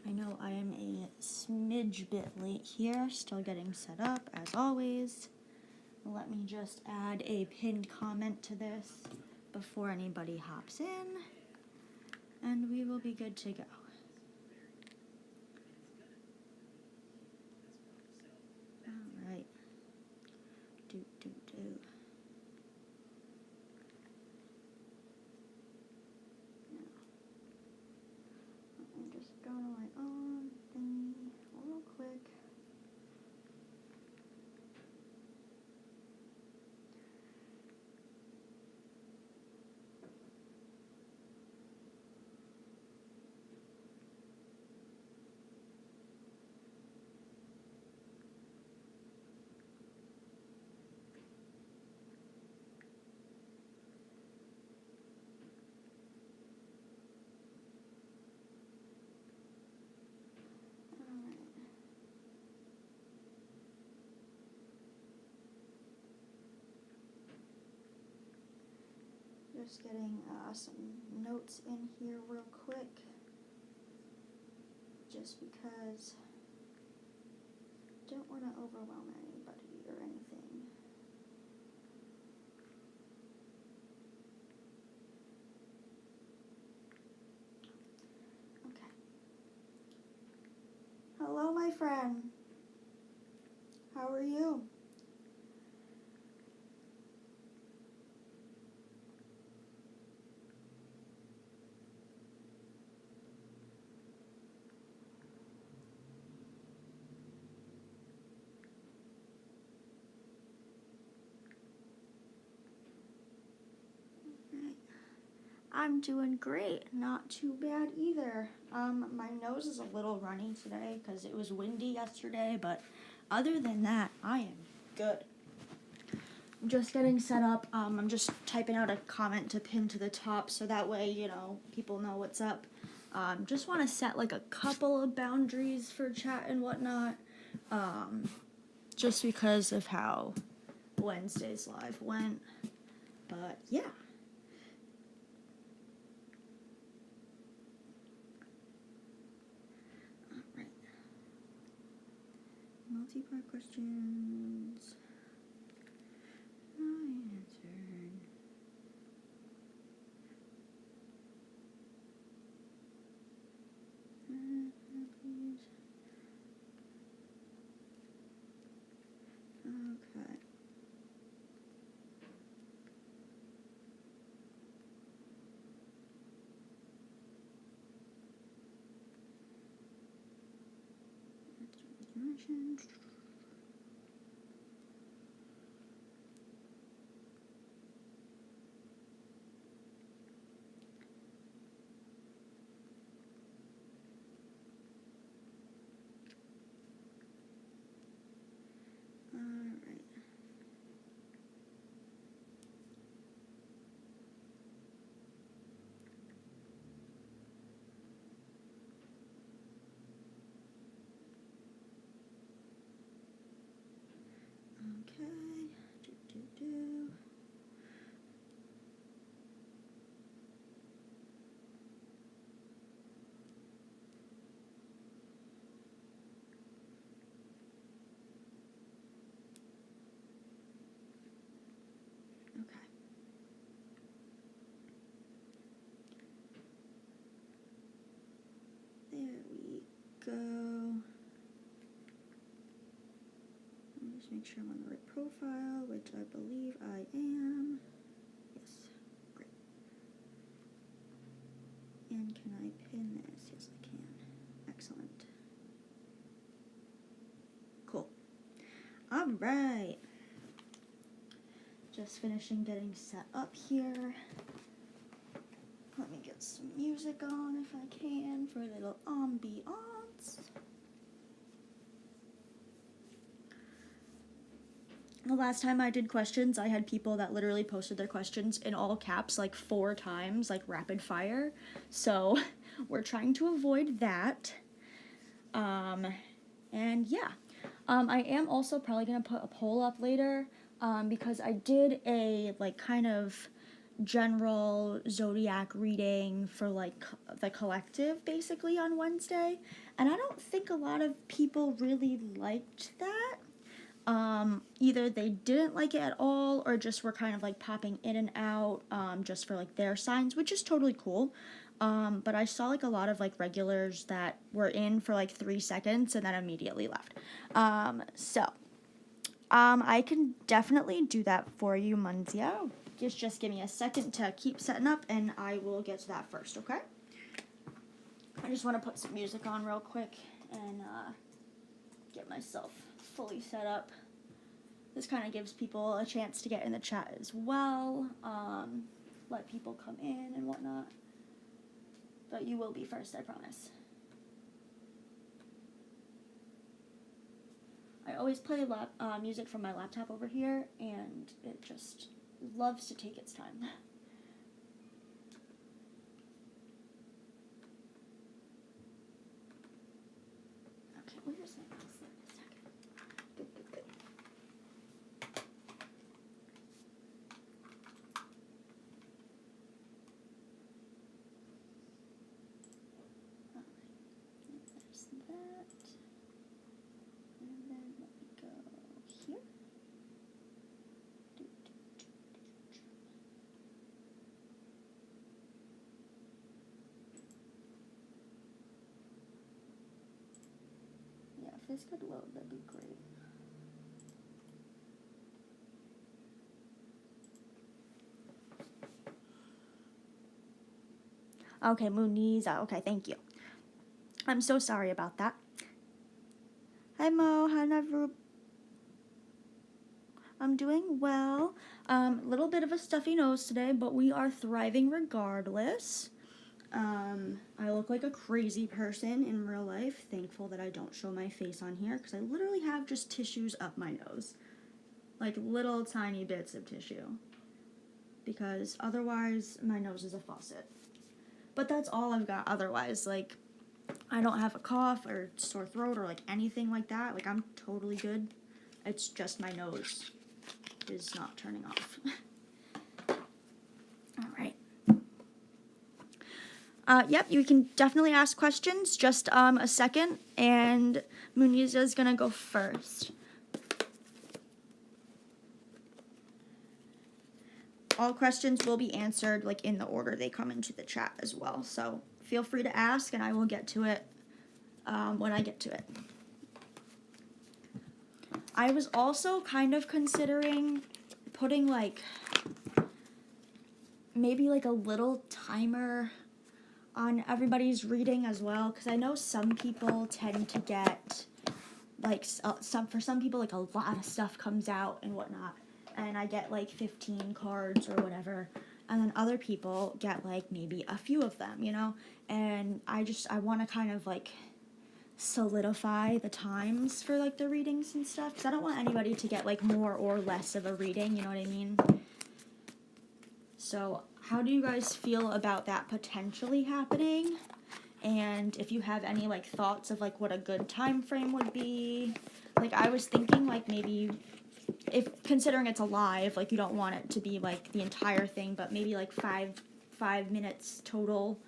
I know I am a smidge bit late here, still getting set up as always. Let me just add a pinned comment to this before anybody hops in, and we will be good to go. All right. Do. I'm just going to my own thingy real quick. Just getting some notes in here real quick, just because I don't want to overwhelm anybody or anything. Okay. Hello, my friend. How are you? I'm doing great, not too bad either. My nose is a little runny today because it was windy yesterday, but other than that, I am good. I'm just getting set up. I'm just typing out a comment to pin to the top so that way, people know what's up. Just want to set like a couple of boundaries for chat and whatnot, just because of how Wednesday's live went. But yeah. Multi-part questions. I answered. Please. Okay. Alright. Okay. Okay. There we go. Let me just make sure I'm on the right profile, which I believe I am. Yes. Great. And can I pin this? Yes, I can. Excellent. Cool. All right. Just finishing getting set up here. Let me get some music on if I can for a little ambiance. The last time I did questions, I had people that literally posted their questions in all caps like 4 times, like rapid fire. So we're trying to avoid that. And yeah, I am also probably going to put a poll up later because I did a like kind of general zodiac reading for like the collective basically on Wednesday, and I don't think a lot of people really liked that. Either they didn't like it at all or just were kind of like popping in and out just for like their signs, which is totally cool. But I saw like a lot of like regulars that were in for like 3 seconds and then immediately left. I can definitely do that for you, Munzia. Just give me a second to keep setting up and I will get to that first, okay? I just want to put some music on real quick and get myself fully set up. This kind of gives people a chance to get in the chat as well, let people come in and whatnot. But you will be first, I promise. I always play music from my laptop over here, and it just loves to take its time. Okay, where's my mouse? There in a second. Good. Alright, there's that. And then let me go here. Yeah, if this could load, that'd be great. Okay, Muniza. Okay, thank you. I'm so sorry about that. Hi, Mo. Hi, Navroop. I'm doing well. Little bit of a stuffy nose today, but we are thriving regardless. I look like a crazy person in real life. Thankful that I don't show my face on here because I literally have just tissues up my nose. Like little tiny bits of tissue. Because otherwise, my nose is a faucet. But that's all I've got otherwise. Like, I don't have a cough or sore throat or like anything like that. Like, I'm totally good. It's just my nose is not turning off. All right. Yep, you can definitely ask questions. Just a second, and Muniza is gonna go first. All questions will be answered like in the order they come into the chat as well. So feel free to ask, and I will get to it when I get to it. I was also kind of considering putting like maybe like a little timer on everybody's reading as well, because I know some people tend to get like for some people like a lot of stuff comes out and whatnot, and I get like 15 cards or whatever, and then other people get like maybe a few of them, you know, and I want to kind of like solidify the times for like the readings and stuff, because I don't want anybody to get like more or less of a reading, you know what I mean? So how do you guys feel about that potentially happening? And if you have any like thoughts of like what a good time frame would be. Like I was thinking like maybe, if considering it's a live, like you don't want it to be like the entire thing, but maybe like five minutes total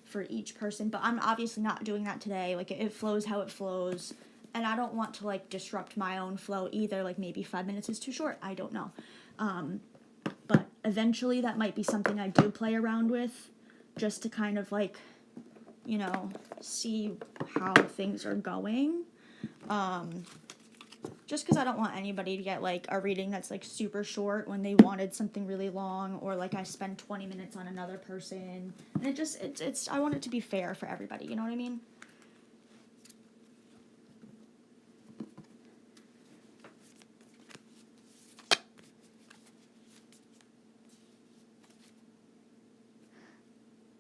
for each person. But I'm obviously not doing that today. Like it flows how it flows, and I don't want to like disrupt my own flow either. Like maybe 5 minutes is too short, I don't know. But eventually that might be something I do play around with, just to kind of like, you know, see how things are going. Just because I don't want anybody to get like a reading that's like super short when they wanted something really long, or like I spend 20 minutes on another person, and it's I want it to be fair for everybody, you know what I mean?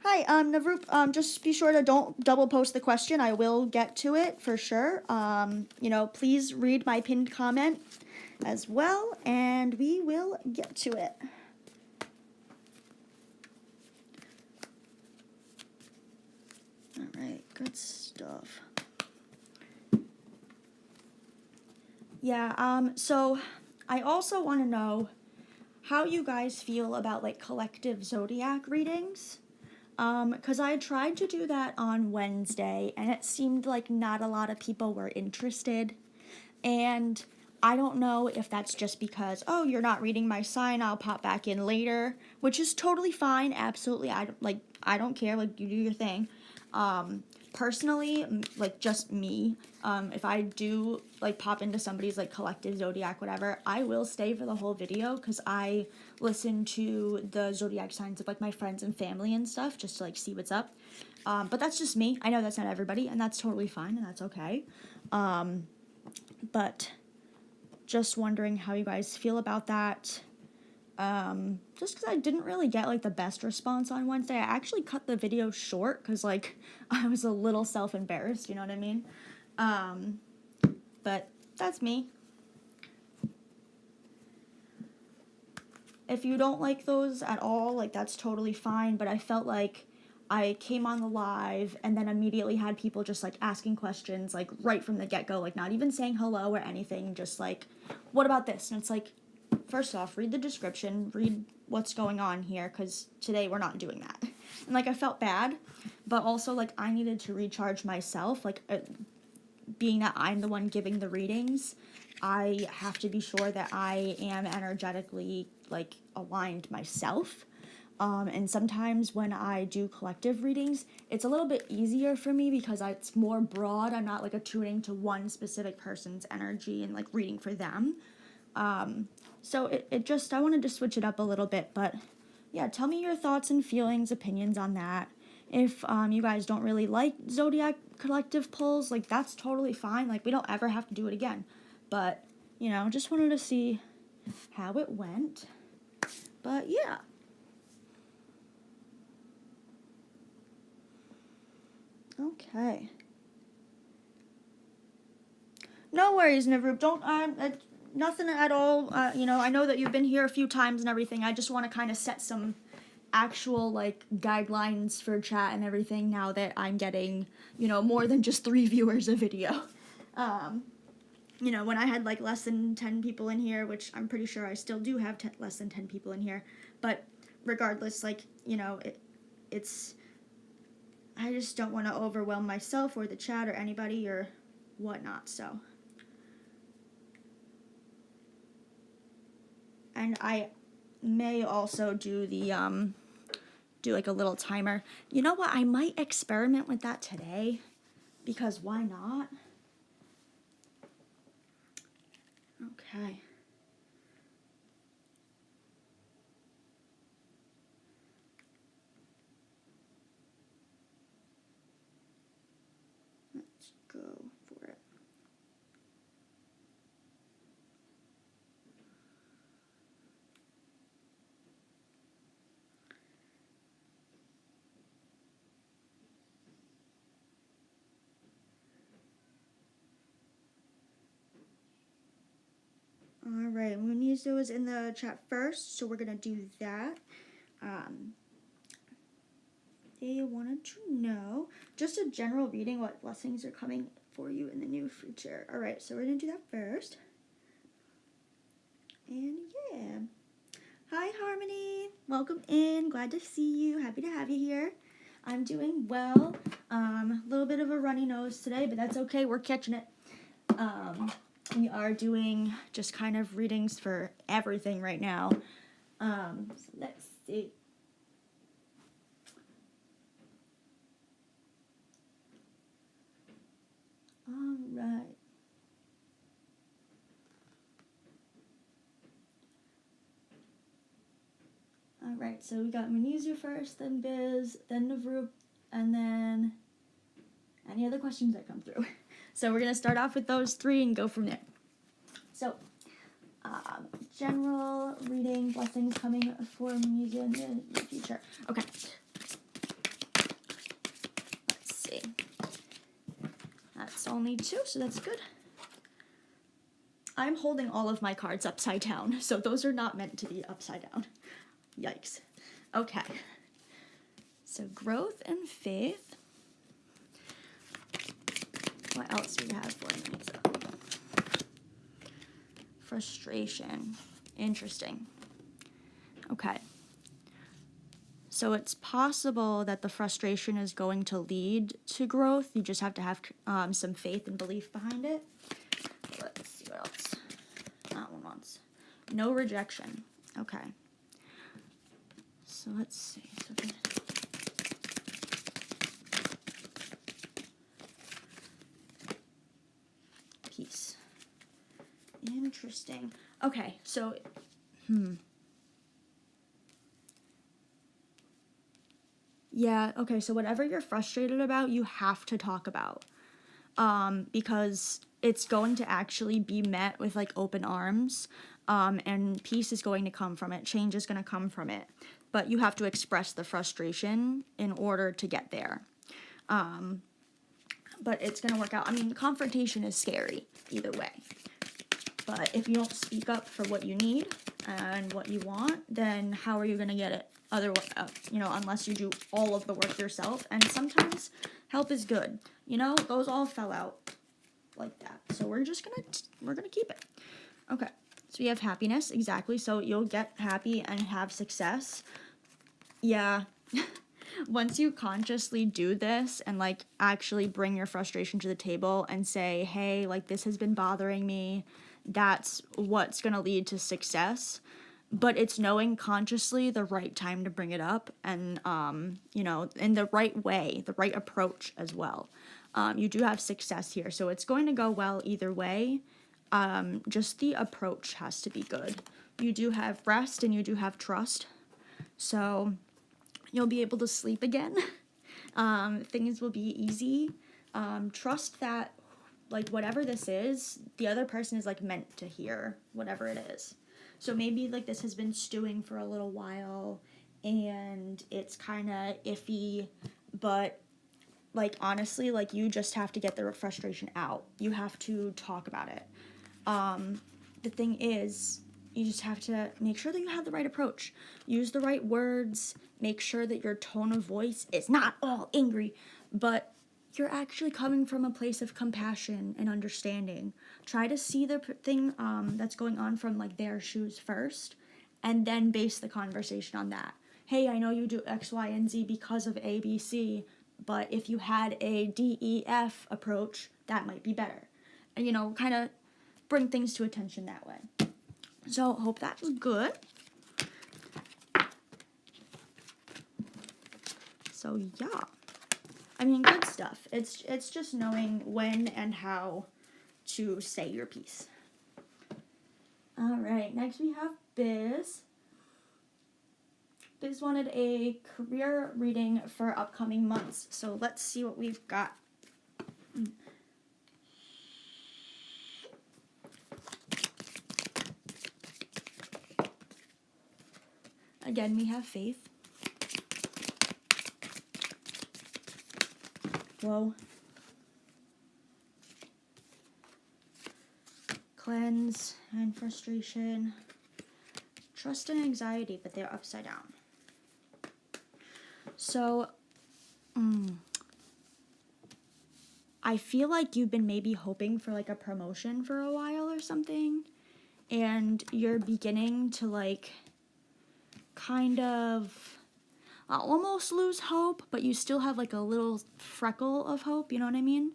Hi, Navroop, just be sure to don't double post the question. I will get to it for sure. You know, please read my pinned comment as well, and we will get to it. All right, good stuff. Yeah, so I also want to know how you guys feel about like collective zodiac readings. Because I tried to do that on Wednesday and it seemed like not a lot of people were interested. And I don't know if that's just because, oh, you're not reading my sign, I'll pop back in later, which is totally fine. Absolutely. I don't care. Like, you do your thing. Personally, like, just me, if I do like pop into somebody's like collective zodiac whatever, I will stay for the whole video because I listen to the zodiac signs of like my friends and family and stuff just to like see what's up. But that's just me. I know that's not everybody, and that's totally fine, and that's okay. But just wondering how you guys feel about that. Just because I didn't really get like the best response on Wednesday. I actually cut the video short because like I was a little self-embarrassed, you know what I mean? But that's me. If you don't like those at all, like that's totally fine, but I felt like I came on the live and then immediately had people just like asking questions like right from the get-go, like not even saying hello or anything, just like, what about this? And it's like, first off, read the description, read what's going on here, because today we're not doing that. And like I felt bad, but also like I needed to recharge myself, like being that I'm the one giving the readings, I have to be sure that I am energetically like aligned myself. And sometimes when I do collective readings, it's a little bit easier for me because it's more broad. I'm not like attuning to one specific person's energy and like reading for them. So it just, I wanted to switch it up a little bit, but yeah, tell me your thoughts and feelings, opinions on that. If you guys don't really like zodiac collective pulls, like that's totally fine. Like we don't ever have to do it again. But, you know, just wanted to see how it went. But yeah. Okay. No worries, Navroop. Don't, nothing at all. You know, I know that you've been here a few times and everything. I just want to kind of set some actual, like, guidelines for chat and everything now that I'm getting, you know, more than just 3 viewers a video. You know, when I had, like, less than 10 people in here, which I'm pretty sure I still do have less than 10 people in here, but regardless, like, you know, it's... I just don't want to overwhelm myself or the chat or anybody or whatnot, so. And I may also do the, do like a little timer. You know what? I might experiment with that today, because why not? Okay. Let's go for it. Alright, Munizo is in the chat first, so we're gonna do that. They wanted to know just a general reading what blessings are coming for you in the new future. Alright, so we're gonna do that first. And yeah. Hi Harmony, welcome in, glad to see you, happy to have you here. I'm doing well, a little bit of a runny nose today, but that's okay, we're catching it. We are doing just kind of readings for everything right now. So let's see. Alright. Alright, so we got Munizu first, then Biz, then Navroop, and then any other questions that come through. So we're going to start off with those 3 and go from there. So, general reading, blessings coming for Munizu in the future. Okay. Let's see. That's only 2, so that's good. I'm holding all of my cards upside down, so those are not meant to be upside down. Yikes. Okay. So growth and faith. What else do we have for me? So, frustration. Interesting. Okay. So it's possible that the frustration is going to lead to growth. You just have to have some faith and belief behind it. Let's see what else. That one wants. No rejection. Okay. So let's see. Peace. Interesting. Okay, so, Yeah, okay, so whatever you're frustrated about, you have to talk about. Because it's going to actually be met with, like, open arms, and peace is going to come from it. Change is going to come from it. But you have to express the frustration in order to get there. But it's going to work out. I mean, confrontation is scary either way. But if you don't speak up for what you need and what you want, then how are you going to get it? Unless you do all of the work yourself. And sometimes help is good. Those all fell out like that. So we're gonna keep it. Okay. So we have happiness, exactly. So you'll get happy and have success. Yeah. Once you consciously do this and, like, actually bring your frustration to the table and say, hey, like, this has been bothering me, that's what's going to lead to success. But it's knowing consciously the right time to bring it up and, in the right way, the right approach as well. You do have success here, so it's going to go well either way. Just the approach has to be good. You do have rest and you do have trust. So you'll be able to sleep again. Things will be easy. Trust that, like, whatever this is, the other person is, like, meant to hear whatever it is. So maybe, like, this has been stewing for a little while and it's kind of iffy, but, like, honestly, like, you just have to get the frustration out. You have to talk about it. The thing is, you just have to make sure that you have the right approach. Use the right words. Make sure that your tone of voice is not all angry, but you're actually coming from a place of compassion and understanding. Try to see the thing that's going on from, like, their shoes first, and then base the conversation on that. Hey, I know you do X, Y, and Z because of A, B, C, but if you had a D, E, F approach, that might be better. And, kind of bring things to attention that way. So, hope that was good. So, yeah. I mean, good stuff. It's just knowing when and how to say your piece. All right, next we have Biz. Biz wanted a career reading for upcoming months. So let's see what we've got. Again, we have faith. Whoa. Cleanse and frustration. Trust and anxiety, but they're upside down. So, I feel like you've been maybe hoping for, like, a promotion for a while or something, and you're beginning to, like, kind of almost lose hope, but you still have, like, a little freckle of hope, you know what I mean?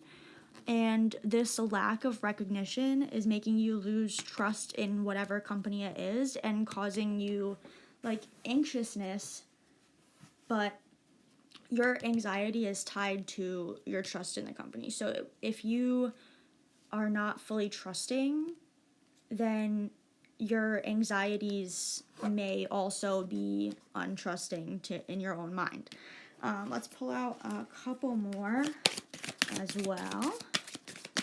And this lack of recognition is making you lose trust in whatever company it is and causing you, like, anxiousness, but your anxiety is tied to your trust in the company. So if you are not fully trusting, then your anxieties may also be untrusting in your own mind. Let's pull out a couple more as well,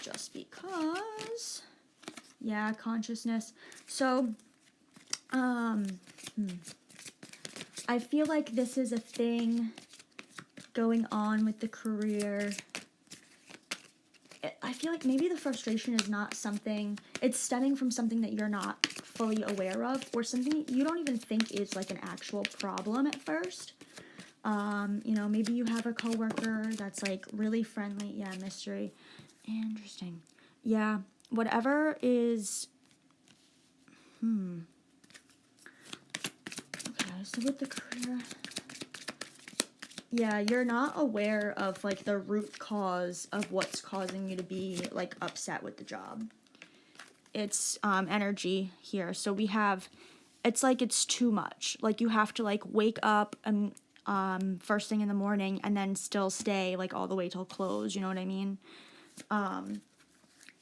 just because. Yeah, consciousness. So, I feel like this is a thing going on with the career. I feel like maybe the frustration is not something, it's stemming from something that you're not fully aware of, or something you don't even think is, like, an actual problem at first. Maybe you have a coworker that's, like, really friendly. Yeah, mystery. Interesting. Yeah, whatever is, Okay, so with the career, yeah, you're not aware of like the root cause of what's causing you to be like upset with the job. It's energy here. So we have, it's like it's too much. Like you have to like wake up and first thing in the morning and then still stay like all the way till close, you know what I mean?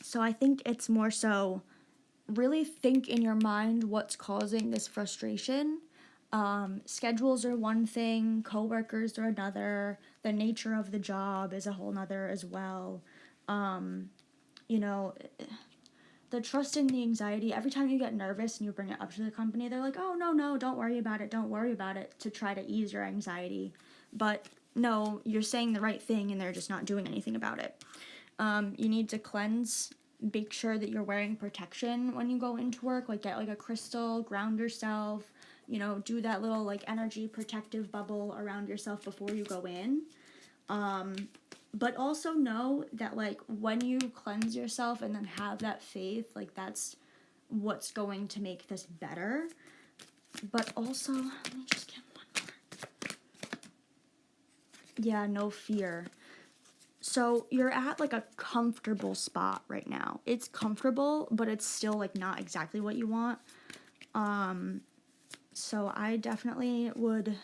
So I think it's more so really think in your mind what's causing this frustration. Schedules are one thing, coworkers are another, the nature of the job is a whole nother as well. You know, the trust and the anxiety, every time you get nervous and you bring it up to the company, they're like, oh, no, don't worry about it, to try to ease your anxiety. But no, you're saying the right thing and they're just not doing anything about it. You need to cleanse, make sure that you're wearing protection when you go into work, like get like a crystal, ground yourself, you know, do that little like energy protective bubble around yourself before you go in. But also know that like when you cleanse yourself and then have that faith, like that's what's going to make this better. But also, let me just get one more. Yeah, no fear. So you're at like a comfortable spot right now. It's comfortable, but it's still like not exactly what you want. So I definitely would,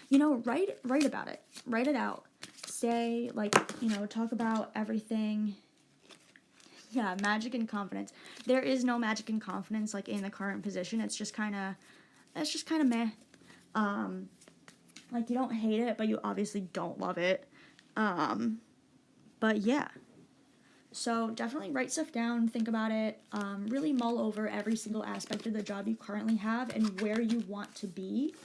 you know, write about it. Write it out. Say like, you know, talk about everything. Yeah, magic and confidence. There is no magic and confidence like in the current position. It's just kind of meh. Like you don't hate it, but you obviously don't love it. But yeah. So definitely write stuff down, think about it, really mull over every single aspect of the job you currently have and where you want to be,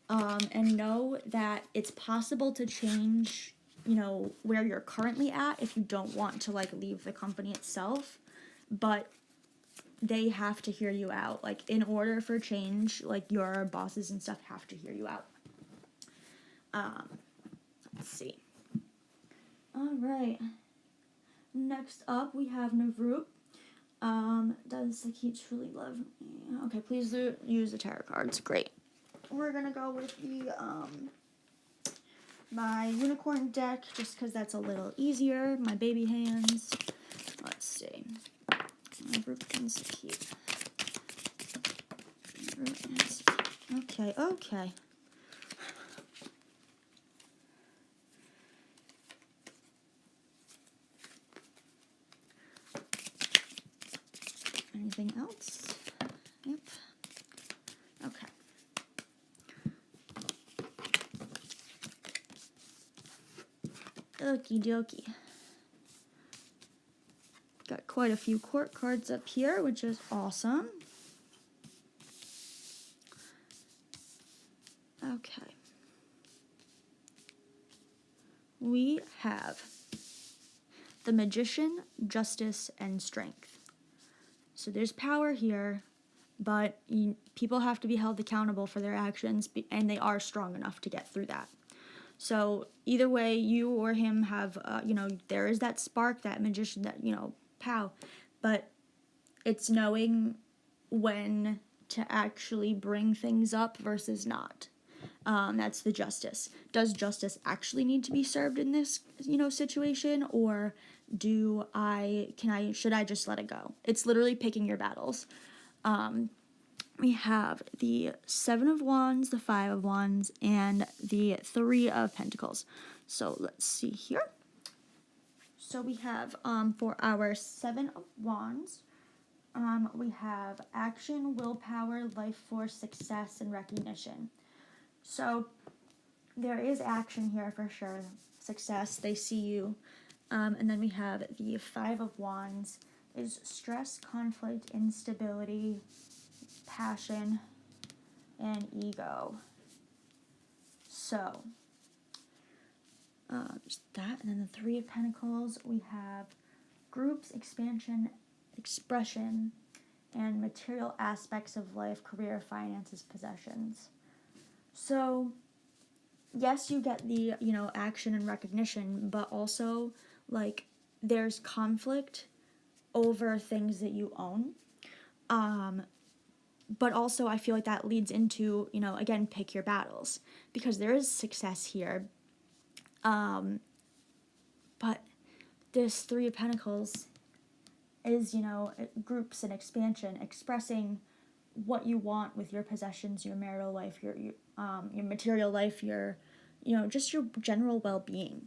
and know that it's possible to change, you know, where you're currently at if you don't want to like leave the company itself, but they have to hear you out. Like in order for change, like your bosses and stuff have to hear you out. Let's see. All right. Next up, we have Navroop. Does the key truly love me? Okay, please use the tarot cards. Great. We're gonna go with the my unicorn deck, just because that's a little easier. My baby hands. Let's see. Navroop and Sakit. Okay. Anything else? Yep. Okay. Okie dokie. Got quite a few court cards up here, which is awesome. Okay. We have the Magician, Justice, and Strength. So there's power here, but people have to be held accountable for their actions, and they are strong enough to get through that. So either way, you or him have, you know, there is that spark, that magician, that, you know, pow. But it's knowing when to actually bring things up versus not. That's the justice. Does justice actually need to be served in this, you know, situation, or should I just let it go? It's literally picking your battles. We have the 7 of Wands, the 5 of Wands, and the 3 of Pentacles. So let's see here. So we have, for our 7 of Wands, we have action, willpower, life force, success, and recognition. So there is action here for sure. Success, they see you. And then we have the 5 of Wands is stress, conflict, instability, passion, and ego. So just that. And then the 3 of Pentacles, we have groups, expansion, expression, and material aspects of life, career, finances, possessions. So yes, you get the, you know, action and recognition, but also like there's conflict over things that you own. but also I feel like that leads into, you know, again, pick your battles, because there is success here. But this Three of Pentacles is, you know, groups and expansion, expressing what you want with your possessions, your marital life, your material life, your, you know, just your general well-being.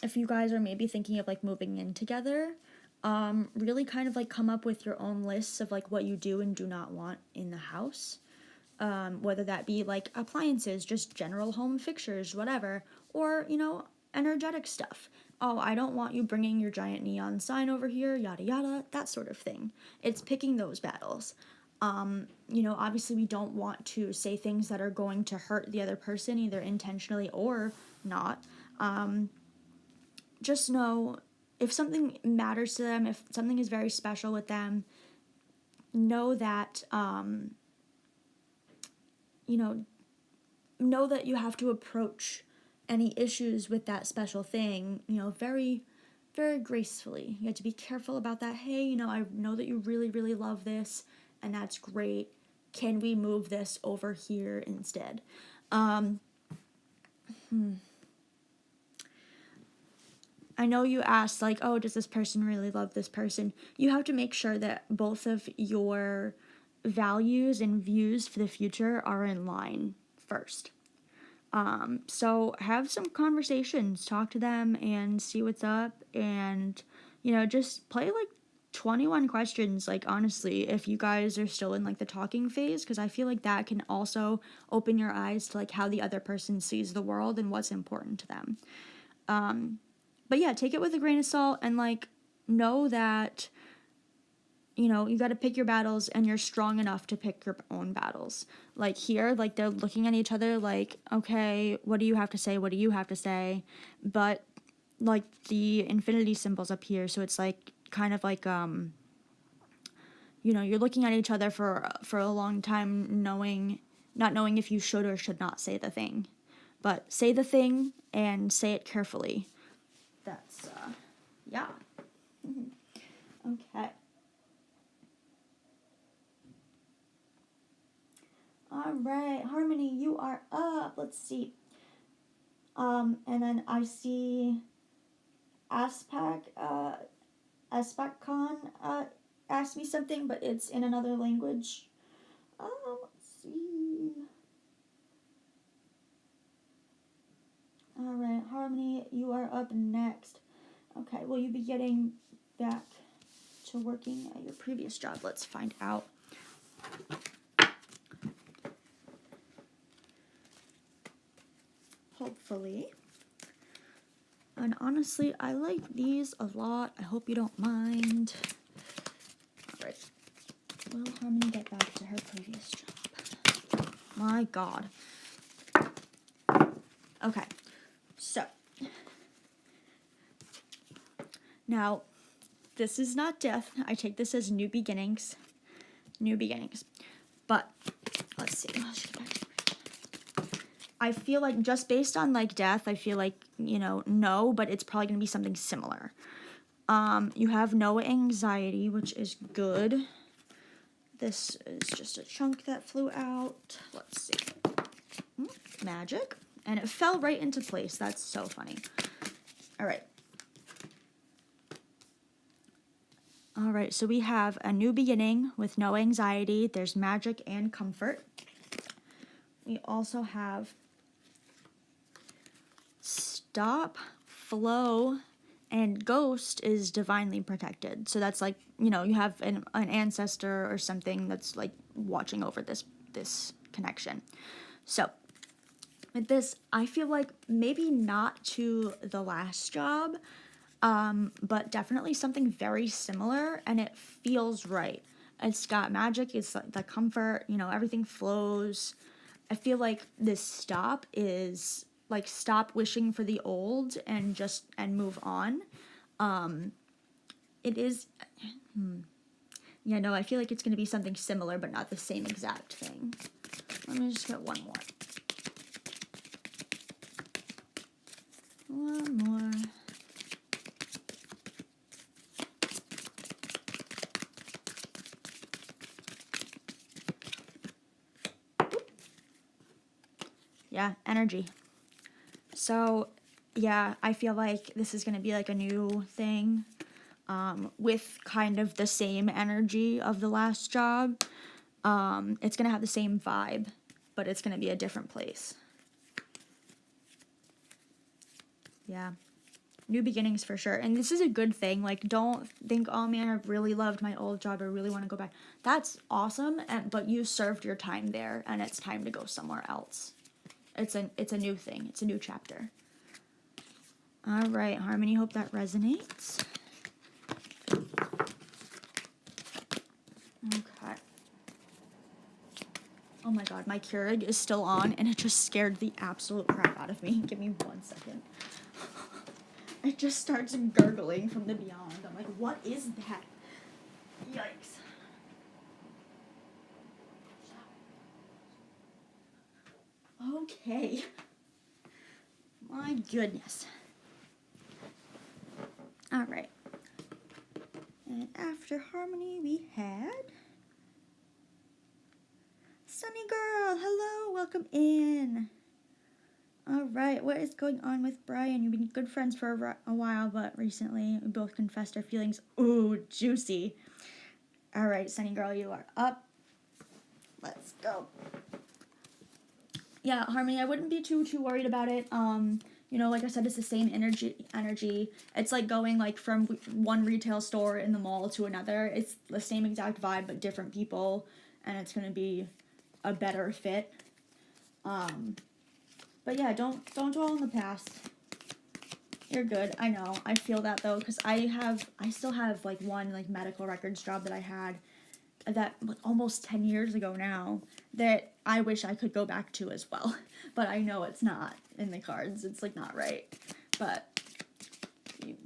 If you guys are maybe thinking of like moving in together, really kind of like come up with your own lists of like what you do and do not want in the house. Whether that be like appliances, just general home fixtures, whatever, or, you know, energetic stuff. Oh, I don't want you bringing your giant neon sign over here, yada yada, that sort of thing. It's picking those battles. You know, obviously we don't want to say things that are going to hurt the other person, either intentionally or not. Just know if something matters to them, if something is very special with them, know that, you know that you have to approach any issues with that special thing, you know, very, very gracefully. You have to be careful about that. Hey, you know, I know that you really, really love this, and that's great. Can we move this over here instead? I know you asked, like, oh, does this person really love this person? You have to make sure that both of your values and views for the future are in line first. So have some conversations, talk to them and see what's up, and, you know, just play like 21 questions, like, honestly, if you guys are still in like the talking phase, because I feel like that can also open your eyes to like how the other person sees the world and what's important to them. But yeah, take it with a grain of salt, and like know that, you know, you got to pick your battles, and you're strong enough to pick your own battles. Like here, like they're looking at each other like, okay, what do you have to say? What do you have to say? But like the infinity symbols up here, so it's like kind of like, you know, you're looking at each other for a long time, not knowing if you should or should not say the thing. But say the thing and say it carefully. That's, yeah. Okay. All right, Harmony, you are up. Let's see. And then I see Aspakcon asked me something, but it's in another language. Let's see. All right, Harmony, you are up next. Okay, will you be getting back to working at your previous job? Let's find out. Hopefully. And honestly, I like these a lot. I hope you don't mind. Alright. Will Harmony get back to her previous job? My God. Okay. So. Now, this is not death. I take this as new beginnings. New beginnings. But, let's see. I feel like just based on like death, I feel like, you know, no, but it's probably going to be something similar. You have no anxiety, which is good. This is just a chunk that flew out. Let's see. Magic. And it fell right into place. That's so funny. All right. All right, so we have a new beginning with no anxiety. There's magic and comfort. We also have stop, flow, and ghost is divinely protected. So that's like, you know, you have an ancestor or something that's like watching over this connection. So with this, I feel like maybe not to the last job, but definitely something very similar, and it feels right. It's got magic, it's like the comfort, you know, everything flows. I feel like this stop is like stop wishing for the old and move on. It is, yeah, no, I feel like it's going to be something similar, but not the same exact thing. Let me just get one more. One more. Yeah, energy. So, yeah, I feel like this is going to be like a new thing with kind of the same energy of the last job. It's going to have the same vibe, but it's going to be a different place. Yeah. New beginnings for sure. And this is a good thing. Like, don't think, oh man, I really loved my old job, I really want to go back. That's awesome, but you served your time there, and it's time to go somewhere else. It's a new thing. It's a new chapter. All right, Harmony, hope that resonates. Okay. Oh my god, my Keurig is still on, and it just scared the absolute crap out of me. Give me 1 second. It just starts gurgling from the beyond. I'm like, what is that? Yikes. Okay. My goodness. All right. And after Harmony, we had Sunny Girl. Hello, welcome in. All right, what is going on with Brian? You've been good friends for a while, but recently we both confessed our feelings. Ooh, juicy. All right, Sunny Girl, you are up. Let's go. Yeah, Harmony, I wouldn't be too worried about it. You know, like I said, it's the same energy. It's like going like from one retail store in the mall to another. It's the same exact vibe, but different people, and it's gonna be a better fit. But yeah, don't dwell on the past. You're good. I know. I feel that though, because I still have like one like medical records job that I had that like almost 10 years ago now that I wish I could go back to as well. But I know it's not in the cards. It's like not right. But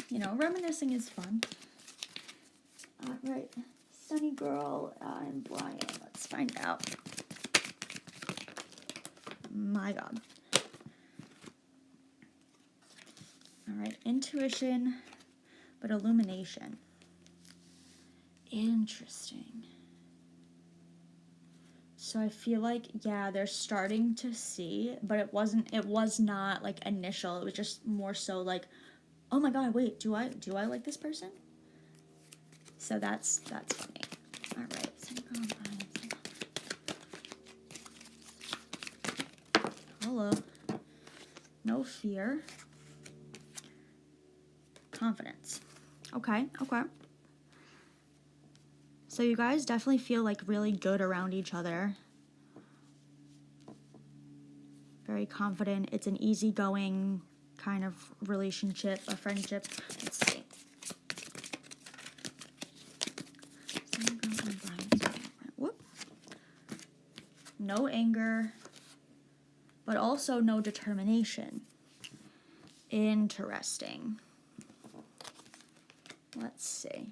you know, reminiscing is fun. All right, Sunny Girl and Brian. Let's find out. My God. All right, intuition, but illumination. Interesting. So I feel like, yeah, they're starting to see, but it was not like initial. It was just more so like, oh my God, wait, do I like this person? So that's funny. All right. Hello. No fear. Confidence. Okay. So you guys definitely feel like really good around each other. Very confident. It's an easygoing kind of relationship, a friendship. Let's see. Whoop. No anger, but also no determination. Interesting. Let's see.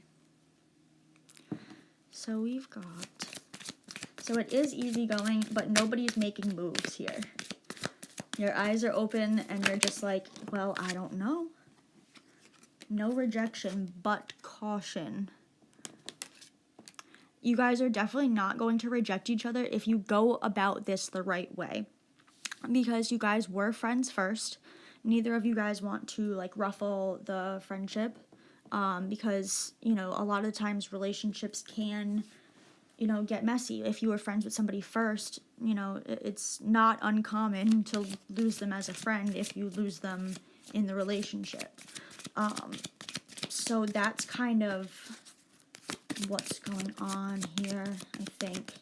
So we've got, so it is easygoing, but nobody's making moves here. Your eyes are open and you're just like, well, I don't know. No rejection, but caution. You guys are definitely not going to reject each other if you go about this the right way. Because you guys were friends first. Neither of you guys want to like ruffle the friendship. Because, you know, a lot of the times relationships can, you know, get messy. If you were friends with somebody first, you know, it's not uncommon to lose them as a friend if you lose them in the relationship. So that's kind of what's going on here, I think.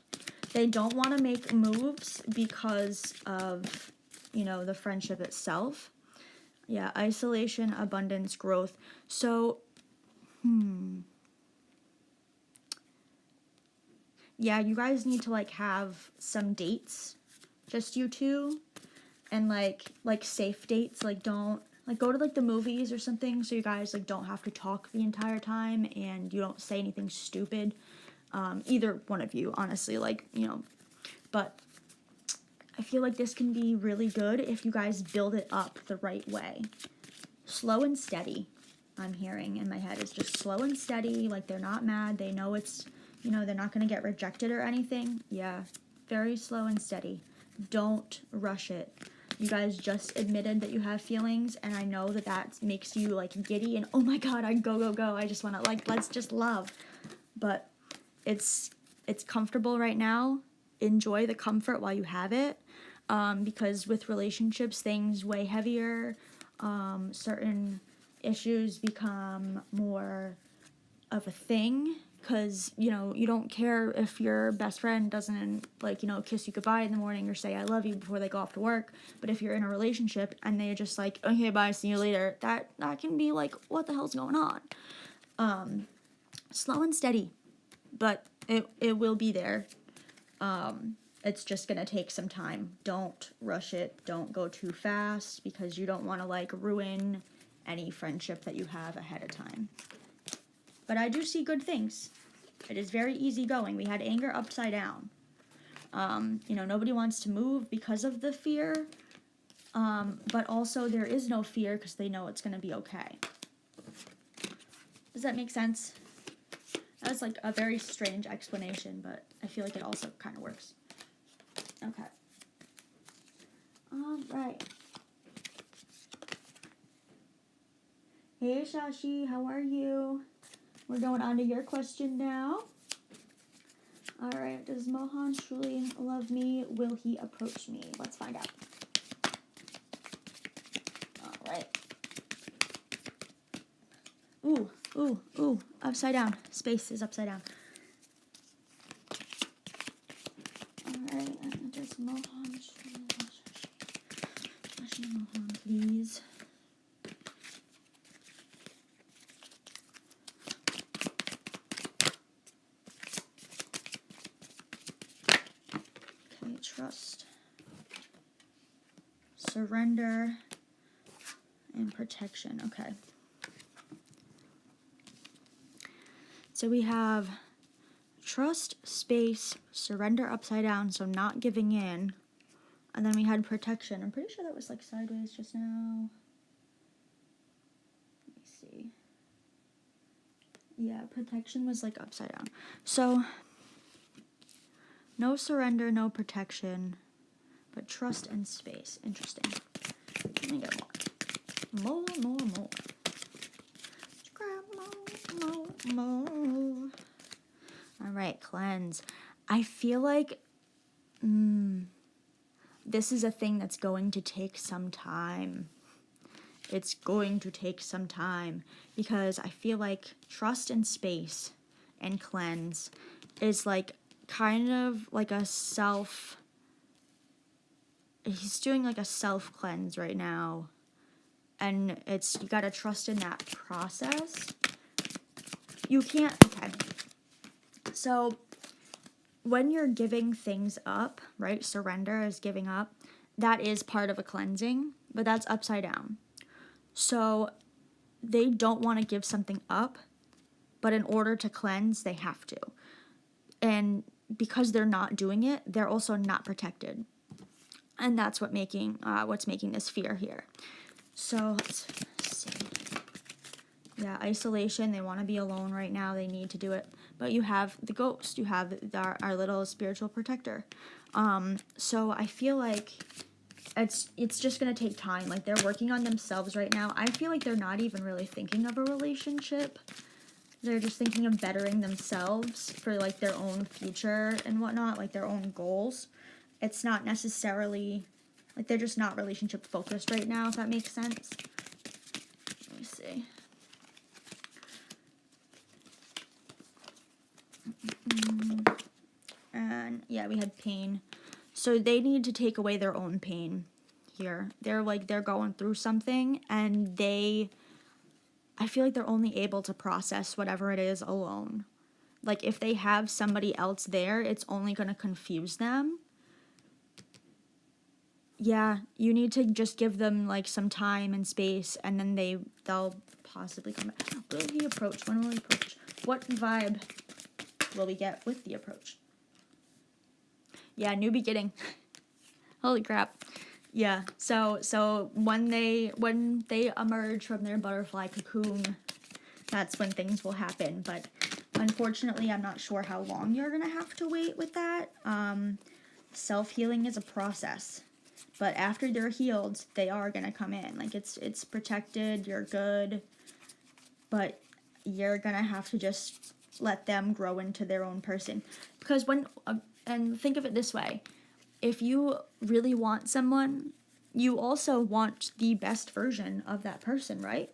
They don't want to make moves because of, you know, the friendship itself. Yeah, isolation, abundance, growth. So, yeah, you guys need to like have some dates, just you two, and like safe dates. Like don't like go to like the movies or something, so you guys like don't have to talk the entire time and you don't say anything stupid. Either one of you, honestly, like, you know, but I feel like this can be really good if you guys build it up the right way. Slow and steady, I'm hearing in my head. It's just slow and steady, like they're not mad, they know it's, you know, they're not going to get rejected or anything. Yeah, very slow and steady. Don't rush it. you guys just admitted that you have feelings, and I know that that makes you like giddy and oh my god, I go, I just want to like, let's just love. But it's comfortable right now. Enjoy the comfort while you have it, because with relationships things weigh heavier. Certain issues become more of a thing, because you know, you don't care if your best friend doesn't like, you know, kiss you goodbye in the morning or say I love you before they go off to work. But if you're in a relationship and they just like, okay, bye, see you later, that can be like, what the hell's going on? Slow and steady, but it will be there. It's just gonna take some time. Don't rush it. Don't go too fast, because you don't want to like ruin any friendship that you have ahead of time. But I do see good things. It is very easygoing. We had anger upside down. You know, nobody wants to move because of the fear. But also there is no fear because they know it's going to be okay. Does that make sense? That was like a very strange explanation, but I feel like it also kind of works. Okay. All right. Hey, Shashi, how are you? We're going on to your question now. All right. Does Mohan truly love me? Will he approach me? Let's find out. All right. Ooh. Upside down. Space is upside down. All right. Does Mohan truly love me? Mohan, please. Trust, surrender, and protection. Okay. So we have trust, space, surrender upside down, so not giving in. And then we had protection. I'm pretty sure that was like sideways just now. Let me see. Yeah, protection was like upside down. So no surrender, no protection, but trust and space. Interesting. Let me get more. More. Grab more. All right, cleanse. I feel like this is a thing that's going to take some time. It's going to take some time, because I feel like trust and space and cleanse is like kind of like a he's doing like a self cleanse right now, and it's, you gotta trust in that process. You can't, okay, so when you're giving things up, right, surrender is giving up, that is part of a cleansing, but that's upside down. So they don't want to give something up, but in order to cleanse they have to, and because they're not doing it, they're also not protected. And that's what's making this fear here. So let's see. Yeah, isolation. They want to be alone right now. They need to do it. But you have the ghost. You have our little spiritual protector. So I feel like it's just going to take time. Like, they're working on themselves right now. I feel like they're not even really thinking of a relationship. They're just thinking of bettering themselves for, like, their own future and whatnot, like, their own goals. It's not necessarily, like, they're just not relationship focused right now, if that makes sense. Let me see. And, yeah, we had pain. So they need to take away their own pain here. They're going through something, and I feel like they're only able to process whatever it is alone. Like, if they have somebody else there, it's only going to confuse them. Yeah, you need to just give them, like, some time and space, and then they'll possibly come back. Will he approach? When will he approach? What vibe will we get with the approach? Yeah, new beginning. Holy crap. Yeah, so when they emerge from their butterfly cocoon, that's when things will happen. But unfortunately, I'm not sure how long you're gonna have to wait with that. Self-healing is a process. But after they're healed, they are gonna come in. Like, it's protected, you're good, but you're gonna have to just let them grow into their own person. Because and think of it this way, if you really want someone, you also want the best version of that person, right?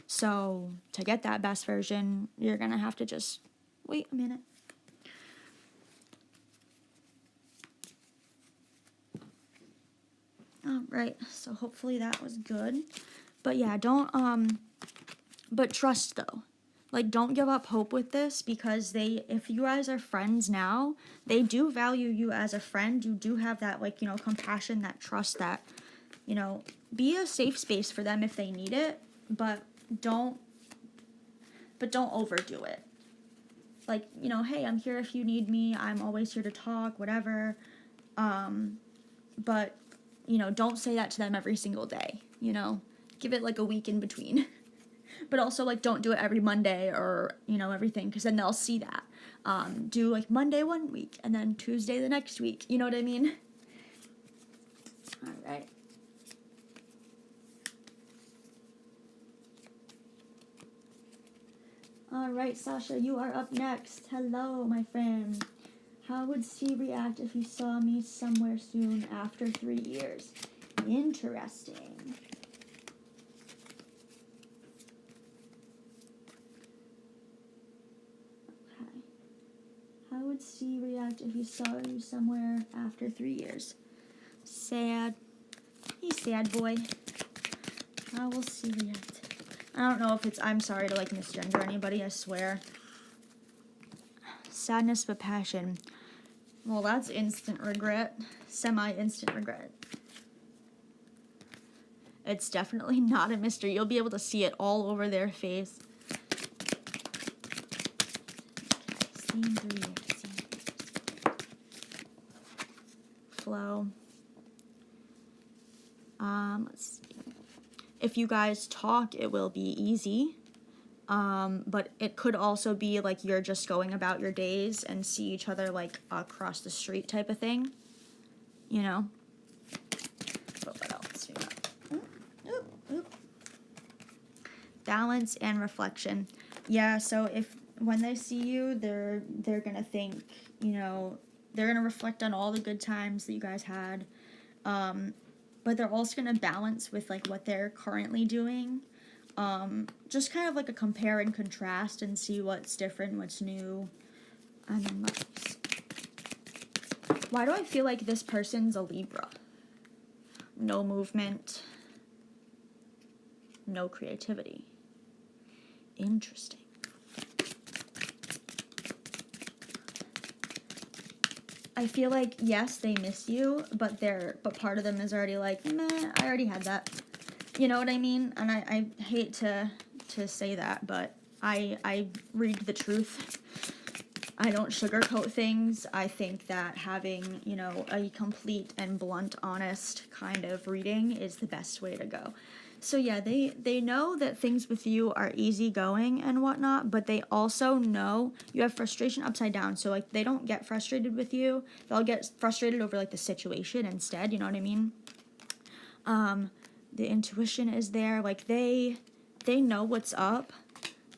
So to get that best version, you're gonna have to just wait a minute. All right, so hopefully that was good. But yeah, but trust though. Like, don't give up hope with this, because if you guys are friends now, they do value you as a friend. You do have that, like, compassion, that trust, that, be a safe space for them if they need it, but don't overdo it. Like, hey, I'm here if you need me. I'm always here to talk, whatever. But, don't say that to them every single day, Give it, like, a week in between. But also, like, don't do it every Monday or, everything, because then they'll see that. Do, like, Monday one week, and then Tuesday the next week. You know what I mean? All right. All right, Sasha, you are up next. Hello, my friend. How would C react if he saw me somewhere soon after 3 years? Interesting. How would C react if he saw you somewhere after 3 years? Sad. He's sad, boy. How will C react? I don't know if I'm sorry to, like, misgender anybody, I swear. Sadness but passion. Well, that's instant regret. Semi-instant regret. It's definitely not a mystery. You'll be able to see it all over their face. Okay, scene 3. Flow. Let's see. If you guys talk, it will be easy. But it could also be like you're just going about your days and see each other, like, across the street type of thing. But what else we got? Balance and reflection. Yeah, so when they see you, they're gonna think, they're gonna reflect on all the good times that you guys had. But they're also gonna balance with, like, what they're currently doing. Just kind of like a compare and contrast and see what's different, what's new. And then why do I feel like this person's a Libra? No movement. No creativity. Interesting. I feel like, yes, they miss you, but part of them is already like, meh, I already had that. You know what I mean? And I hate to say that, but I read the truth. I don't sugarcoat things. I think that having, a complete and blunt, honest kind of reading is the best way to go. So yeah, they know that things with you are easygoing and whatnot, but they also know you have frustration upside down. So, like, they don't get frustrated with you. They'll get frustrated over, like, the situation instead. You know what I mean? The intuition is there. Like, they know what's up,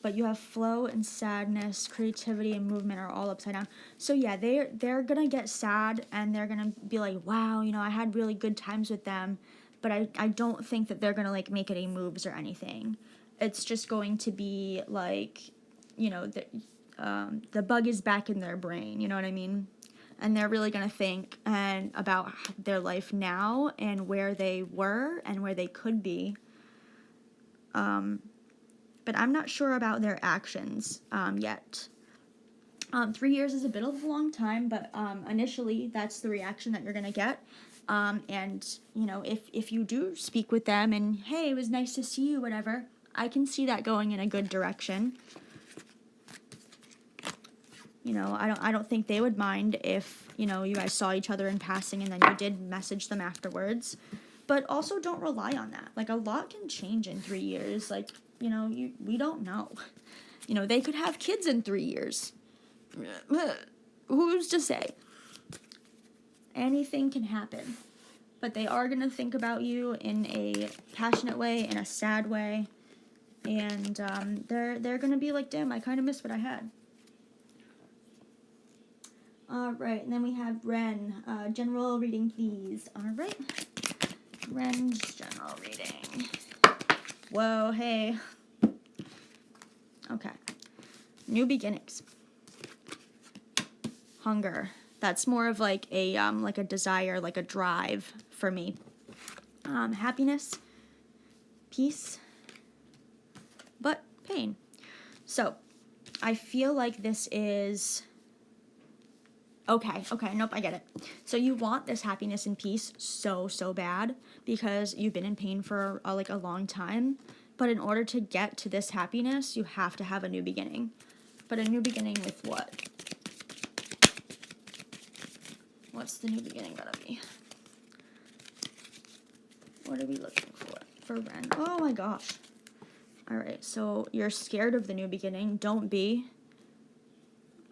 but you have flow and sadness, creativity and movement are all upside down. So yeah, they're gonna get sad and they're gonna be like, wow, I had really good times with them, but I don't think that they're gonna, like, make any moves or anything. It's just going to be like, the bug is back in their brain, you know what I mean? And they're really gonna think about their life now and where they were and where they could be. But I'm not sure about their actions yet. 3 years is a bit of a long time, but initially that's the reaction that you're gonna get. And if you do speak with them and, hey, it was nice to see you, whatever, I can see that going in a good direction. I don't think they would mind if, you guys saw each other in passing and then you did message them afterwards. But also don't rely on that. Like, a lot can change in 3 years. Like, we don't know. They could have kids in 3 years. Who's to say? Anything can happen. but they are going to think about you in a passionate way, in a sad way, and they're going to be like, damn, I kind of miss what I had. All right, and then we have Ren. General reading, please. All right. Ren's general reading. Whoa, hey. Okay. New beginnings. Hunger. That's more of like a desire, like a drive for me. Happiness. Peace. But pain. So, I feel like this is... Okay, nope, I get it. So you want this happiness and peace so bad because you've been in pain for a long time. But in order to get to this happiness, you have to have a new beginning. But a new beginning with what? What's the new beginning gonna be? What are we looking for Ren? Oh my gosh. All right, so you're scared of the new beginning. Don't be.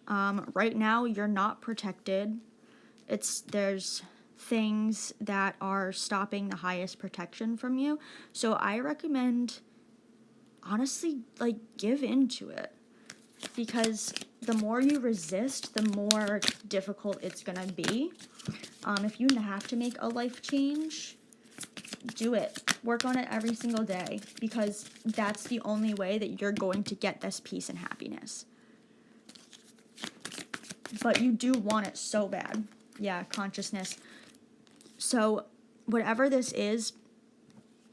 Right now, you're not protected. There's things that are stopping the highest protection from you. So I recommend, honestly, like, give into it. Because the more you resist, the more difficult it's gonna be. If you have to make a life change, do it. Work on it every single day. Because that's the only way that you're going to get this peace and happiness. But you do want it so bad. Yeah, consciousness. So, whatever this is,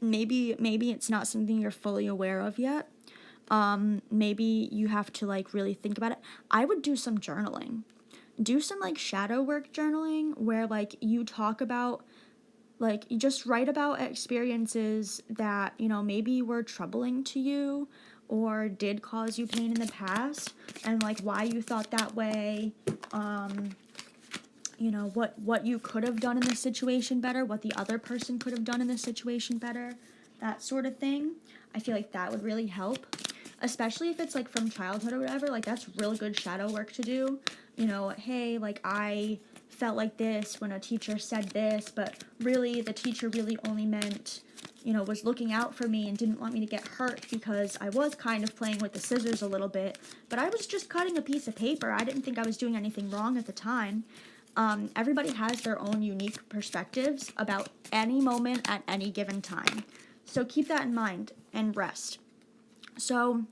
maybe it's not something you're fully aware of yet. Maybe you have to, like, really think about it. I would do some journaling. Do some, like, shadow work journaling where, like, you talk about, like, you just write about experiences that, you know, maybe were troubling to you or did cause you pain in the past, and like why you thought that way, you know, what you could have done in this situation better, what the other person could have done in this situation better, that sort of thing. I feel like that would really help, especially if it's like from childhood or whatever. Like, that's really good shadow work to do. You know, hey, like, I felt like this when a teacher said this, but really the teacher really only meant, you know, was looking out for me and didn't want me to get hurt because I was kind of playing with the scissors a little bit, but I was just cutting a piece of paper. I didn't think I was doing anything wrong at the time. Everybody has their own unique perspectives about any moment at any given time. So keep that in mind and rest. So,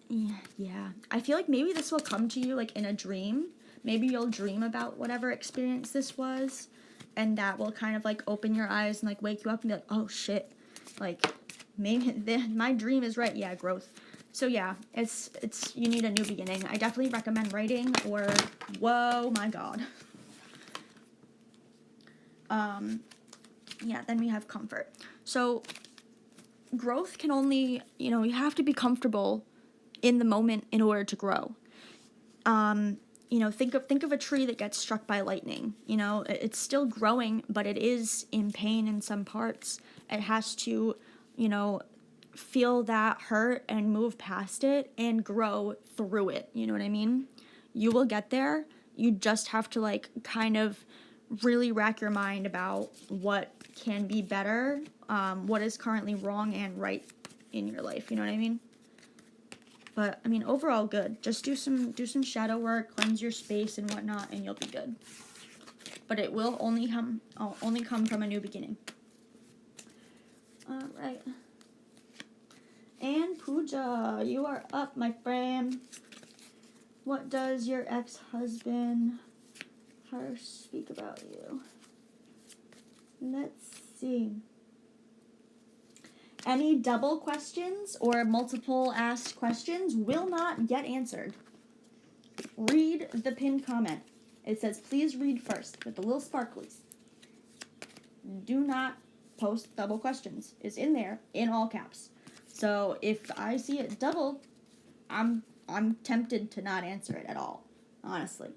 yeah, I feel like maybe this will come to you like in a dream. Maybe you'll dream about whatever experience this was, and that will kind of like open your eyes and like wake you up and be like, oh shit, like maybe my dream is right. Yeah, growth. So yeah, it's you need a new beginning. I definitely recommend writing or whoa, my god. Yeah, then we have comfort. So growth can only, you know, you have to be comfortable in the moment in order to grow. You know, think of a tree that gets struck by lightning. You know, it's still growing, but it is in pain in some parts. It has to, you know, feel that hurt and move past it and grow through it. You know what I mean? You will get there. You just have to, like, kind of really rack your mind about what can be better, what is currently wrong and right in your life. You know what I mean? But, I mean, overall good. Just do some shadow work, cleanse your space and whatnot, and you'll be good. But it will only come from a new beginning. Alright. And Pooja, you are up, my friend. What does your ex-husband Harsh speak about you? Let's see. Any double questions or multiple asked questions will not get answered. Read the pinned comment. It says, please read first, with the little sparklies. Do not post double questions. It's in there, in all caps. So if I see it double, I'm tempted to not answer it at all, honestly.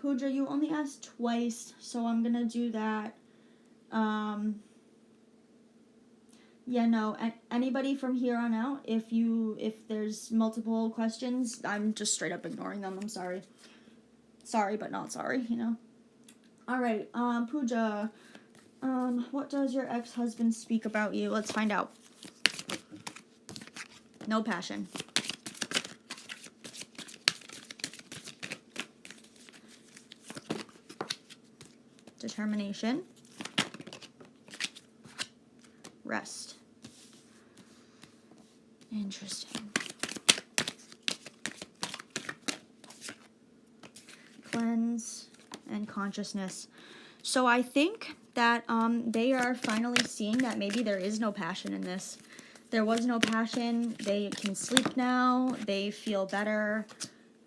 Pooja, you only asked twice, so I'm gonna do that. Yeah, no, anybody from here on out, if there's multiple questions, I'm just straight up ignoring them. I'm sorry. Sorry, but not sorry, you know. All right, Pooja, what does your ex-husband speak about you? Let's find out. No passion. Determination. Rest. Interesting. Cleanse and consciousness. So I think that they are finally seeing that maybe there is no passion in this. There was no passion. They can sleep now. They feel better.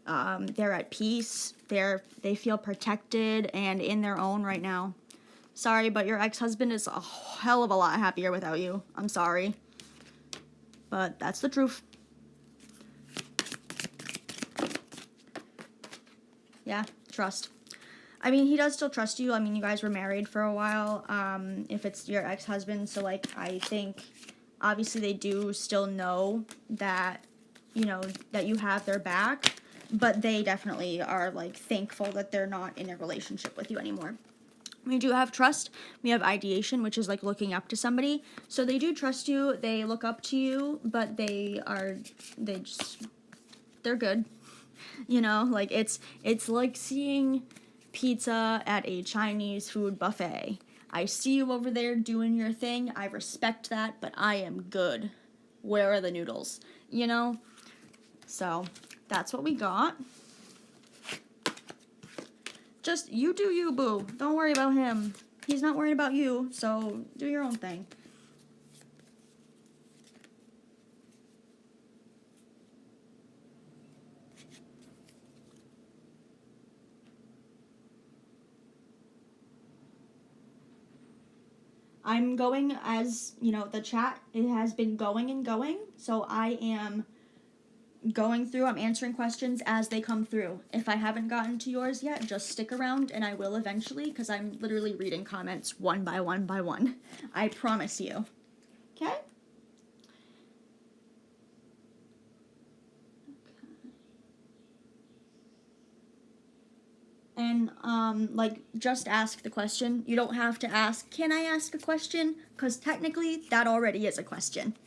They're at peace. They feel protected and in their own right now. Sorry, but your ex-husband is a hell of a lot happier without you. I'm sorry. But that's the truth. Yeah, trust. I mean, he does still trust you. I mean, you guys were married for a while. If it's your ex-husband, so, like, I think, obviously they do still know that, you know, that you have their back. But they definitely are, like, thankful that they're not in a relationship with you anymore. We do have trust. We have ideation, which is like looking up to somebody. So they do trust you. They look up to you, but they're good. You know, like it's like seeing pizza at a Chinese food buffet. I see you over there doing your thing. I respect that, but I am good. Where are the noodles? You know? So that's what we got. Just, you do you, boo. Don't worry about him. He's not worried about you, so do your own thing. I'm going as, you know, the chat, it has been going and going, so I am going through, I'm answering questions as they come through. If I haven't gotten to yours yet, just stick around and I will eventually, because I'm literally reading comments one by one by one. I promise you. Okay? And, like, just ask the question. You don't have to ask, can I ask a question? Because technically, that already is a question.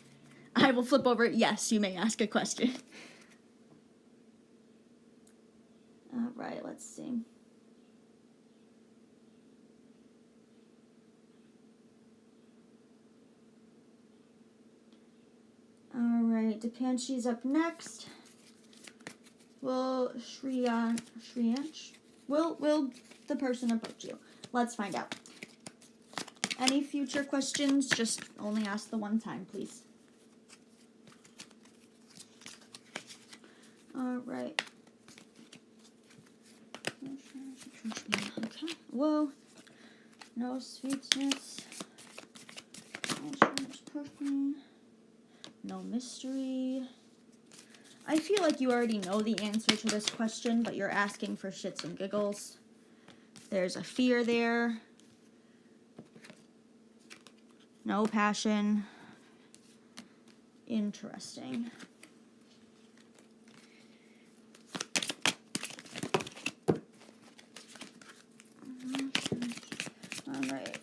I will flip over, yes, you may ask a question. All right, let's see. All right, Dipanshi's up next. Will Shriyansh? Will the person approach you? Let's find out. Any future questions, just only ask the one time, please. All right. Okay. Whoa. No sweetness. No mystery. I feel like you already know the answer to this question, but you're asking for shits and giggles. There's a fear there. No passion. Interesting. All right.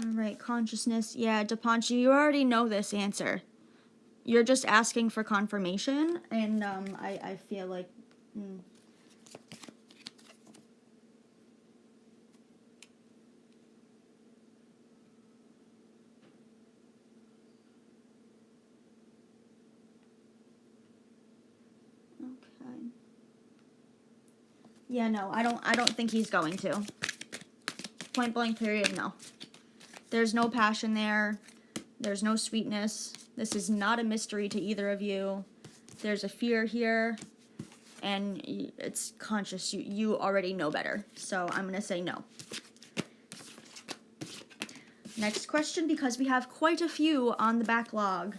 Alright, consciousness. Yeah, Dipanshi, you already know this answer. You're just asking for confirmation, and I feel like... Okay. Yeah, no, I don't think he's going to. Point blank period, no. There's no passion there. There's no sweetness. This is not a mystery to either of you. There's a fear here, and it's conscious. You already know better, so I'm going to say no. Next question, because we have quite a few on the backlog.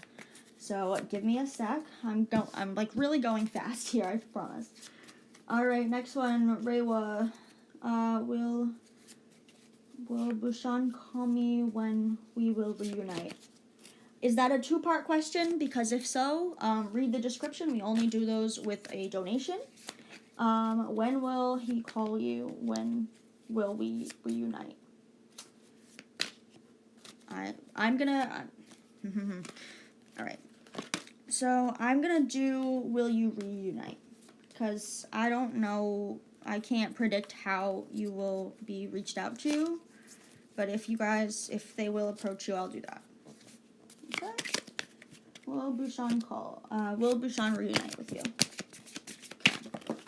So give me a sec. I'm like really going fast here, I promise. All right, next one, Reiwa. Will Bushan call me when we will reunite? Is that a two-part question? Because if so, read the description. We only do those with a donation. When will he call you? When will we reunite? I'm gonna... all right. So I'm gonna do will you reunite? Because I don't know, I can't predict how you will be reached out to. But if they will approach you, I'll do that. Okay. Will Bushan call? Will Bushan reunite with you? Okay.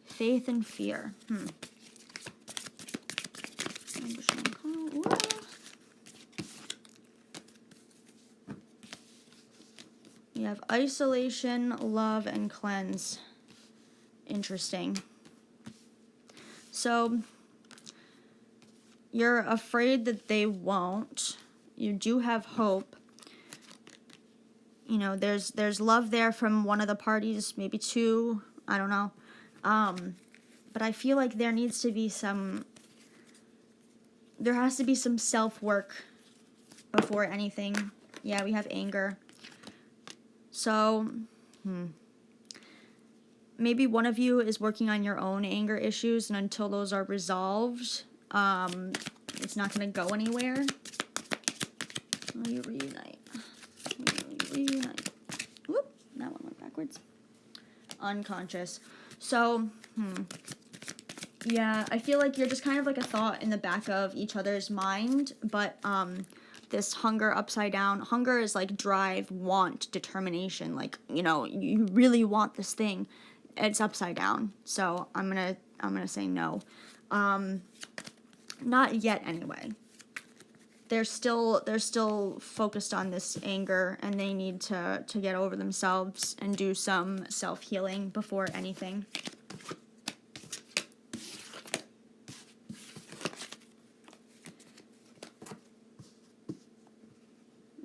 Faith and fear. Will Bushan call? Whoa. We have isolation, love, and cleanse. Interesting. So, you're afraid that they won't. You do have hope. You know, there's love there from one of the parties, maybe two, I don't know. But I feel like there has to be some self-work before anything. Yeah, we have anger. So, maybe one of you is working on your own anger issues, and until those are resolved, it's not going to go anywhere. Will you reunite? Will you reunite? Whoop, that one went backwards. Unconscious. So, yeah, I feel like you're just kind of like a thought in the back of each other's mind, but, this hunger upside down. Hunger is like drive, want, determination. Like, you know, you really want this thing. It's upside down. So I'm gonna say no. Not yet anyway. They're still focused on this anger, and they need to get over themselves and do some self-healing before anything.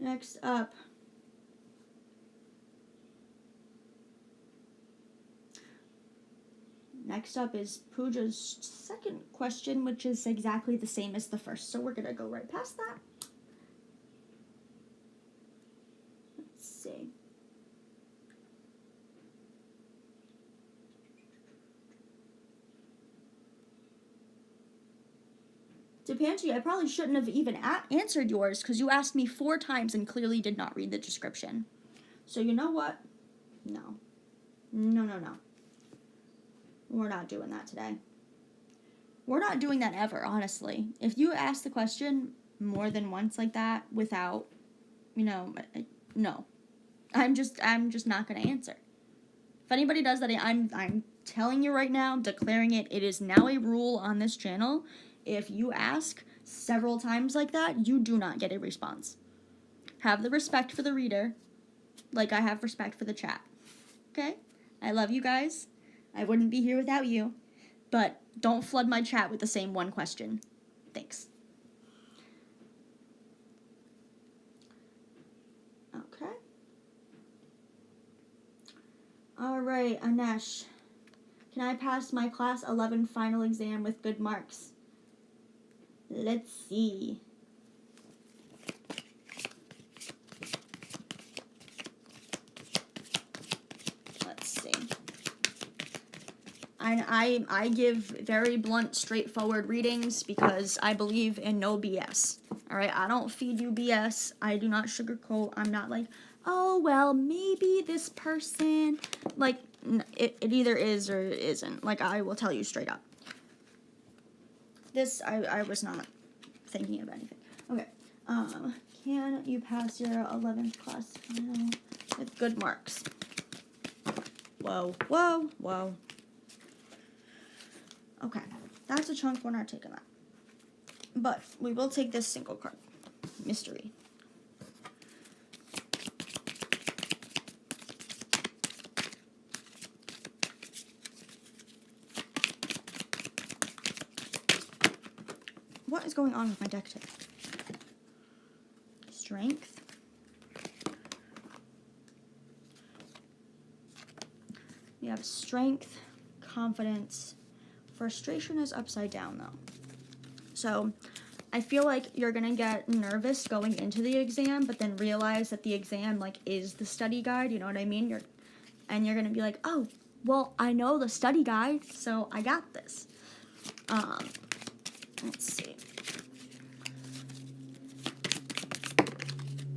Next up, is Pooja's second question, which is exactly the same as the first. So we're going to go right past that. Let's see. Depanchi, I probably shouldn't have even answered yours because you asked me 4 times and clearly did not read the description. So you know what? No. No. We're not doing that today. We're not doing that ever, honestly. If you ask the question more than once like that without, you know, no. I'm just not going to answer. If anybody does that, I'm telling you right now, declaring it is now a rule on this channel. If you ask several times like that, you do not get a response. Have the respect for the reader, like I have respect for the chat. Okay? I love you guys. I wouldn't be here without you. But don't flood my chat with the same one question. Thanks. Okay. All right, Anesh. Can I pass my class 11 final exam with good marks? Let's see. Let's see. I give very blunt, straightforward readings because I believe in no BS. All right, I don't feed you BS. I do not sugarcoat. I'm not like, oh, well, maybe this person, like, it either is or isn't. Like, I will tell you straight up. This, I was not thinking of anything. Okay, can you pass your 11th class final with good marks? Whoa. Okay, that's a chunk. We're not taking that. But we will take this single card. Mystery. What is going on with my deck today? Strength. We have strength, confidence. Frustration is upside down though. So I feel like you're gonna get nervous going into the exam, but then realize that the exam like is the study guide, you know what I mean? You're gonna be like, oh, well, I know the study guide, so I got this. Let's see.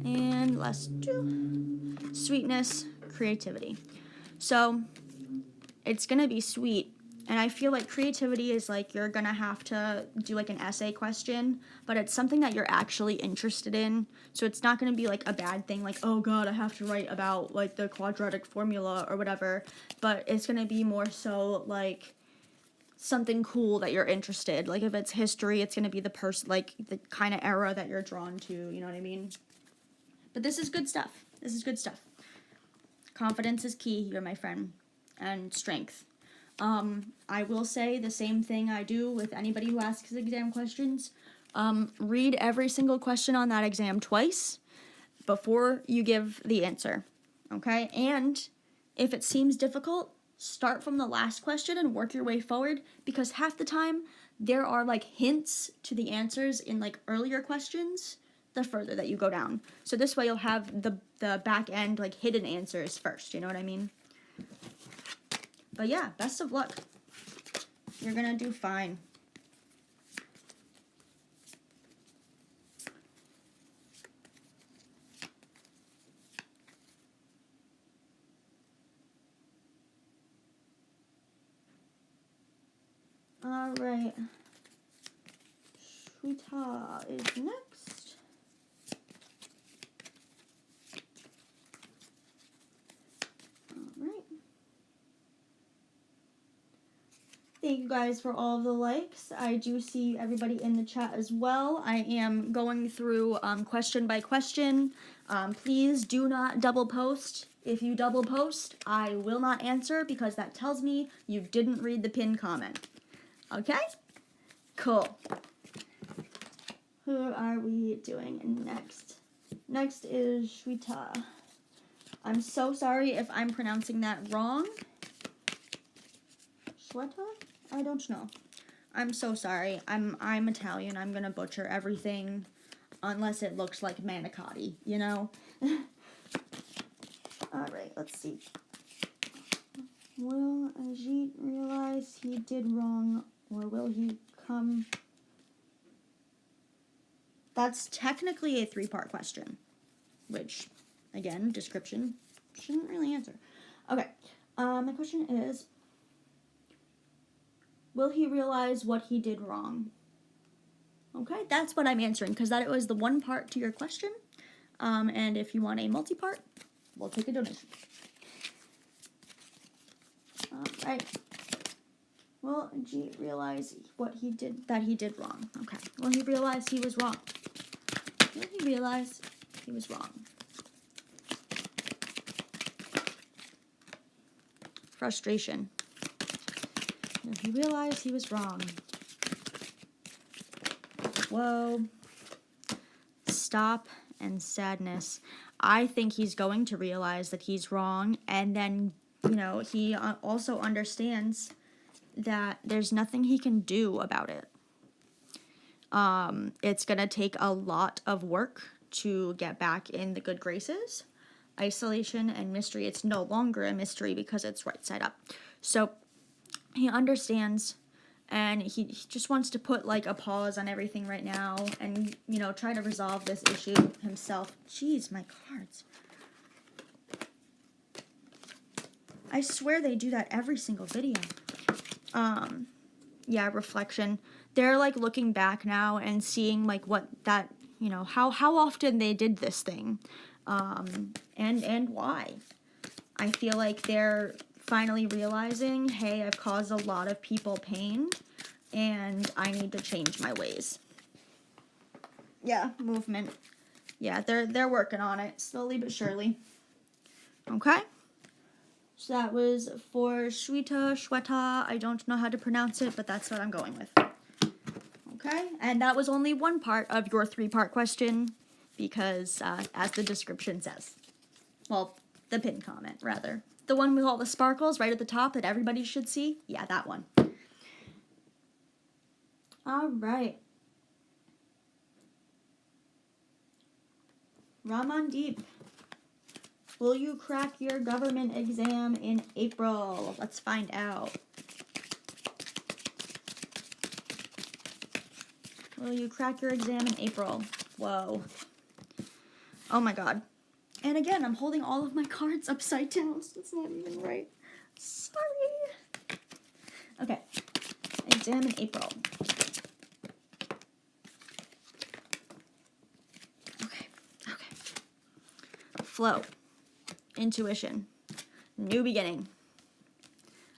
And let's do sweetness, creativity. So it's gonna be sweet. And I feel like creativity is like you're gonna have to do like an essay question, but it's something that you're actually interested in. So it's not gonna be like a bad thing, like, oh god, I have to write about like the quadratic formula or whatever. But it's gonna be more so like something cool that you're interested. Like if it's history, it's gonna be the the kind of era that you're drawn to, you know what I mean? But this is good stuff. This is good stuff. Confidence is key here, my friend. And strength. I will say the same thing I do with anybody who asks exam questions. Read every single question on that exam twice before you give the answer, okay? And if it seems difficult, start from the last question and work your way forward, because half the time there are like hints to the answers in like earlier questions the further that you go down. So this way you'll have the back end like hidden answers first, you know what I mean? But yeah, best of luck. You're gonna do fine. All right. Shweta is next. All right. Thank you guys for all of the likes. I do see everybody in the chat as well. I am going through question by question. Please do not double post. If you double post, I will not answer because that tells me you didn't read the pinned comment. Okay? Cool. Who are we doing next? Next is Shweta. I'm so sorry if I'm pronouncing that wrong. Shweta? I don't know. I'm so sorry. I'm Italian. I'm gonna butcher everything unless it looks like manicotti, you know? Alright, let's see. Will Ajit realize he did wrong, or will he come? That's technically a 3-part question, which, again, description shouldn't really answer. Okay, my question is, will he realize what he did wrong? Okay, that's what I'm answering, because that was the one part to your question. And if you want a multi-part, we'll take a donation. Alright. Will Ajit realize what he did wrong? Okay. Will he realize he was wrong? Will he realize he was wrong? Frustration. Will he realize he was wrong? Whoa. Stop and sadness. I think he's going to realize that he's wrong, and then, you know, he also understands that there's nothing he can do about it. It's gonna take a lot of work to get back in the good graces. Isolation and mystery, it's no longer a mystery because it's right side up. So he understands, and he just wants to put like a pause on everything right now and, you know, try to resolve this issue himself. Jeez, my cards. I swear they do that every single video. Yeah, reflection. They're like looking back now and seeing like what that, you know, how often they did this thing, and why. I feel like they're finally realizing, hey, I've caused a lot of people pain, and I need to change my ways. Yeah, movement. Yeah, they're working on it slowly but surely. Okay. So that was for Shweta. I don't know how to pronounce it, but that's what I'm going with. Okay, and that was only one part of your 3-part question because, as the description says. Well, The pinned comment, rather. The one with all the sparkles right at the top that everybody should see. Yeah, that one. All right. Ramandeep, will you crack your government exam in April? Let's find out. Will you crack your exam in April? Whoa. Oh my god. And again, I'm holding all of my cards upside down, so it's not even right. Sorry. Okay. Exam in April. Okay. Flow. Intuition. New beginning.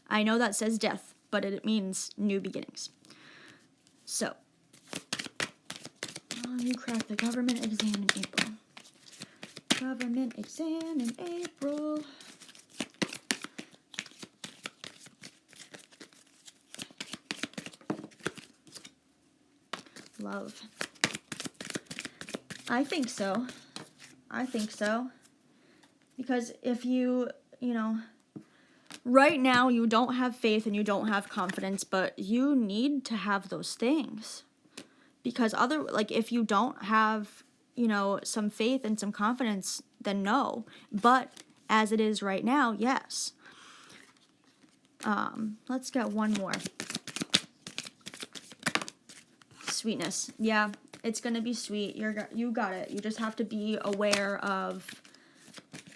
I know that says death, but it means new beginnings. So, you crack the government exam in April. Government exam in April. Love. I think so. Because if you right now you don't have faith and you don't have confidence, but you need to have those things. Because if you don't have, some faith and some confidence, then no. But as it is right now, yes. Let's get one more. Sweetness. Yeah, it's going to be sweet. You got it. You just have to be aware of,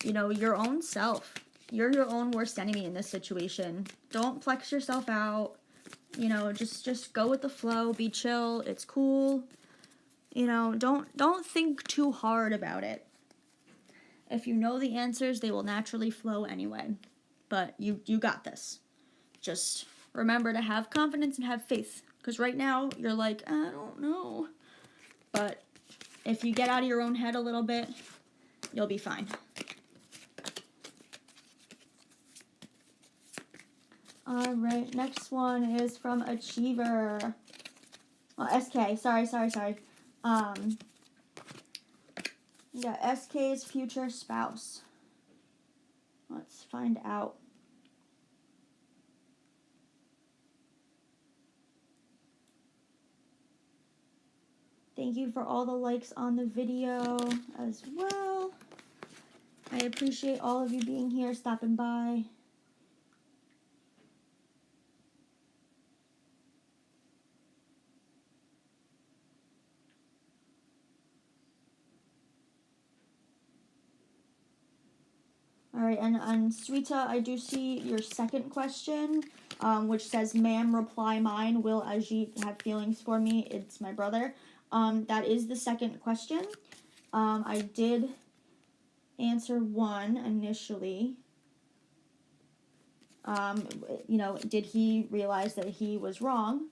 your own self. You're your own worst enemy in this situation. Don't flex yourself out. Just go with the flow. Be chill. It's cool. Don't think too hard about it. If you know the answers, they will naturally flow anyway. But you got this. Just remember to have confidence and have faith. Because right now, you're like, I don't know. But if you get out of your own head a little bit, you'll be fine. All right, next one is from Achiever. Oh, SK, sorry. Yeah, SK's future spouse. Let's find out. Thank you for all the likes on the video as well. I appreciate all of you being here, stopping by. All right, and Sweeta, I do see your second question, which says, ma'am, reply mine. Will Ajit have feelings for me? It's my brother. That is the second question. I did answer one initially. Did he realize that he was wrong?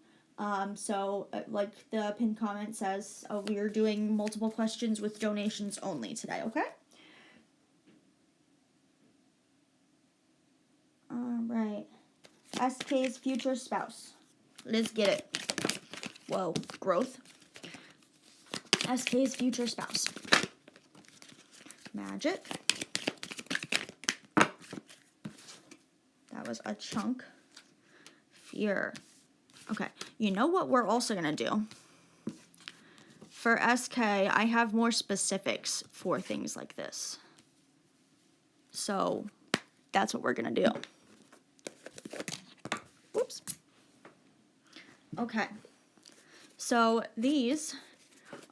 So, like the pinned comment says, we are doing multiple questions with donations only today, okay? Alright. SK's future spouse. Let's get it. Whoa, growth. SK's future spouse. Magic. That was a chunk. Fear. Okay, you know what we're also going to do? For SK, I have more specifics for things like this. So, that's what we're going to do. Whoops. Okay. So, these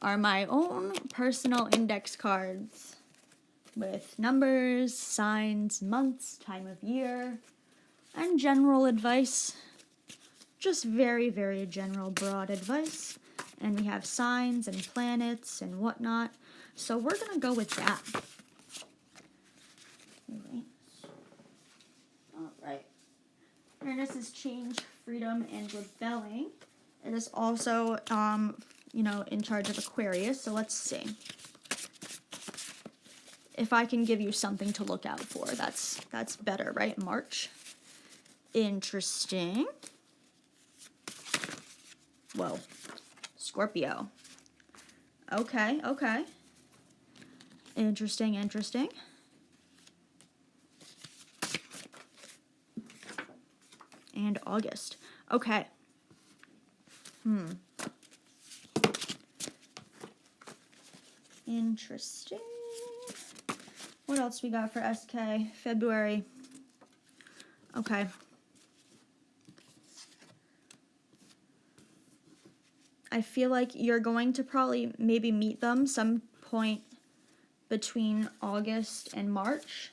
are my own personal index cards with numbers, signs, months, time of year, and general advice. Just very, very general, broad advice. And we have signs and planets and whatnot. So we're going to go with that. All right. Uranus is change, freedom, and rebelling. It is also, in charge of Aquarius. So let's see. If I can give you something to look out for, that's better, right? March. Interesting. Whoa. Scorpio. Okay. Interesting. and August. Okay. Interesting. What else we got for SK? February. Okay. I feel like you're going to probably maybe meet them some point between August and March.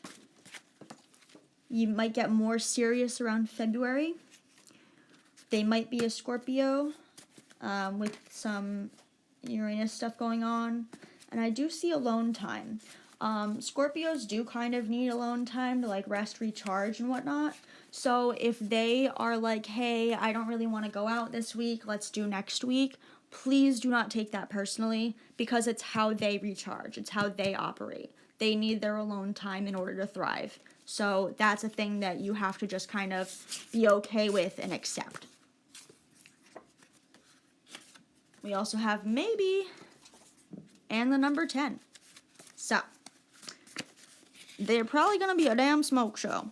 You might get more serious around February. They might be a Scorpio with some Uranus stuff going on. And I do see alone time. Scorpios do kind of need alone time to like rest, recharge, and whatnot. So if they are like, hey, I don't really want to go out this week, let's do next week, please do not take that personally, because it's how they recharge. It's how they operate. They need their alone time in order to thrive. So that's a thing that you have to just kind of be okay with and accept. We also have maybe and the number 10. So they're probably going to be a damn smoke show.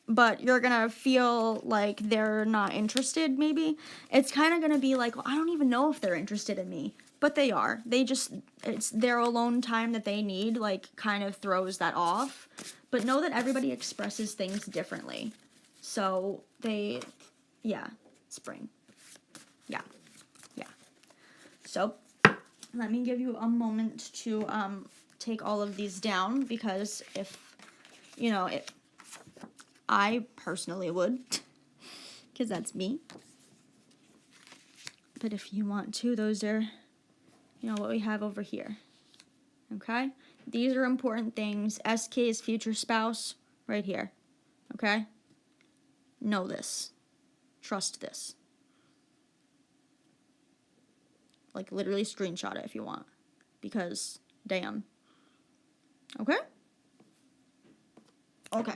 But you're going to feel like they're not interested, maybe. It's kind of going to be like, well, I don't even know if they're interested in me. But they are. It's their alone time that they need, like, kind of throws that off. But know that everybody expresses things differently. So spring. Yeah. So, let me give you a moment to take all of these down, because I personally would, because that's me. But if you want to, those are, what we have over here. Okay? These are important things. SK is future spouse, right here. Okay? Know this. Trust this. Like, literally screenshot it if you want. Because, damn. Okay? Okay.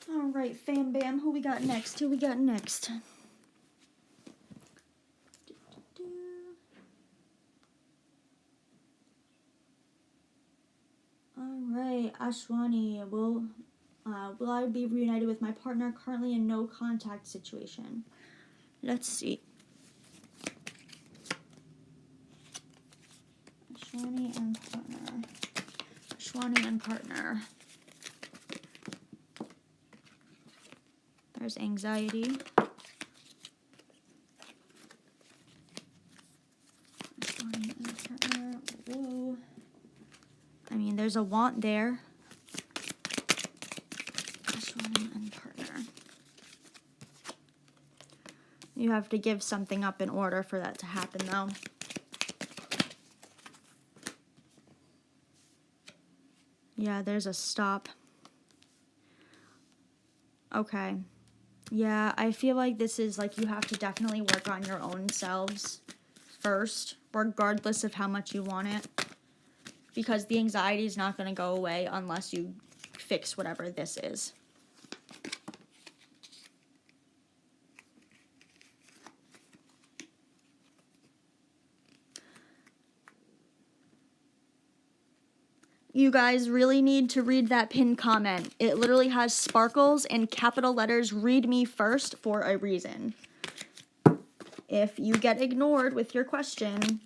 Alright, fam bam, who we got next? Alright, Ashwani, will I be reunited with my partner currently in no contact situation? Let's see. Ashwani and partner. There's anxiety. Ashwani and partner. Whoa. I mean, there's a want there. Ashwani and partner. You have to give something up in order for that to happen, though. Yeah, there's a stop. Okay. Yeah, I feel like this is like you have to definitely work on your own selves first, regardless of how much you want it. Because the anxiety is not going to go away unless you fix whatever this is. You guys really need to read that pinned comment. It literally has sparkles and capital letters, read me first, for a reason. If you get ignored with your question,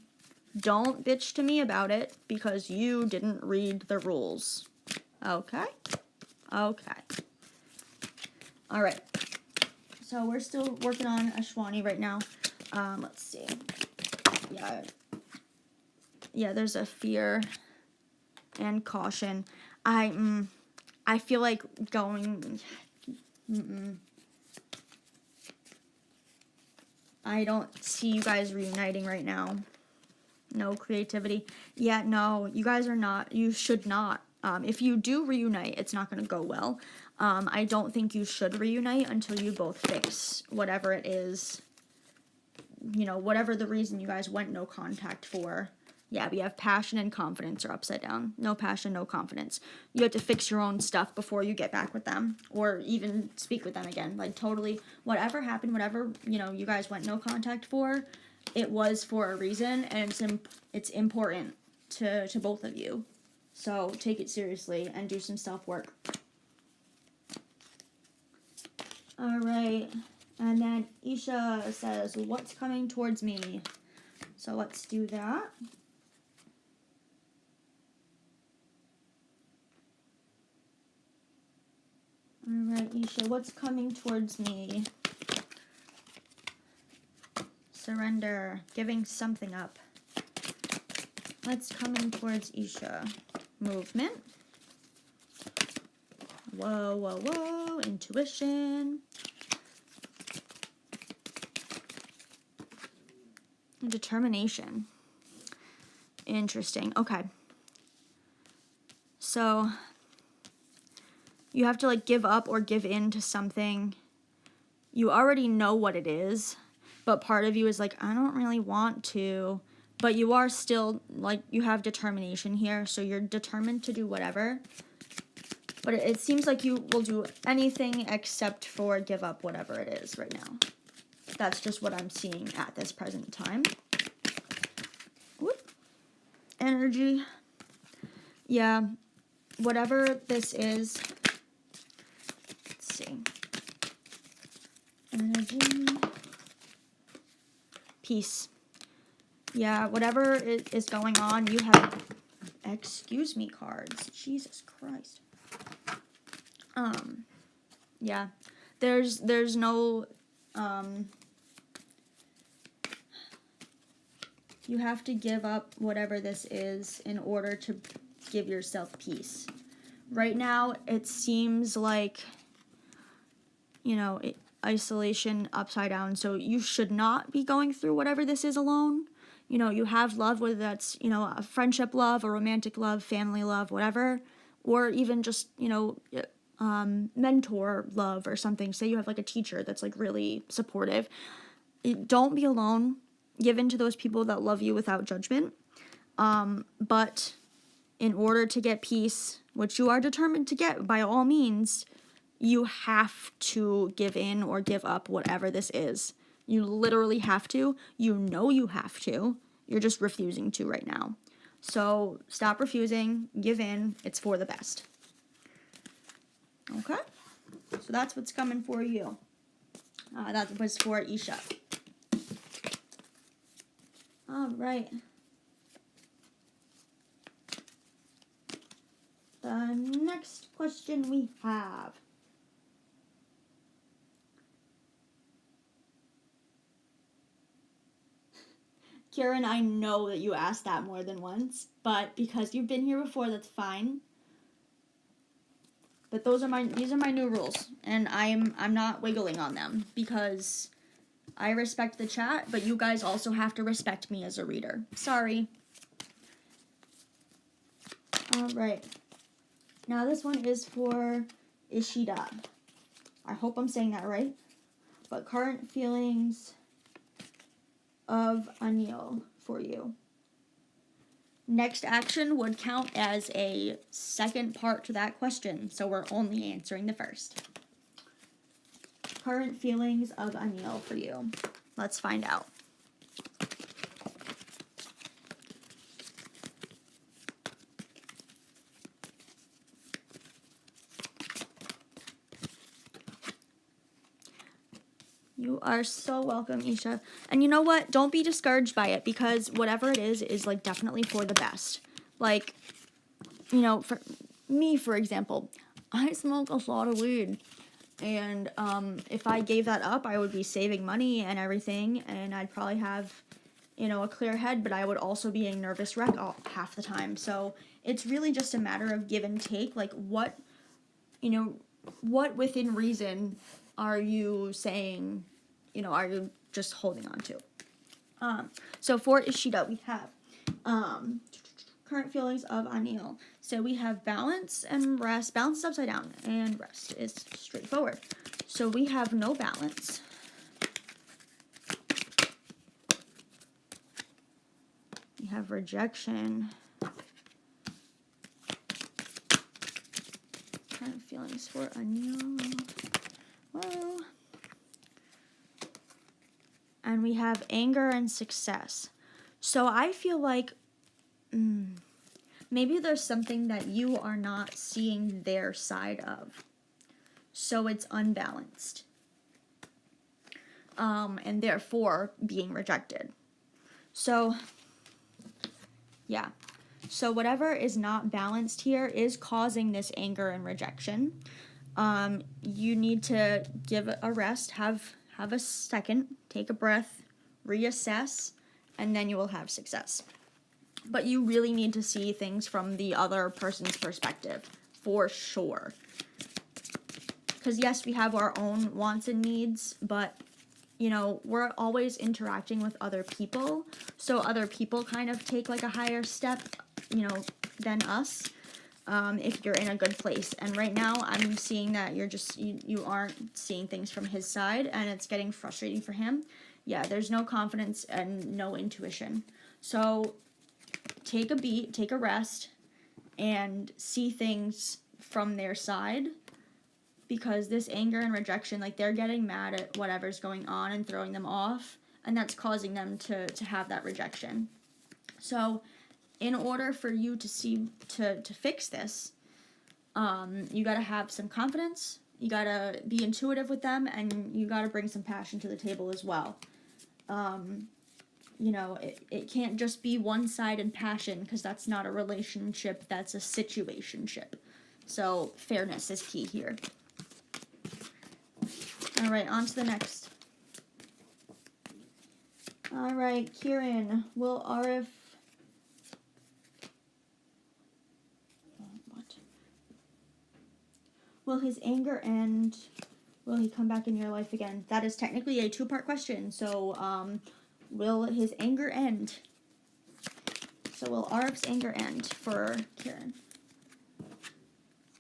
don't bitch to me about it, because you didn't read the rules. Okay? Okay. Alright. So we're still working on Ashwani right now. Let's see. Yeah, there's a fear and caution. I feel like going. I don't see you guys reuniting right now. No creativity. Yeah, no, you guys are not. You should not. If you do reunite, it's not going to go well. I don't think you should reunite until you both fix whatever it is. Whatever the reason you guys went no contact for. Yeah, we have passion and confidence are upside down. No passion, no confidence. You have to fix your own stuff before you get back with them or even speak with them again. Like, totally, whatever happened, whatever, you guys went no contact for, it was for a reason, and it's important. to both of you. So take it seriously and do some self-work. All right. And then Isha says, what's coming towards me? So let's do that. All right, Isha, what's coming towards me? Surrender, giving something up. What's coming towards Isha? Movement. Whoa, whoa, whoa. Intuition. Determination. Interesting. Okay. So you have to like give up or give in to something. You already know what it is, but part of you is like, I don't really want to. But you are still, like, you have determination here, so you're determined to do whatever. But it seems like you will do anything except for give up whatever it is right now. That's just what I'm seeing at this present time. Whoop. Energy. Yeah, whatever this is. Let's see. Energy. Peace. Yeah, whatever is going on, you have, excuse me, cards. Jesus Christ. Yeah, there's no, you have to give up whatever this is in order to give yourself peace. Right now, it seems like, you know, isolation upside down, so you should not be going through whatever this is alone. You know, you have love, whether that's, you know, a friendship love, a romantic love, family love, whatever, or even just, you know, mentor love or something. Say you have like a teacher that's like really supportive. Don't be alone. Give in to those people that love you without judgment. But in order to get peace, which you are determined to get by all means, you have to give in or give up whatever this is. You literally have to. You know you have to. You're just refusing to right now. So stop refusing. Give in. It's for the best. Okay? So that's what's coming for you. That was for Isha. All right. The next question we have. Kieran, I know that you asked that more than once, but because you've been here before, that's fine. But these are my new rules, and I'm not wiggling on them because I respect the chat, but you guys also have to respect me as a reader. Sorry. All right. Now this one is for Ishida. I hope I'm saying that right. But current feelings of Anil for you. Next action would count as a second part to that question, so we're only answering the first. Current feelings of Anil for you. Let's find out. You are so welcome, Isha. And you know what? Don't be discouraged by it, because whatever it is like definitely for the best. Like, you know, for me, for example, I smoke a lot of weed. And if I gave that up, I would be saving money and everything. And I'd probably have, you know, a clear head, but I would also be a nervous wreck half the time. So it's really just a matter of give and take. Like what within reason are you saying, you know, are you just holding on to? So for Ishida, we have current feelings of Anil. So we have balance and rest. Balance is upside down, and rest is straightforward. So we have no balance. We have rejection. Current feelings for Anil. Whoa. And we have anger and success. So I feel like maybe there's something that you are not seeing their side of. So it's unbalanced. And therefore being rejected. So, yeah. So whatever is not balanced here is causing this anger and rejection. You need to give a rest, have a second, take a breath, reassess, and then you will have success. But you really need to see things from the other person's perspective, for sure. Because yes, we have our own wants and needs, but you know, we're always interacting with other people, so other people kind of take like a higher step, you know, than us, if you're in a good place. And right now I'm seeing that you're just, you aren't seeing things from his side, and it's getting frustrating for him. Yeah, there's no confidence and no intuition. So take a beat, take a rest, and see things from their side. Because this anger and rejection, like, they're getting mad at whatever's going on and throwing them off, and that's causing them to have that rejection. So in order for you to fix this, you got to have some confidence, you got to be intuitive with them, and you got to bring some passion to the table as well. You know, it can't just be one-sided passion, because that's not a relationship, that's a situationship. So fairness is key here. All right, on to the next. All right, Kieran, will Arif... what? Will his anger end? Will he come back in your life again? That is technically a two-part question. So, will his anger end? So will Arif's anger end for Kieran?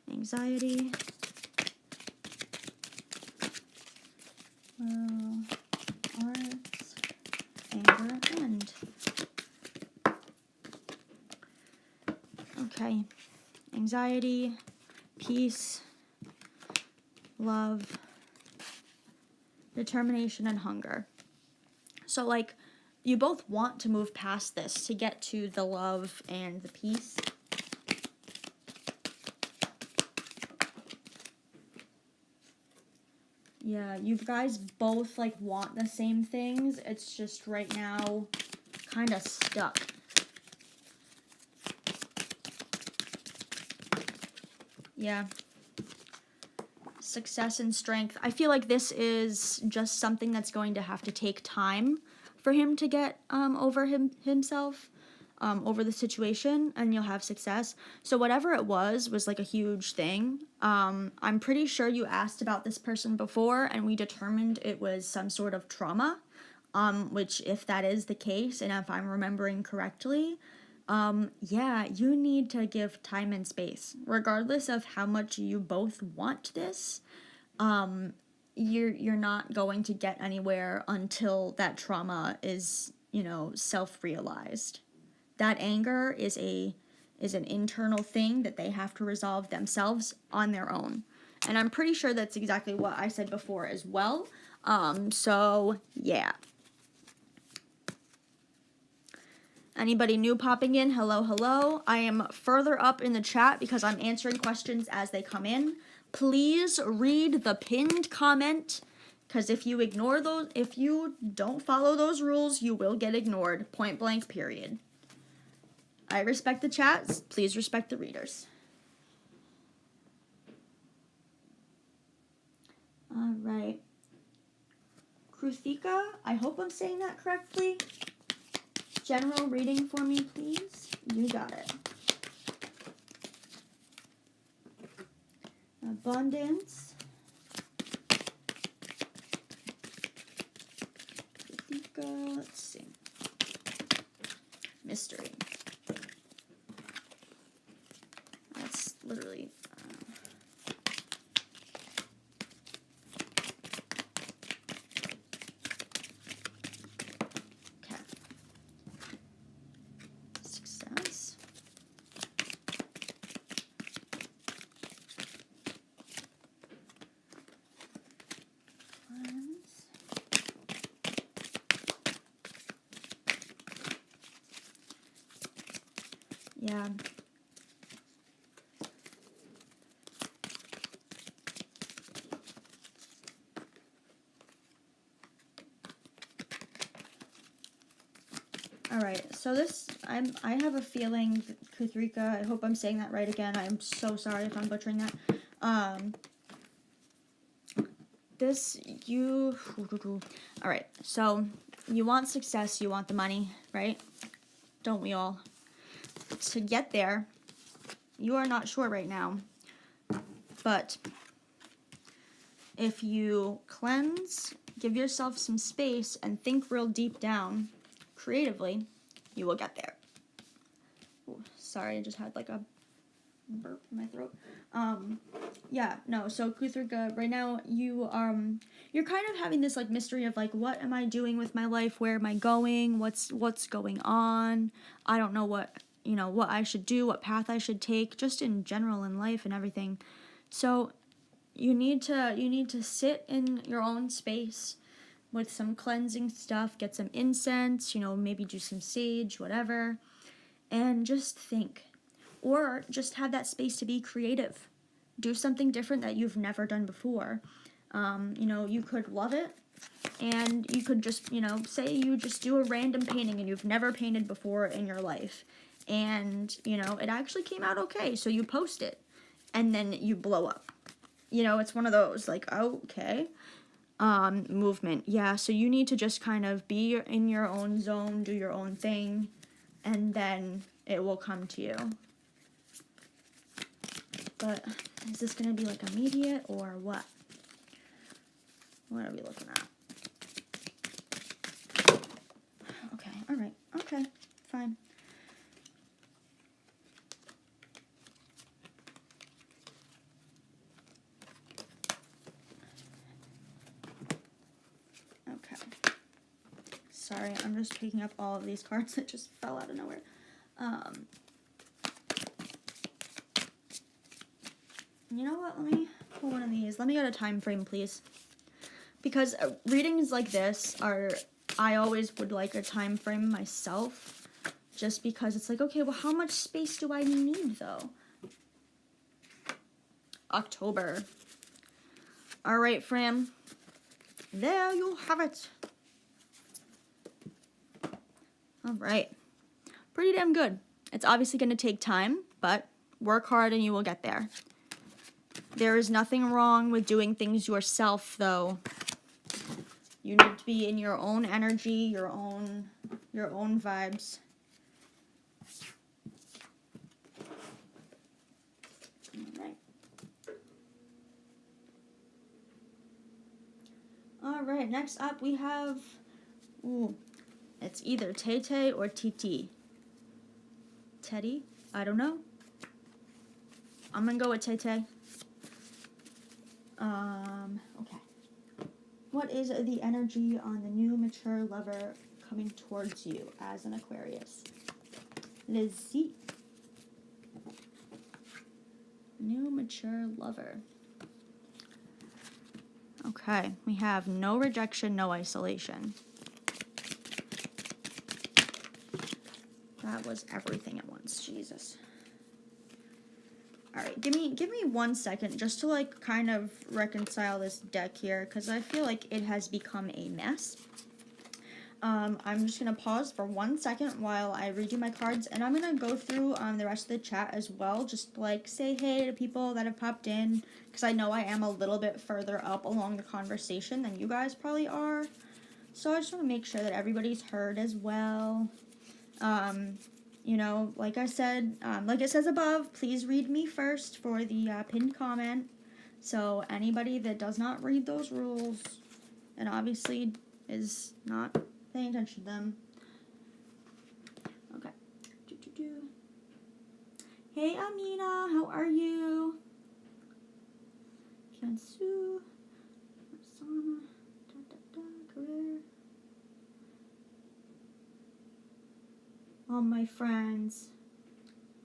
Anxiety. Will Arif's anger end? Okay. Anxiety, peace, love, determination, and hunger. So, like, you both want to move past this to get to the love and the peace. Yeah, you guys both, like, want the same things. It's just right now kind of stuck. Yeah. Success and strength. I feel like this is just something that's going to have to take time for him to get over himself, over the situation, and you'll have success. So whatever it was like a huge thing. I'm pretty sure you asked about this person before, and we determined it was some sort of trauma, which, if that is the case, and if I'm remembering correctly, yeah, you need to give time and space. Regardless of how much you both want this, you're not going to get anywhere until that trauma is, you know, self-realized. That anger is an internal thing that they have to resolve themselves on their own. And I'm pretty sure that's exactly what I said before as well. So yeah. Anybody new popping in? Hello, hello. I am further up in the chat because I'm answering questions as they come in. Please read the pinned comment, because if you ignore those, if you don't follow those rules, you will get ignored. Point blank, period. I respect the chats. Please respect the readers. All right. Kruthika, I hope I'm saying that correctly. General reading for me, please. You got it. Abundance. Kruthika, let's see. Mystery. That's literally... okay. Success. Friends. Yeah. All right, so I have a feeling, Kuthrika, I hope I'm saying that right again. I'm so sorry if I'm butchering that. All right, so you want success, you want the money, right? Don't we all? To get there, you are not sure right now, but if you cleanse, give yourself some space, and think real deep down, creatively, you will get there. Ooh, sorry, I just had like a burp in my throat. So Kuthrika, right now you're kind of having this like mystery of like, what am I doing with my life? Where am I going? What's going on? I don't know what I should do, what path I should take, just in general in life and everything. So you need to sit in your own space with some cleansing stuff, get some incense, maybe do some sage, whatever, and just think. Or just have that space to be creative. Do something different that you've never done before. You could love it, and you could just, say you just do a random painting and you've never painted before in your life. And, it actually came out okay, so you post it, and then you blow up. It's one of those, like, okay. Movement. Yeah, so you need to just kind of be in your own zone, do your own thing, and then it will come to you. But is this going to be like immediate or what? What are we looking at? Okay, all right. Okay, fine. Okay. Sorry, I'm just picking up all of these cards that just fell out of nowhere. You know what? Let me pull one of these. Let me get a time frame, please. Because readings like this I always would like a time frame myself. Just because it's like, okay, well, how much space do I need, though? October. All right, Fran. There you have it. All right. Pretty damn good. It's obviously going to take time, but work hard and you will get there. There is nothing wrong with doing things yourself, though. You need to be in your own energy, your own vibes. All right, next up we have, it's either Tay or Titi. Teddy? I don't know. I'm gonna go with Tay. Okay. What is the energy on the new mature lover coming towards you as an Aquarius? Let's see. New mature lover. Okay, we have no rejection, no isolation. That was everything at once, Jesus. All right, give me 1 second just to like kind of reconcile this deck here because I feel like it has become a mess. I'm just gonna pause for 1 second while I redo my cards, and I'm gonna go through the rest of the chat as well, just to, like, say hey to people that have popped in because I know I am a little bit further up along the conversation than you guys probably are. So I just want to make sure that everybody's heard as well. Like I said, like it says above, please read me first for the pinned comment. So anybody that does not read those rules and obviously is not paying attention to them. Okay. Hey Amina, how are you? Kansu, Marsana, career. All my friends.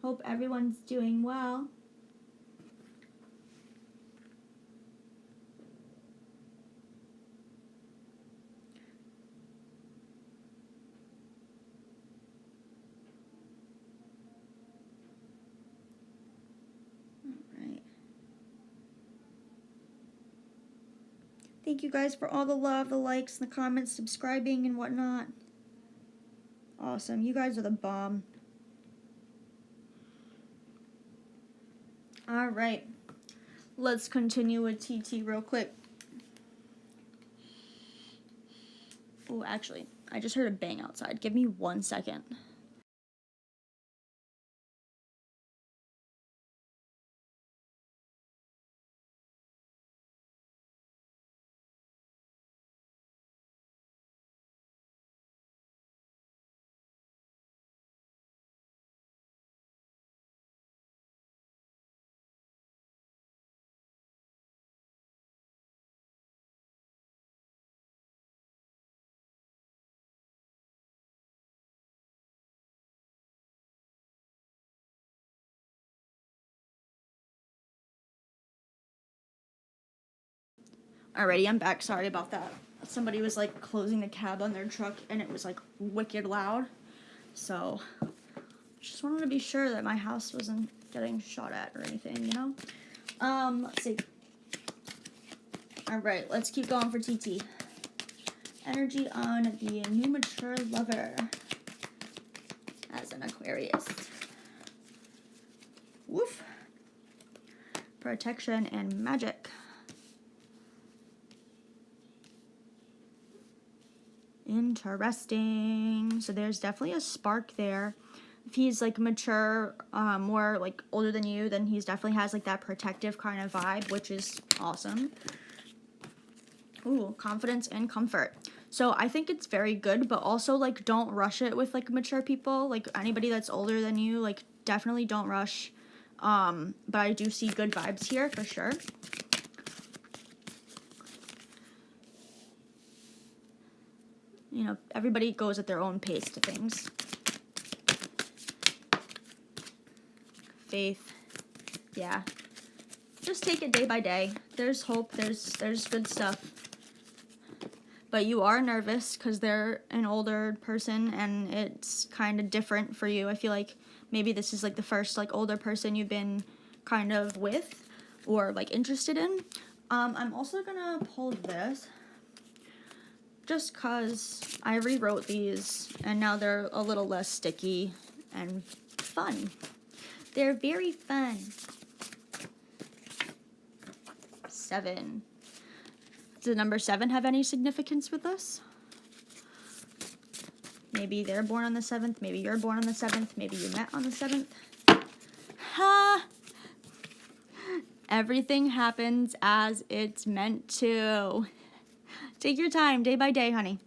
Hope everyone's doing well. Thank you guys for all the love, the likes, the comments, subscribing, and whatnot. Awesome. You guys are the bomb. All right. Let's continue with TT real quick. Oh, actually, I just heard a bang outside. Give me 1 second. Alrighty, I'm back. Sorry about that. Somebody was like closing the cab on their truck and it was like wicked loud. So, just wanted to be sure that my house wasn't getting shot at or anything, you know? Let's see. Alright, let's keep going for TT. Energy on the new mature lover as an Aquarius. Woof. Protection and magic. Interesting. So there's definitely a spark there. If he's like mature, more like older than you, then he's definitely has like that protective kind of vibe, which is awesome. Ooh, confidence and comfort. So I think it's very good, but also like don't rush it with like mature people. Like anybody that's older than you, like definitely don't rush. But I do see good vibes here for sure. You know, everybody goes at their own pace to things. Faith. Yeah. Just take it day by day. There's hope. There's good stuff. But you are nervous because they're an older person and it's kind of different for you. I feel like maybe this is like the first like older person you've been kind of with or like interested in. I'm also gonna pull this just because I rewrote these and now they're a little less sticky and fun. They're very fun. 7. Does the number 7 have any significance with us? Maybe they're born on the 7th. Maybe you're born on the 7th. Maybe you met on the 7th. Ha! Everything happens as it's meant to. Take your time, day by day, honey.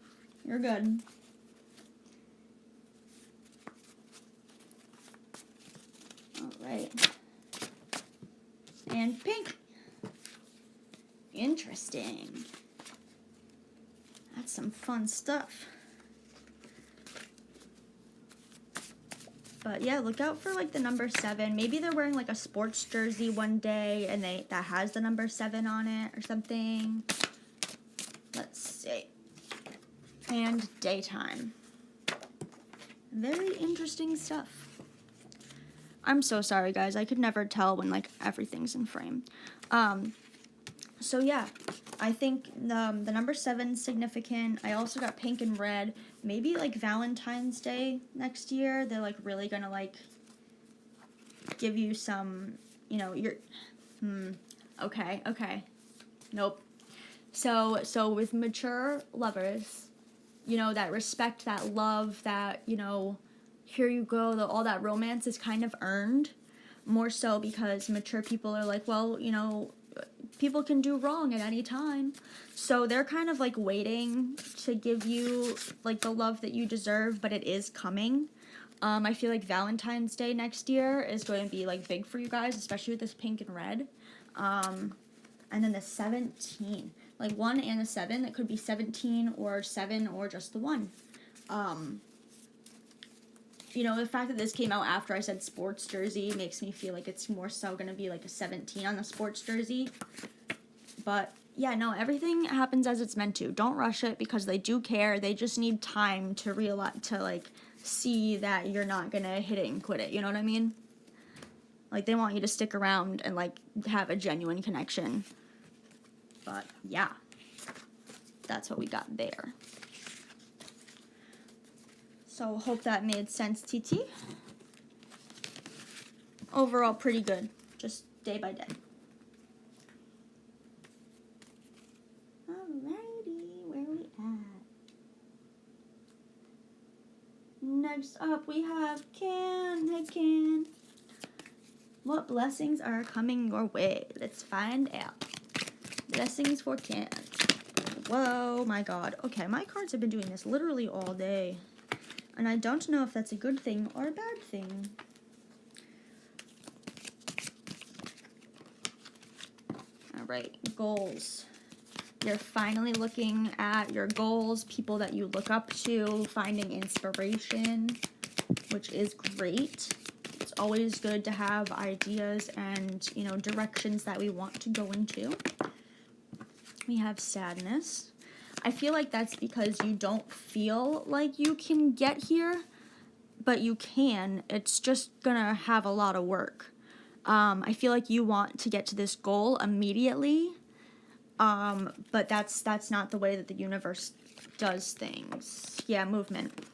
You're good. All right. And pink. Interesting. That's some fun stuff. But yeah, look out for like the number 7. Maybe they're wearing like a sports jersey one day and that has the number 7 on it or something. Let's see. And daytime. Very interesting stuff. I'm so sorry, guys. I could never tell when like everything's in frame. So yeah, I think the number 7's significant. I also got pink and red. Maybe like Valentine's Day next year, they're like really gonna like give you some, you know, okay. Nope. So with mature lovers, you know, that respect, that love, that, you know, here you go, all that romance is kind of earned. More so because mature people are like, well, you know, people can do wrong at any time. So they're kind of like waiting to give you like the love that you deserve, but it is coming. I feel like Valentine's Day next year is going to be like big for you guys, especially with this pink and red. And then the 17, like 1 and a 7, it could be 17 or 7 or just the 1. You know, the fact that this came out after I said sports jersey makes me feel like it's more so going to be like a 17 on the sports jersey. But yeah, no, everything happens as it's meant to. Don't rush it because they do care. They just need time to realize, to like see that you're not going to hit it and quit it. You know what I mean? Like they want you to stick around and like have a genuine connection. But yeah. that's what we got there. So hope that made sense, TT. Overall, pretty good, just day by day. Alrighty, where we at? Next up, we have Can. Hey, Can. What blessings are coming your way? Let's find out. Blessings for Can. Whoa, my God. Okay, my cards have been doing this literally all day. And I don't know if that's a good thing or a bad thing. All right, goals. You're finally looking at your goals, people that you look up to, finding inspiration, which is great. It's always good to have ideas and, you know, directions that we want to go into. We have sadness. I feel like that's because you don't feel like you can get here, but you can. It's just gonna have a lot of work. I feel like you want to get to this goal immediately, but that's not the way that the universe does things. Yeah, movement.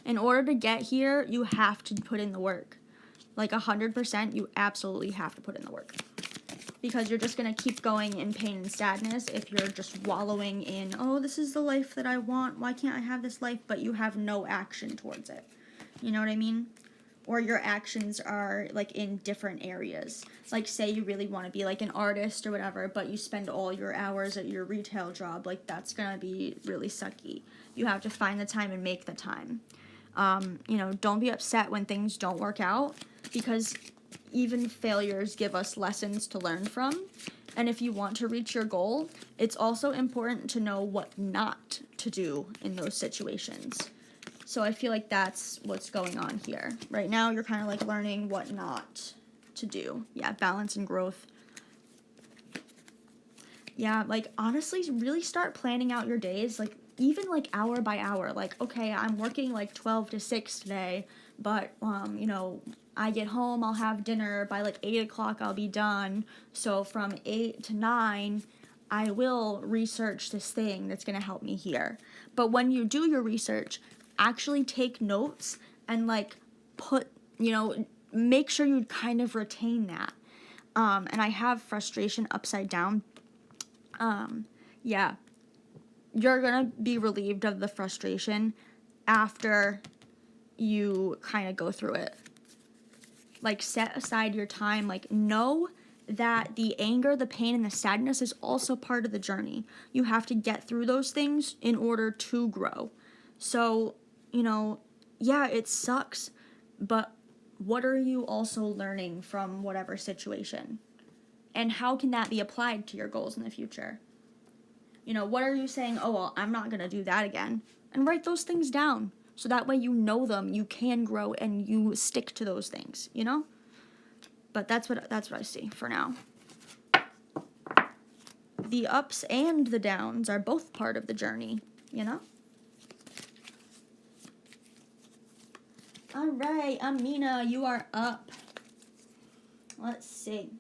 In order to get here, you have to put in the work. Like 100%, you absolutely have to put in the work. Because you're just going to keep going in pain and sadness if you're just wallowing in, oh, this is the life that I want, why can't I have this life, but you have no action towards it. You know what I mean? Or your actions are like in different areas. Like say you really want to be like an artist or whatever, but you spend all your hours at your retail job, like that's going to be really sucky. You have to find the time and make the time. You know, don't be upset when things don't work out, because even failures give us lessons to learn from. And if you want to reach your goal, it's also important to know what not to do in those situations. So I feel like that's what's going on here. Right now, you're kind of like learning what not to do. Yeah, balance and growth. Yeah, like honestly, really start planning out your days, like even like hour by hour. Like, okay, I'm working like 12 to 6 today, but you know, I get home, I'll have dinner by like 8 o'clock, I'll be done. So from 8 to 9, I will research this thing that's going to help me here. But when you do your research, actually take notes and like put, you know, make sure you kind of retain that. And I have frustration upside down. Yeah, you're going to be relieved of the frustration after you kind of go through it. Like set aside your time, like know that the anger, the pain, and the sadness is also part of the journey. You have to get through those things in order to grow. So, you know, yeah, it sucks, but what are you also learning from whatever situation? And how can that be applied to your goals in the future? You know, what are you saying, oh, well, I'm not going to do that again? And write those things down. So that way you know them, you can grow, and you stick to those things, you know? But that's what I see for now. The ups and the downs are both part of the journey, you know? All right, Amina, you are up. Let's see.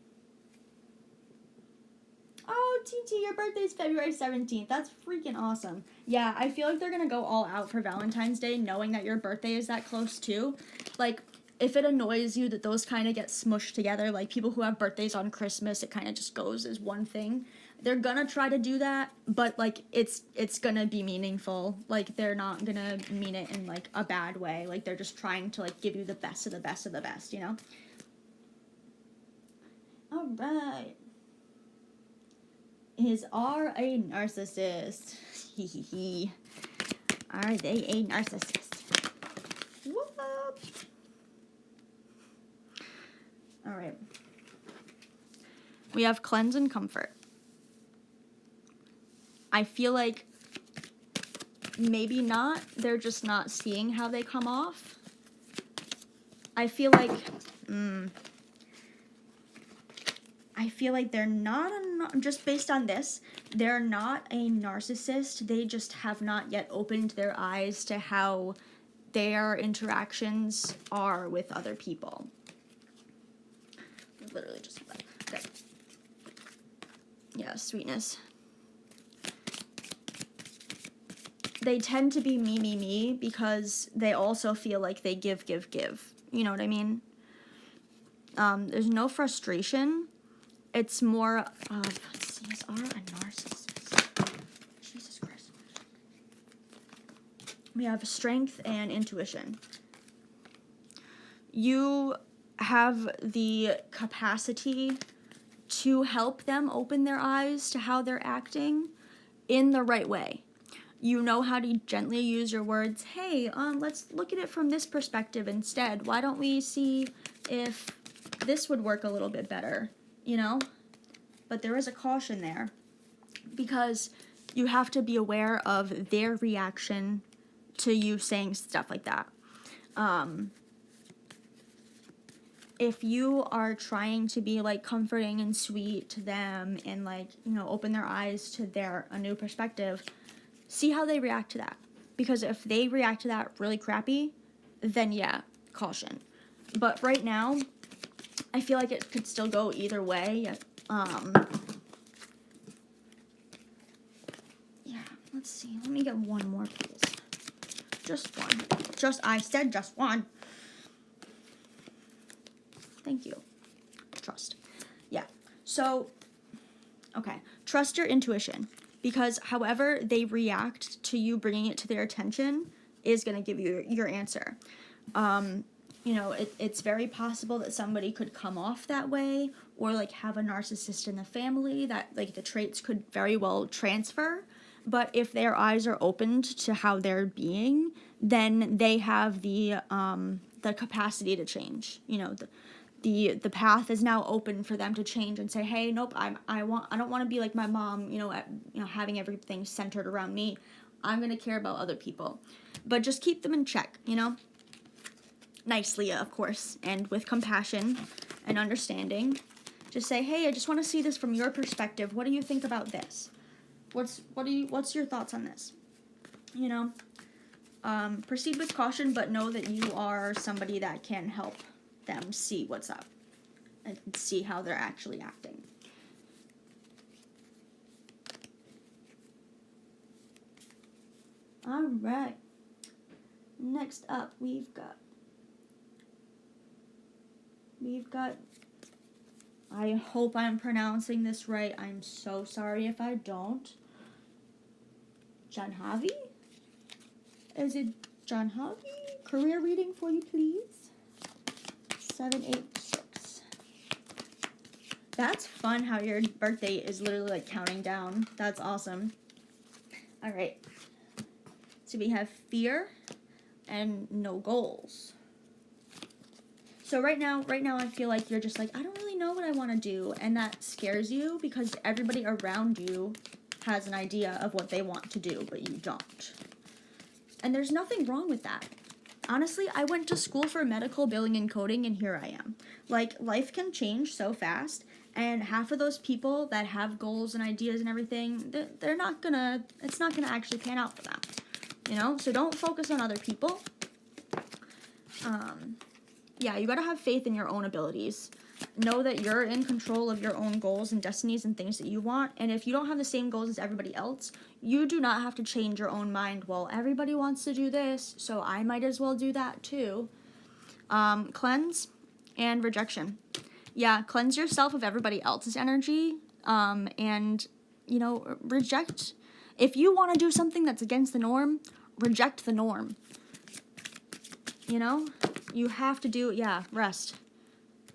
Oh, TT, your birthday's February 17th. That's freaking awesome. Yeah, I feel like they're going to go all out for Valentine's Day, knowing that your birthday is that close, too. Like, if it annoys you that those kind of get smushed together, like people who have birthdays on Christmas, it kind of just goes as one thing. They're going to try to do that, but, like, it's going to be meaningful. Like, they're not going to mean it in, like, a bad way. Like, they're just trying to, like, give you the best of the best of the best, you know? All right. Is R a narcissist? Are they a narcissist? Whoop. All right. We have cleanse and comfort. I feel like maybe not. They're just not seeing how they come off. I feel like they're not just based on this, they're not a narcissist. They just have not yet opened their eyes to how their interactions are with other people. Literally just that. Okay. Yeah, sweetness. they tend to be me because they also feel like they give. You know what I mean? There's no frustration. It's more of, let's see, is R a narcissist? Jesus Christ. We have strength and intuition. You have the capacity to help them open their eyes to how they're acting in the right way. You know how to gently use your words. Hey, let's look at it from this perspective instead. Why don't we see if this would work a little bit better, you know? But there is a caution there because you have to be aware of their reaction to you saying stuff like that. If you are trying to be like comforting and sweet to them and like, you know, open their eyes to a new perspective, see how they react to that. Because if they react to that really crappy, then yeah, caution. But right now, I feel like it could still go either way. Yeah, let's see. Let me get one more, please. Just one. I said just one. Thank you. Trust. Yeah. So, okay. Trust your intuition. Because however they react to you bringing it to their attention is going to give you your answer. You know, it's very possible that somebody could come off that way or like have a narcissist in the family that like the traits could very well transfer. But if their eyes are opened to how they're being, then they have the capacity to change. You know, the path is now open for them to change and say, hey, nope, I don't want to be like my mom, having everything centered around me. I'm going to care about other people. But just keep them in check, nicely, of course, and with compassion and understanding. Just say, hey, I just want to see this from your perspective. What do you think about this? What's your thoughts on this? Proceed with caution, but know that you are somebody that can help them see what's up and see how they're actually acting. All right. Next up, we've got, I hope I'm pronouncing this right. I'm so sorry if I don't. Janhavi? Is it Janhavi? Career reading for you, please. 786. That's fun how your birthday is literally like counting down. That's awesome. All right. So we have fear and no goals. So right now I feel like you're just like, I don't really know what I want to do, and that scares you because everybody around you has an idea of what they want to do, but you don't. And there's nothing wrong with that. Honestly, I went to school for medical billing and coding, and here I am. Like, life can change so fast, and half of those people that have goals and ideas and everything, it's not gonna actually pan out for them, So don't focus on other people. Yeah, you gotta have faith in your own abilities. Know that you're in control of your own goals and destinies and things that you want, and if you don't have the same goals as everybody else, you do not have to change your own mind. Well, everybody wants to do this, so I might as well do that too. Cleanse and rejection. Yeah, cleanse yourself of everybody else's energy, and, reject. If you want to do something that's against the norm, reject the norm. You have to do, rest.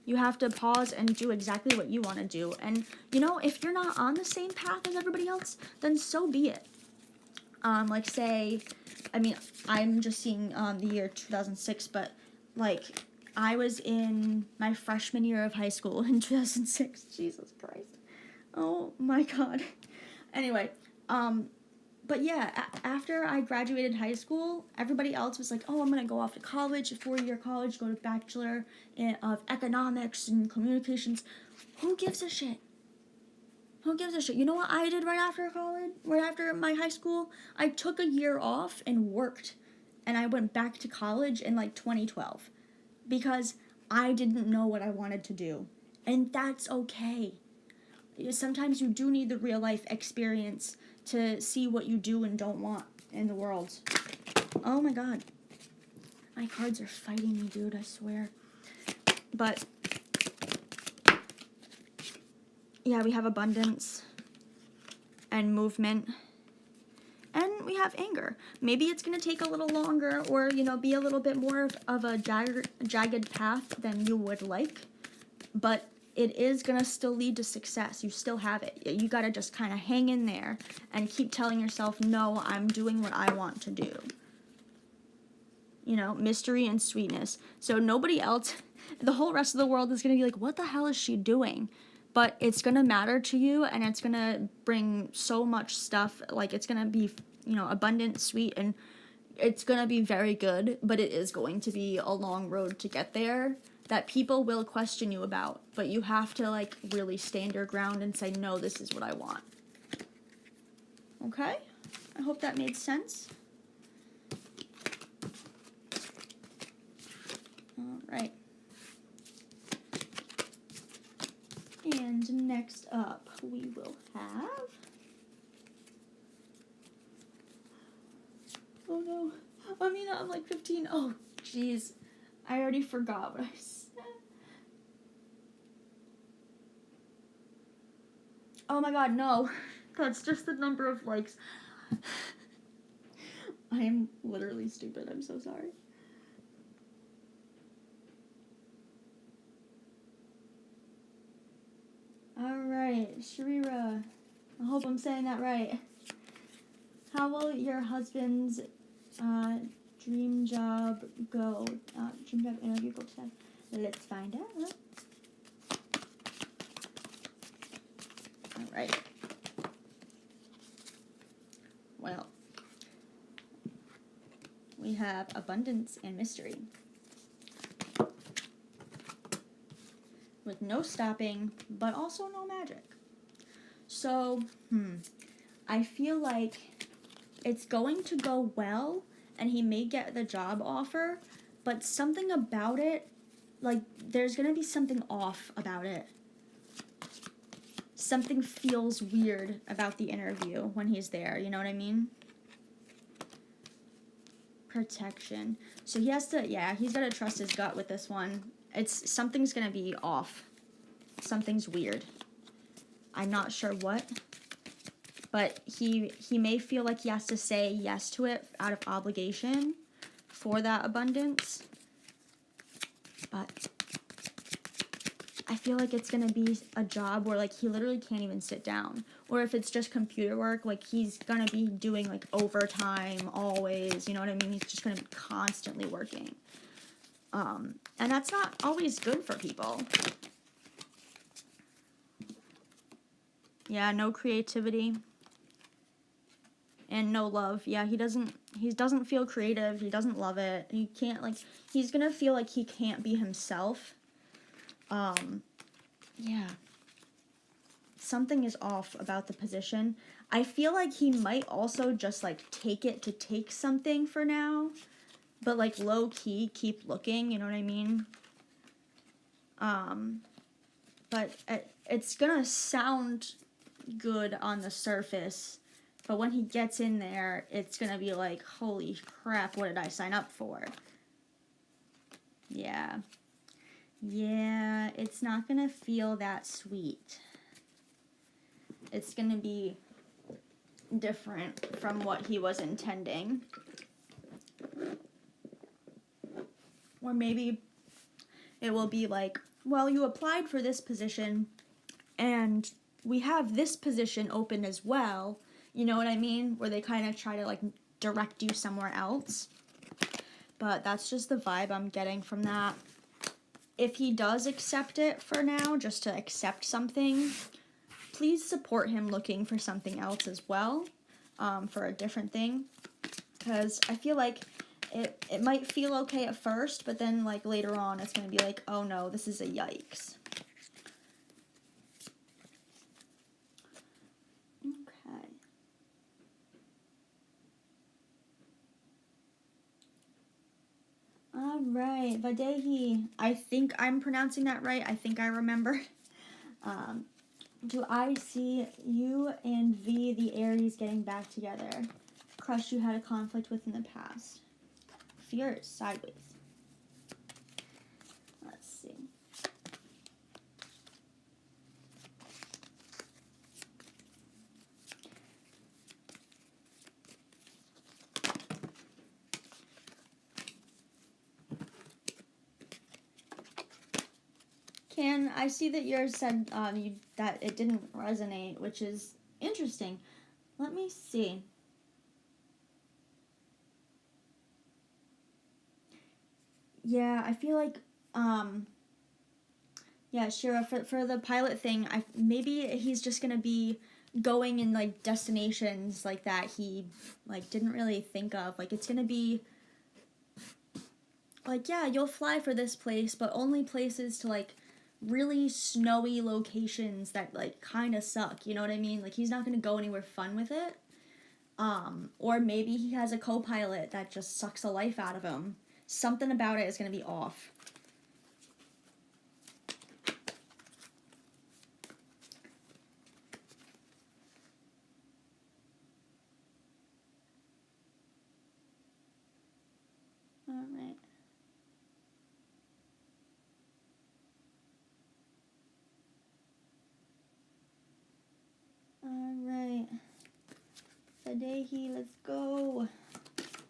You have to pause and do exactly what you want to do. And, if you're not on the same path as everybody else, then so be it. I'm just seeing the year 2006, but, I was in my freshman year of high school in 2006. Jesus Christ. Oh, my God. Anyway, but yeah, after I graduated high school, everybody else was like, oh, I'm going to go off to college, a 4-year college, go to Bachelor of Economics and Communications. Who gives a shit? Who gives a shit? You know what I did right after college? Right after my high school? I took a year off and worked. And I went back to college in 2012. Because I didn't know what I wanted to do. And that's okay. Sometimes you do need the real life experience to see what you do and don't want. in the world. Oh my god. My cards are fighting me, dude, I swear. But, yeah, we have abundance and movement. And we have anger. Maybe it's going to take a little longer or, you know, be a little bit more of a jagged path than you would like. But it is going to still lead to success. You still have it. You got to just kind of hang in there and keep telling yourself, no, I'm doing what I want to do. You know, mystery and sweetness. So nobody else, the whole rest of the world is going to be like, what the hell is she doing? But it's going to matter to you, and it's going to bring so much stuff. Like, it's going to be, you know, abundant, sweet, and it's going to be very good, but it is going to be a long road to get there that people will question you about. But you have to, like, really stand your ground and say, no, this is what I want. Okay? I hope that made sense. All right. And next up, we will have... Oh no. Amina, I'm like 15. Oh, jeez. I already forgot what I said. Oh my god, no. That's just the number of likes. I am literally stupid. I'm so sorry. Alright, Sharira. I hope I'm saying that right. How will your husband's dream job go? Dream job interview go today? Let's find out. Alright. Well, we have abundance and mystery. With no stopping, but also no magic. So, I feel like it's going to go well, and he may get the job offer, but something about it, like, there's going to be something off about it. Something feels weird about the interview when he's there, you know what I mean? Protection. So he has to, yeah, he's got to trust his gut with this one. Something's going to be off. Something's weird. I'm not sure what. But he may feel like he has to say yes to it out of obligation for that abundance. But I feel like it's going to be a job where, like, he literally can't even sit down. Or if it's just computer work, like, he's going to be doing, like, overtime always. You know what I mean? He's just going to be constantly working. And that's not always good for people. Yeah, no creativity. And no love. Yeah, he doesn't feel creative. He doesn't love it. He can't, like, he's gonna feel like he can't be himself. Yeah. Something is off about the position. I feel like he might also just, like, take it to take something for now. But, like, low-key, keep looking, you know what I mean? But it's gonna sound good on the surface. But when he gets in there, it's gonna be like, holy crap, what did I sign up for? Yeah. Yeah, it's not gonna feel that sweet. It's gonna be different from what he was intending. Or maybe it will be like, well, you applied for this position, and we have this position open as well. You know what I mean? Where they kind of try to, like, direct you somewhere else. But that's just the vibe I'm getting from that. If he does accept it for now, just to accept something, please support him looking for something else as well, for a different thing. Because I feel like it might feel okay at first, but then, like, later on it's going to be like, oh no, this is a yikes. Okay. Alright, Vadehi. I think I'm pronouncing that right. I think I remember. Do I see you and V, the Aries, getting back together? crush you had a conflict with in the past? Fear is sideways. Let's see. I see that yours said that it didn't resonate, which is interesting. Let me see. Yeah, I feel like, yeah, Shira, for the pilot thing, maybe he's just gonna be going in, like, destinations like that he, like, didn't really think of. Like, it's gonna be, like, yeah, you'll fly for this place, but only places to, like, really snowy locations that, like, kind of suck, you know what I mean? Like, he's not gonna go anywhere fun with it. Or maybe he has a co-pilot that just sucks the life out of him. Something about it is gonna be off. Alright. Alright. Fadehi, let's go.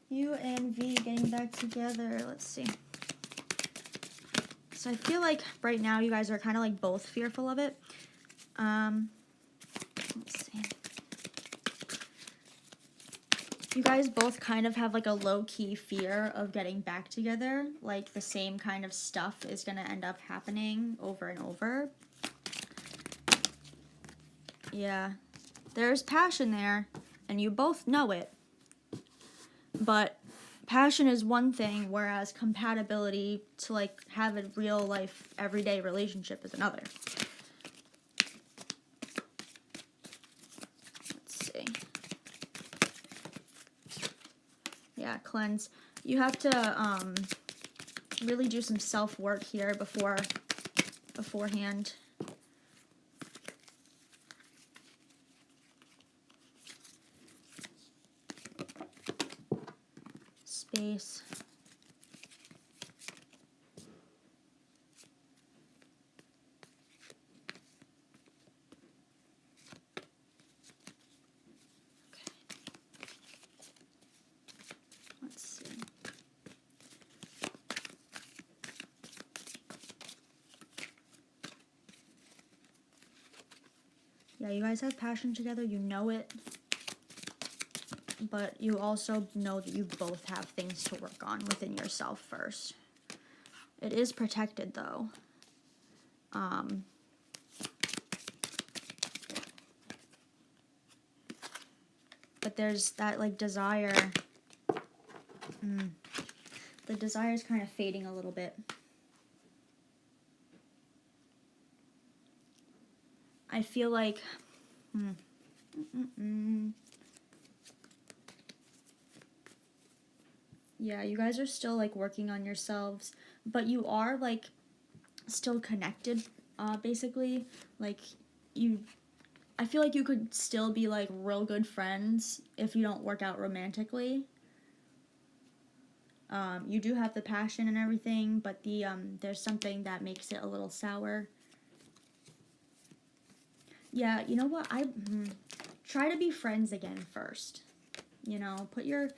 You and V getting back together. Let's see. So I feel like right now you guys are kind of like both fearful of it. Let's see. You guys both kind of have like a low-key fear of getting back together. Like the same kind of stuff is going to end up happening over and over. Yeah. There's passion there, and you both know it. But passion is one thing, whereas compatibility to like have a real life, everyday relationship is another. Let's see. Yeah, cleanse. You have to really do some self-work here beforehand. Space. Let's see. Yeah, you guys have passion together, you know it. But you also know that you both have things to work on within yourself first. It is protected, though. But there's that, like, desire. The desire is kind of fading a little bit. I feel like... Yeah, you guys are still, like, working on yourselves, but you are, like, still connected, basically. Like, I feel like you could still be, like, real good friends if you don't work out romantically. You do have the passion and everything, but there's something that makes it a little sour. Yeah, you know what? Try to be friends again first. You know, put your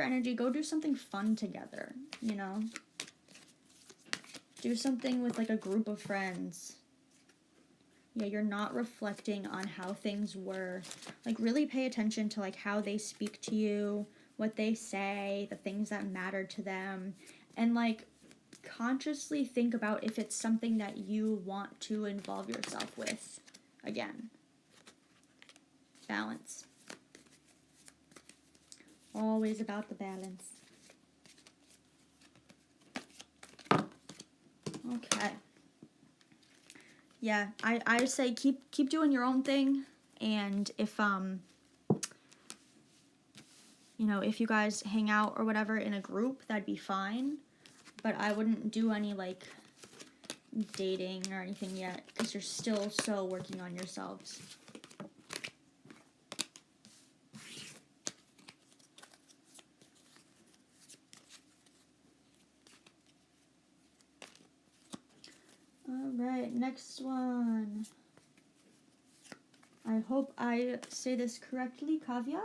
energy, go do something fun together, you know? Do something with, like, a group of friends. Yeah, you're not reflecting on how things were. Like, really pay attention to, like, how they speak to you, what they say, the things that matter to them, and, like, consciously think about if it's something that you want to involve yourself with again. Balance. Always about the balance. Okay. Yeah, I say keep doing your own thing, and if you know, if you guys hang out or whatever in a group, that'd be fine. But I wouldn't do any, like, dating or anything yet, because you're still so working on yourselves. All right, next one. I hope I say this correctly, Kavya.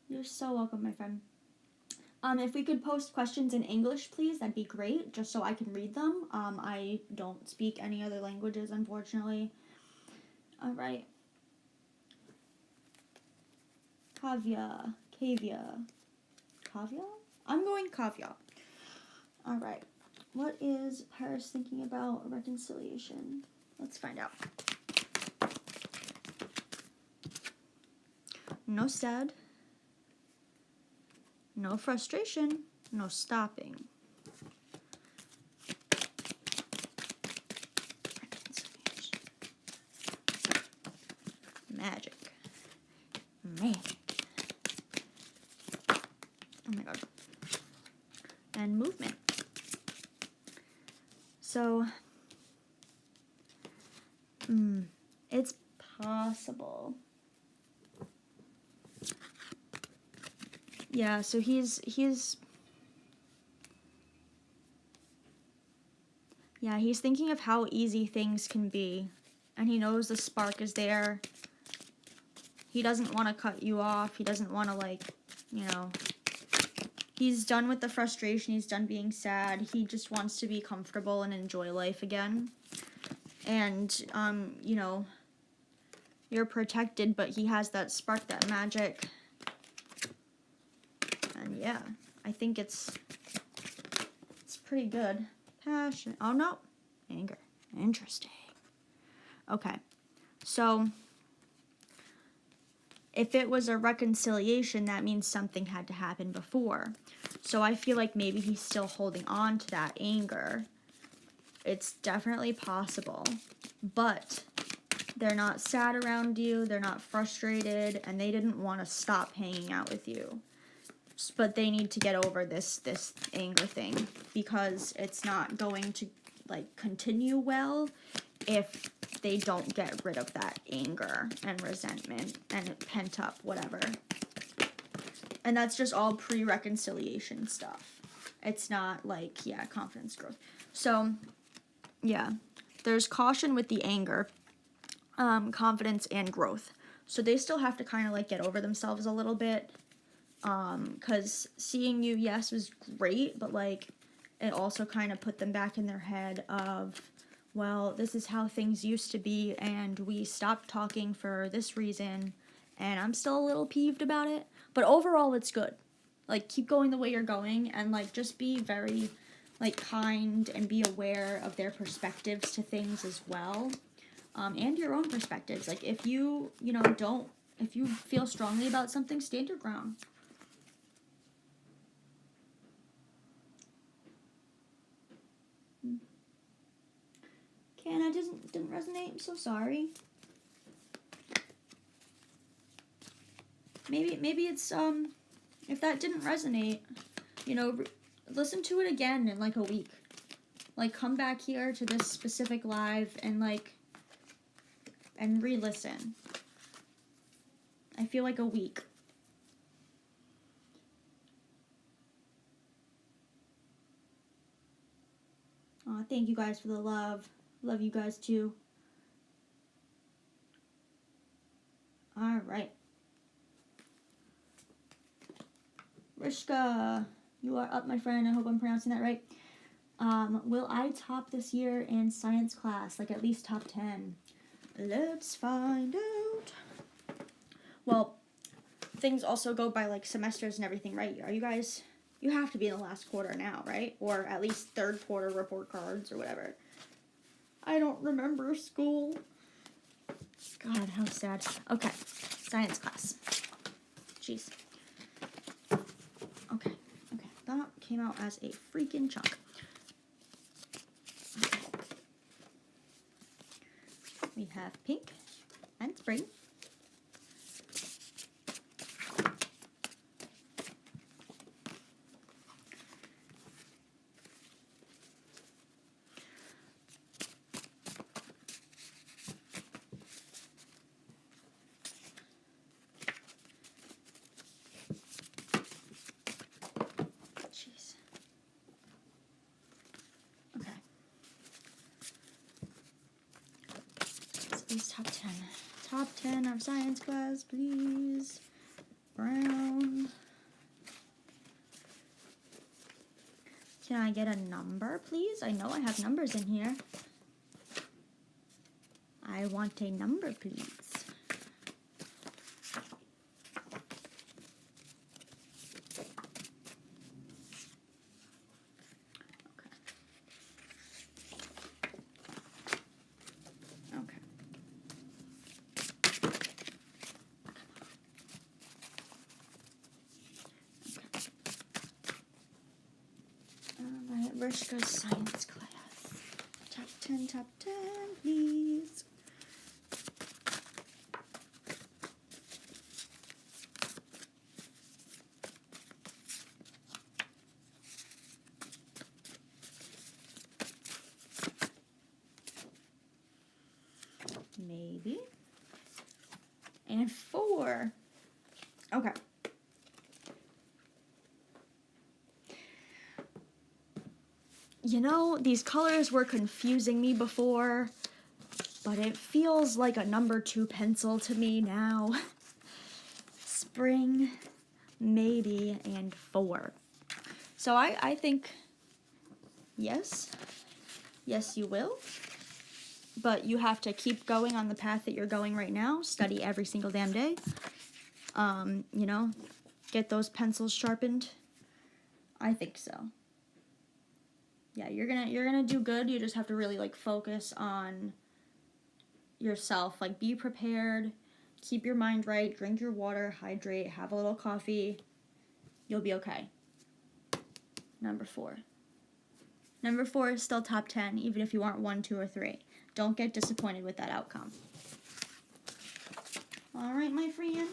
You're so welcome, my friend. If we could post questions in English, please, that'd be great, just so I can read them. I don't speak any other languages, unfortunately. All right. Kavya. Kavya? I'm going Kavya. All right. What is Paris thinking about reconciliation? Let's find out. No sad. No frustration. No stopping. Magic. Oh my god. And movement. So, it's possible. Yeah, so he's thinking of how easy things can be, and he knows the spark is there. He doesn't want to cut you off. He doesn't want to, like, you know, he's done with the frustration. He's done being sad. He just wants to be comfortable and enjoy life again. And, you know, you're protected, but he has that spark, that magic. And yeah, I think it's pretty good. Passion. Oh, no. Anger. Interesting. Okay. So, if it was a reconciliation, that means something had to happen before. So I feel like maybe he's still holding on to that anger. It's definitely possible. But they're not sad around you, they're not frustrated, and they didn't want to stop hanging out with you. But they need to get over this anger thing, because it's not going to, like, continue well if they don't get rid of that anger and resentment and pent up whatever. And that's just all pre-reconciliation stuff. It's not like, yeah, confidence growth. So, yeah, there's caution with the anger, confidence, and growth. So they still have to kind of, like, get over themselves a little bit. Because seeing you, yes, was great, but, like, it also kind of put them back in their head of, well, this is how things used to be, and we stopped talking for this reason, and I'm still a little peeved about it. But overall, it's good. Like, keep going the way you're going, and, like, just be very, like, kind and be aware of their perspectives to things as well, and your own perspectives. Like, if you, you know, if you feel strongly about something, stand your ground. Can I didn't resonate? I'm so sorry. Maybe it's if that didn't resonate, you know, listen to it again in like a week. Like, come back here to this specific live and re-listen. I feel like a week. Aw, thank you guys for the love. Love you guys too. Alright. Rishka, you are up, my friend. I hope I'm pronouncing that right. Will I top this year in science class? Like, at least top 10? Let's find out. Well, things also go by, like, semesters and everything, right? Are you guys... You have to be in the last quarter now, right? Or at least third quarter report cards or whatever. I don't remember school. God, how sad. Okay, science class. Jeez. Okay. That came out as a freaking chunk. Okay. We have pink and spring. Please, top 10. Top 10 of science class, please. Brown. Can I get a number, please? I know I have numbers in here. I want a number, please. Rishka's science class. Top 10, please. Maybe. And 4. Okay. You know, these colors were confusing me before, but it feels like a number 2 pencil to me now. Spring, maybe, and 4. So I think, yes, you will. But you have to keep going on the path that you're going right now. Study every single damn day. You know, get those pencils sharpened. I think so. Yeah, you're gonna do good. You just have to really like focus on yourself. Like, be prepared, keep your mind right, drink your water, hydrate, have a little coffee. You'll be okay. Number 4. Number 4 is still top 10, even if you aren't 1, 2, or 3. Don't get disappointed with that outcome. All right, my friend.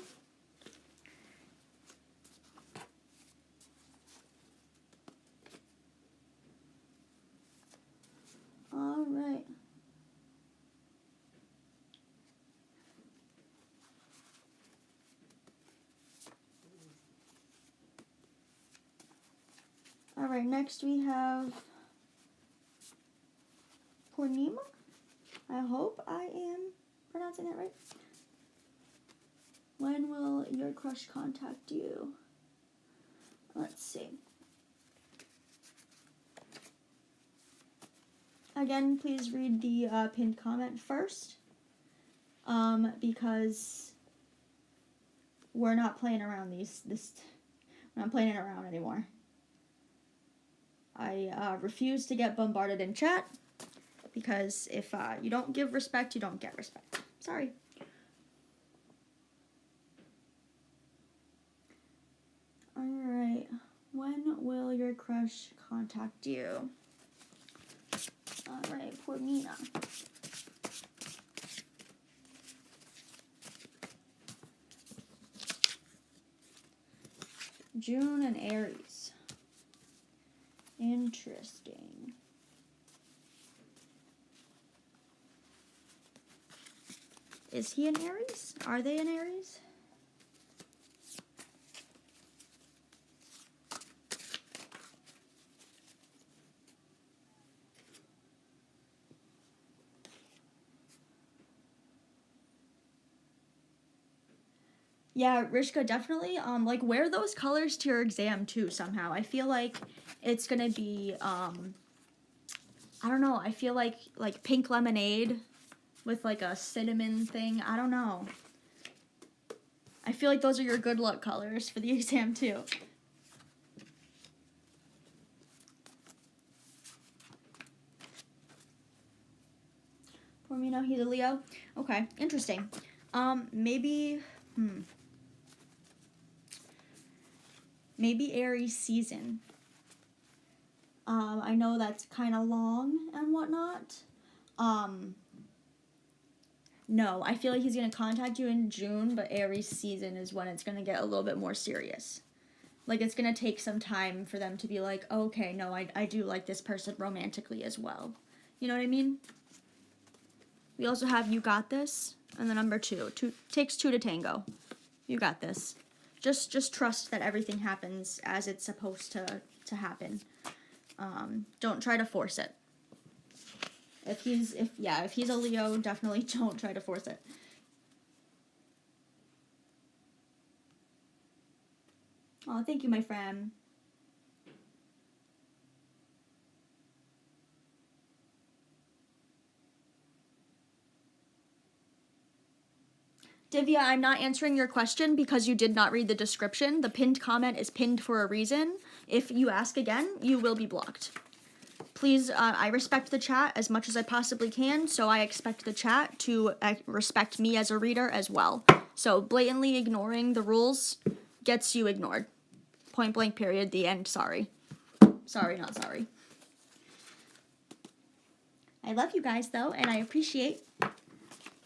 All right. All right, next we have Purnima. I hope I am pronouncing that right. When will your crush contact you? Let's see. Again, please read the pinned comment first, because we're not playing around we're not playing it around anymore. I refuse to get bombarded in chat, because if you don't give respect, you don't get respect. Sorry. Alright, when will your crush contact you? Alright, poor Mina. June and Aries. Interesting. Is he an Aries? Are they an Aries? Yeah, Rishka, definitely, like, wear those colors to your exam, too, somehow. I feel like it's gonna be, I don't know, I feel like pink lemonade with, like, a cinnamon thing. I don't know. I feel like those are your good luck colors for the exam, too. For me, no, he's a Leo. Okay, interesting. Maybe, maybe Aries season. I know that's kind of long and whatnot. No, I feel like he's going to contact you in June, but Aries season is when it's going to get a little bit more serious. Like, it's going to take some time for them to be like, oh, okay, no, I do like this person romantically as well. You know what I mean? We also have You Got This, and the number 2. Takes 2 to tango. You got this. Just trust that everything happens as it's supposed to happen. Don't try to force it. If he's a Leo, definitely don't try to force it. Oh, thank you, my friend. Divya, I'm not answering your question because you did not read the description. The pinned comment is pinned for a reason. If you ask again, you will be blocked. Please, I respect the chat as much as I possibly can, so I expect the chat to respect me as a reader as well. So blatantly ignoring the rules gets you ignored. Point blank period, the end, sorry. Sorry, not sorry. I love you guys, though, and I appreciate.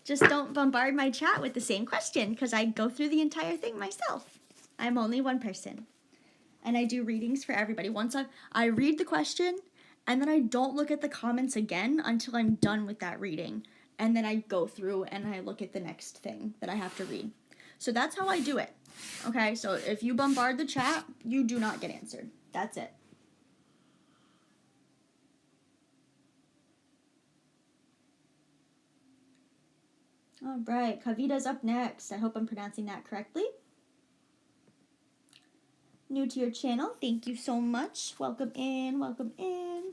Just don't bombard my chat with the same question, because I go through the entire thing myself. I'm only one person. And I do readings for everybody. Once I read the question, and then I don't look at the comments again until I'm done with that reading. And then I go through and I look at the next thing that I have to read. So that's how I do it. Okay, so if you bombard the chat, you do not get answered. That's it. All right, Kavita's up next. I hope I'm pronouncing that correctly. New to your channel, thank you so much. Welcome in, welcome in.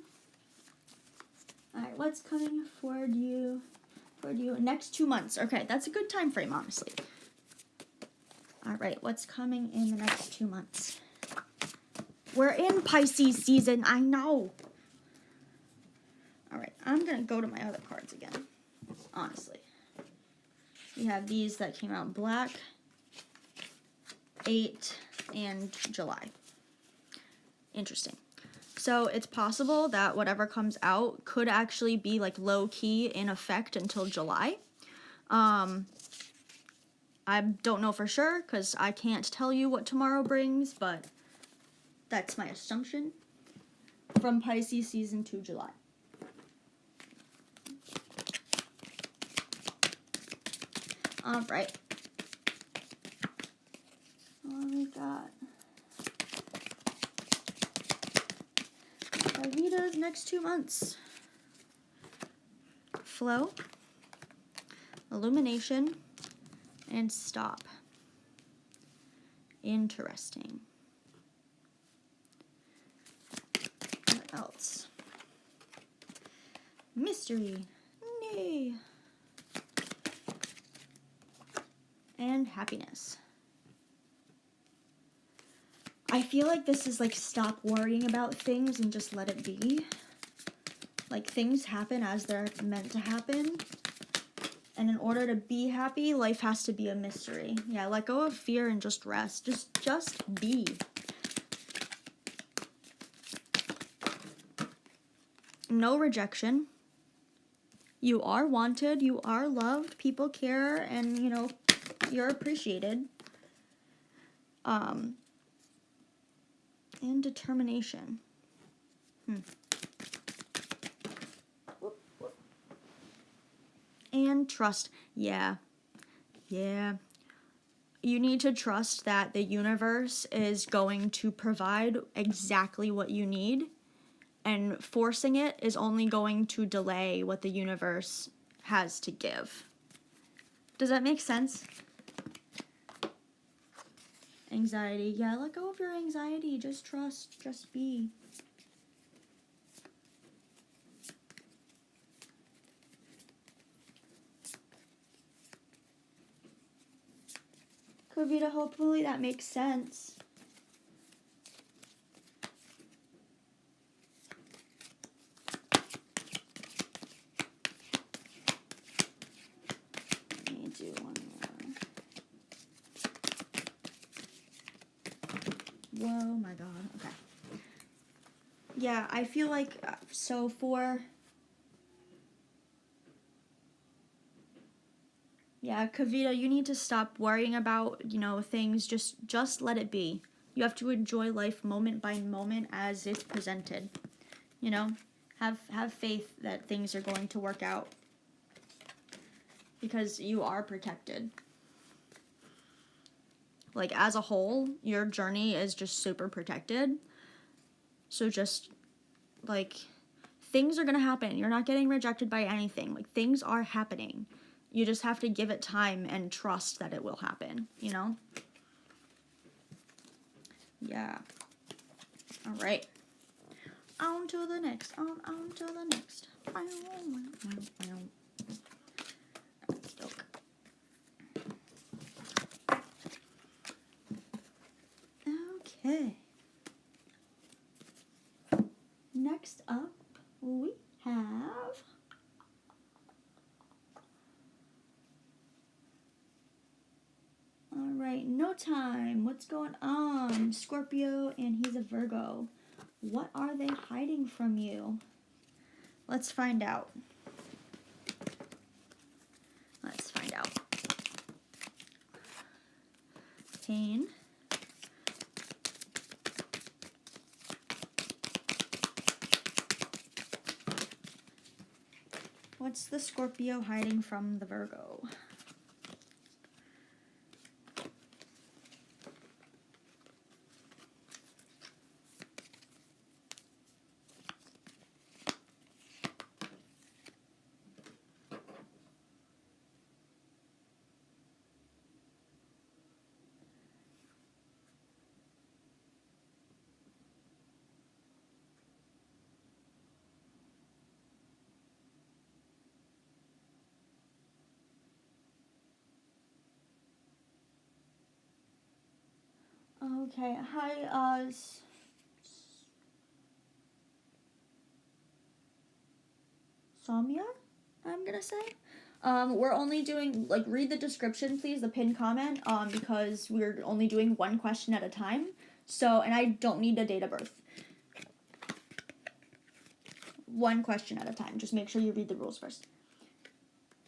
All right, what's coming for you next 2 months? Okay, that's a good time frame, honestly. All right, what's coming in the next 2 months? We're in Pisces season, I know. All right, I'm gonna go to my other cards again, honestly. We have these that came out in black, 8, and July. Interesting. So it's possible that whatever comes out could actually be like low key in effect until July. I don't know for sure because I can't tell you what tomorrow brings, but that's my assumption from Pisces season to July. All right. What we got? Kavita's next 2 months. Flow, illumination, and stop. Interesting. What else? Mystery. Nay. And happiness. I feel like this is like stop worrying about things and just let it be. Like things happen as they're meant to happen. And in order to be happy, life has to be a mystery. Yeah, let go of fear and just rest. Just be. No rejection. You are wanted, you are loved, people care, and you know, you're appreciated. And determination. And trust. Yeah. You need to trust that the universe is going to provide exactly what you need, and forcing it is only going to delay what the universe has to give. Does that make sense? Anxiety. Yeah, let go of your anxiety. Just trust. Just be. Kavita, hopefully that makes sense. Let me do one more. Whoa, my God. Okay. Yeah, I feel like, so for... Yeah, Kavita, you need to stop worrying about, you know, things. Just let it be. You have to enjoy life moment by moment as it's presented. You know, have faith that things are going to work out. Because you are protected. Like, as a whole, your journey is just super protected. So just, like, things are going to happen. You're not getting rejected by anything. Like, things are happening. You just have to give it time and trust that it will happen, you know? Yeah. All right. On to the next. On to the next. Okay. Next up, we have all right, No Time. What's going on? Scorpio, and he's a Virgo. What are they hiding from you? Let's find out. Let's find out. Pain. What's the Scorpio hiding from the Virgo? Okay, hi, Samya, I'm gonna say. We're only doing, like, read the description, please, the pinned comment, because we're only doing one question at a time. So, and I don't need a date of birth. One question at a time. Just make sure you read the rules first.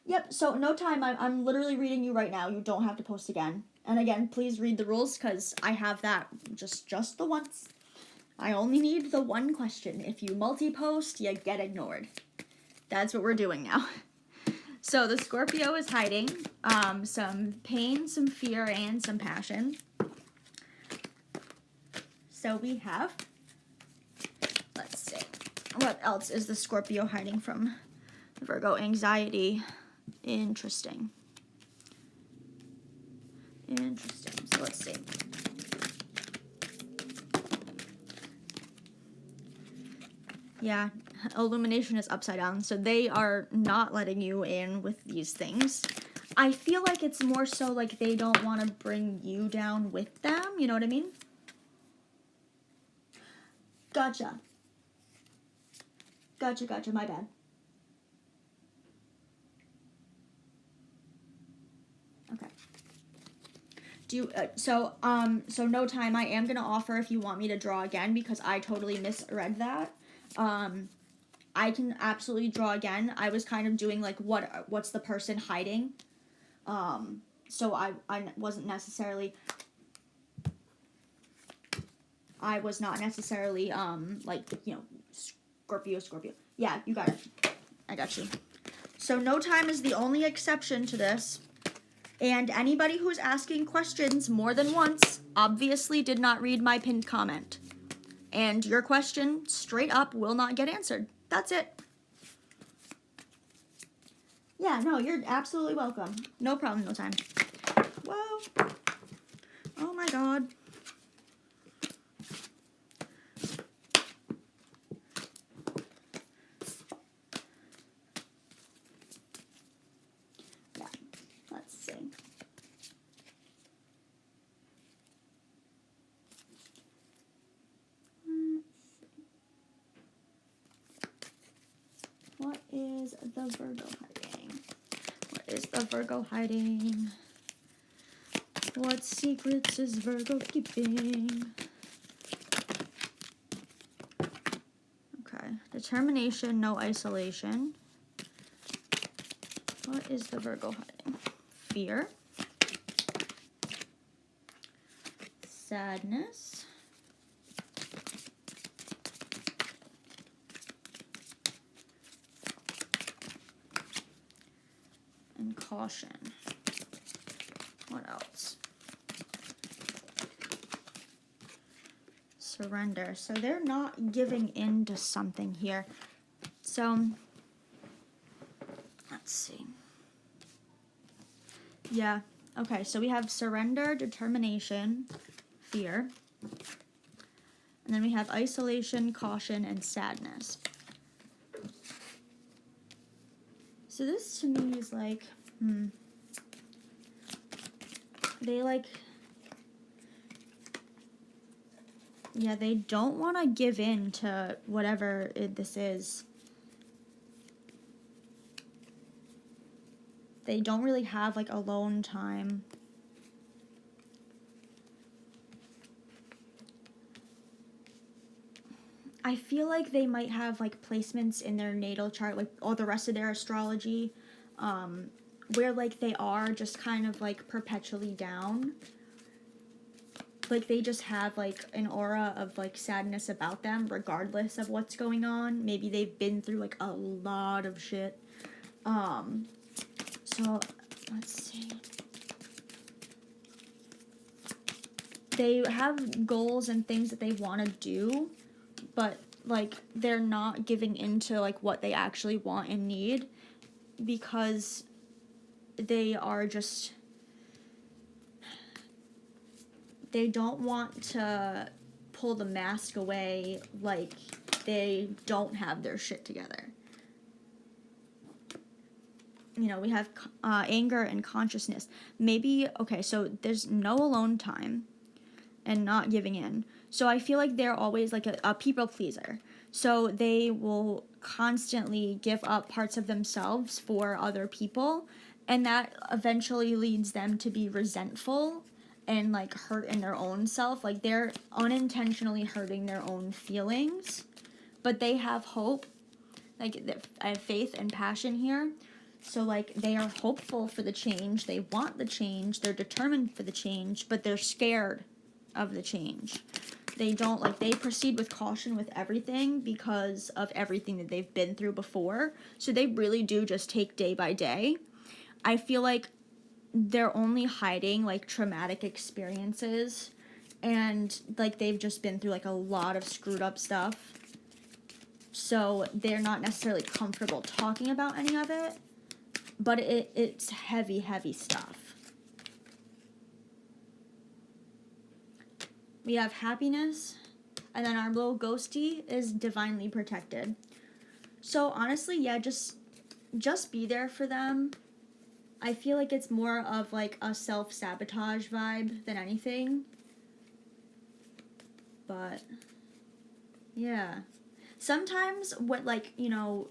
Yep, so No Time, I'm literally reading you right now. You don't have to post again. And again, please read the rules, because I have that just the once. I only need the one question. If you multi-post, you get ignored. That's what we're doing now. So the Scorpio is hiding some pain, some fear, and some passion. So we have, let's see, what else is the Scorpio hiding from the Virgo? Anxiety. Interesting. Interesting. So let's see. Yeah, illumination is upside down, so they are not letting you in with these things. I feel like it's more so like they don't want to bring you down with them, you know what I mean? Gotcha. Gotcha, my bad. Okay. So No Time, I am gonna offer if you want me to draw again, because I totally misread that. I can absolutely draw again. I was kind of doing like what's the person hiding. So I wasn't necessarily. I was not necessarily like, you know, Scorpio. Yeah, you got it. I got you. So No Time is the only exception to this. And anybody who's asking questions more than once obviously did not read my pinned comment. And your question, straight up, will not get answered. That's it. Yeah, no, you're absolutely welcome. No problem, No Time. Whoa. Oh my god. Yeah, let's see. What is the Virgo hiding? What is the Virgo hiding? What secrets is Virgo keeping? Okay. Determination, no isolation. What is the Virgo hiding? Fear. Sadness. And caution. What else? Surrender. So they're not giving in to something here. So, let's see. Yeah, okay, so we have surrender, determination, fear. And then we have isolation, caution, and sadness. So this to me is like, they like, yeah, they don't want to give in to whatever this is. They don't really have like alone time. I feel like they might have like placements in their natal chart, like all the rest of their astrology, where like they are just kind of like perpetually down. Like they just have like an aura of like sadness about them regardless of what's going on. Maybe they've been through like a lot of shit. So let's see. They have goals and things that they want to do, but like they're not giving into like what they actually want and need because they are just, they don't want to pull the mask away like they don't have their shit together. You know, we have anger and consciousness. Maybe, okay, so there's no alone time and not giving in. So I feel like they're always like a people pleaser. So they will constantly give up parts of themselves for other people, and that eventually leads them to be resentful and like hurt in their own self. Like they're unintentionally hurting their own feelings, but they have hope. Like I have faith and passion here. So like they are hopeful for the change. They want the change. They're determined for the change, but they're scared of the change. They don't, like, they proceed with caution with everything because of everything that they've been through before. So they really do just take day by day. I feel like they're only hiding like traumatic experiences, and like they've just been through like a lot of screwed up stuff. So they're not necessarily comfortable talking about any of it, but it's heavy, heavy stuff. We have happiness, and then our little ghosty is divinely protected. So honestly, yeah, just be there for them. I feel like it's more of like a self-sabotage vibe than anything. But yeah. Sometimes what, like, you know,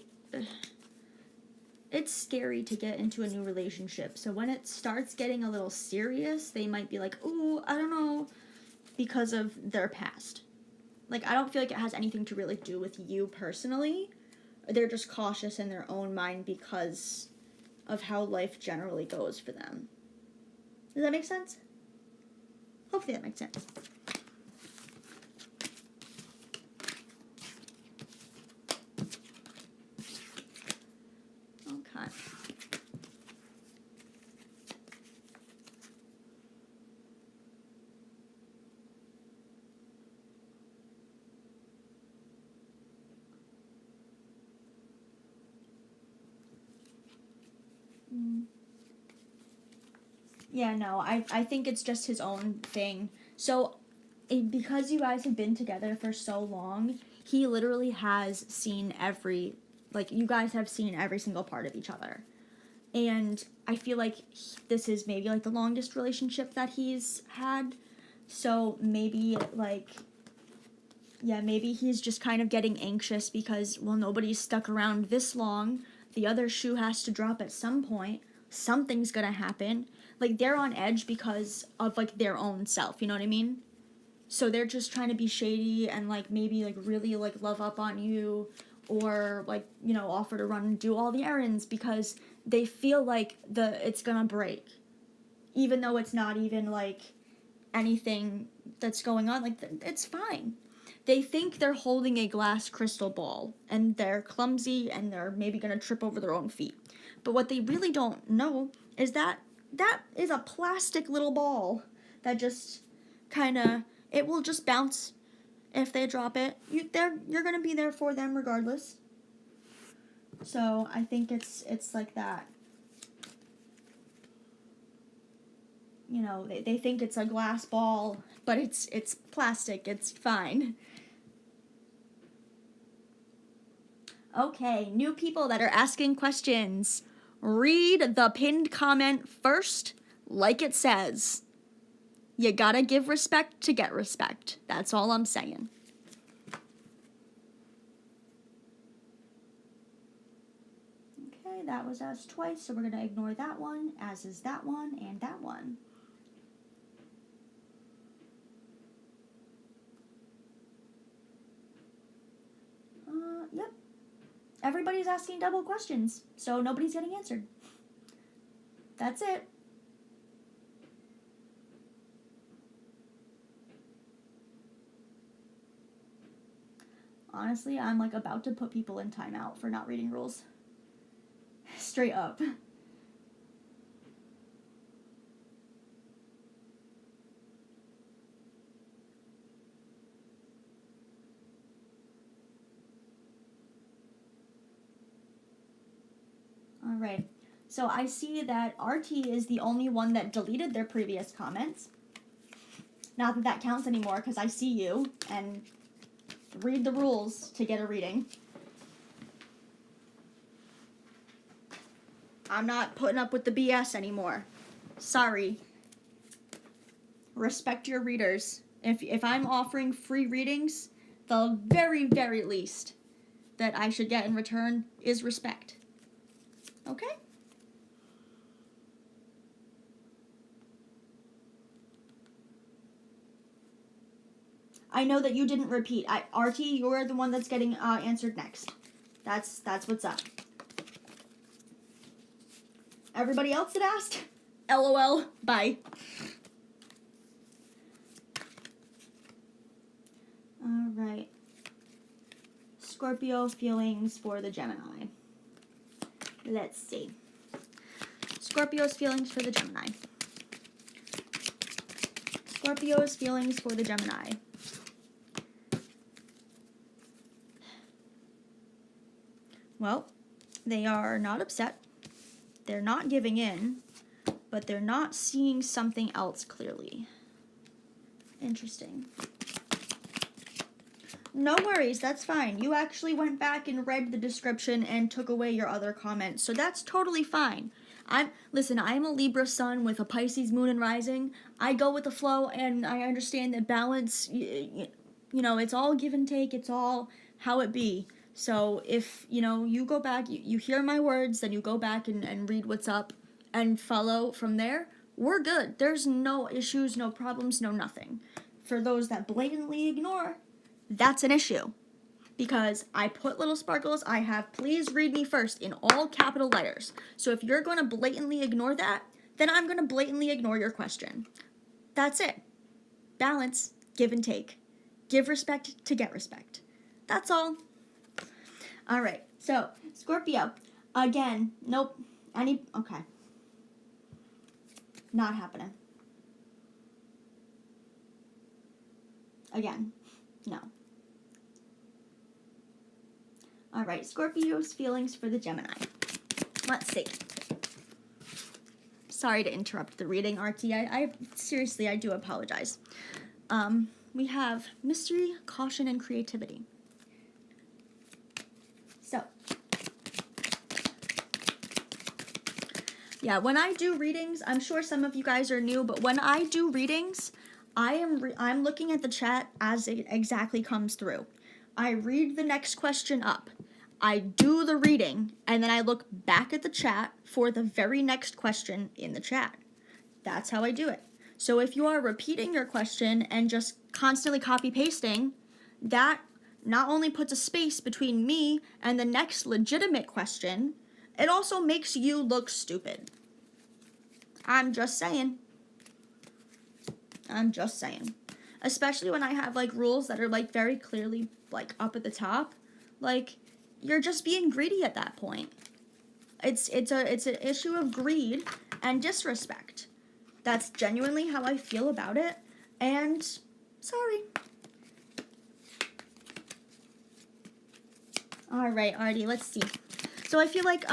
it's scary to get into a new relationship. So when it starts getting a little serious, they might be like, "Ooh, I don't know," because of their past. Like, I don't feel like it has anything to really do with you personally. They're just cautious in their own mind because of how life generally goes for them. Does that make sense? Hopefully that makes sense. Okay. Yeah, no, I think it's just his own thing. So, because you guys have been together for so long, he literally has seen you guys have seen every single part of each other. And I feel like this is maybe like the longest relationship that he's had. So maybe maybe he's just kind of getting anxious because, well, nobody's stuck around this long. The other shoe has to drop at some point. Something's gonna happen. Like, they're on edge because of, like, their own self, you know what I mean? So they're just trying to be shady and, like, maybe, like, really, like, love up on you, or, like, you know, offer to run and do all the errands because they feel like it's gonna break. Even though it's not even, like, anything that's going on. Like, it's fine. They think they're holding a glass crystal ball, and they're clumsy, and they're maybe gonna trip over their own feet. But what they really don't know is that is a plastic little ball that just kind of, it will just bounce if they drop it. You're gonna be there for them regardless. So I think it's like that. You know, they think it's a glass ball, but it's plastic. It's fine. Okay, new people that are asking questions. Read the pinned comment first, like it says. You gotta give respect to get respect. That's all I'm saying. Okay, that was asked twice, so we're gonna ignore that one, as is that one and that one. Yep. Everybody's asking double questions, so nobody's getting answered. That's it. Honestly, I'm like about to put people in timeout for not reading rules. Straight up. All right. So I see that RT is the only one that deleted their previous comments. Not that that counts anymore because I see you and read the rules to get a reading. I'm not putting up with the BS anymore. Sorry. Respect your readers. If I'm offering free readings, the very, very least that I should get in return is respect. Okay? I know that you didn't repeat. RT, you're the one that's getting answered next. That's what's up. Everybody else that asked? LOL. Bye. All right. Scorpio feelings for the Gemini. Let's see. Scorpio's feelings for the Gemini. Scorpio's feelings for the Gemini. Well, they are not upset. They're not giving in, but they're not seeing something else clearly. Interesting. No worries, that's fine. You actually went back and read the description and took away your other comments, so that's totally fine. Listen, I'm a Libra sun with a Pisces moon and rising. I go with the flow, and I understand that balance, you know, it's all give and take. It's all how it be. So if, you know, you go back, you hear my words, then you go back and read what's up and follow from there, we're good. There's no issues, no problems, no nothing. For those that blatantly ignore, that's an issue. Because I put little sparkles, I have please read me first in all capital letters. So if you're going to blatantly ignore that, then I'm going to blatantly ignore your question. That's it. Balance, give and take. Give respect to get respect. That's all. All right, so Scorpio, again, nope, okay. Not happening. Again, no. All right, Scorpio's feelings for the Gemini. Let's see. Sorry to interrupt the reading, RT. I seriously, I do apologize. We have mystery, caution, and creativity. So, yeah, when I do readings, I'm sure some of you guys are new, but when I do readings, I'm looking at the chat as it exactly comes through. I read the next question up. I do the reading, and then I look back at the chat for the very next question in the chat. That's how I do it. So if you are repeating your question and just constantly copy-pasting, that not only puts a space between me and the next legitimate question, it also makes you look stupid. I'm just saying. Especially when I have like rules that are like very clearly like up at the top, like you're just being greedy at that point. It's an issue of greed and disrespect. That's genuinely how I feel about it, and sorry. All right, Artie, let's see. So I feel like,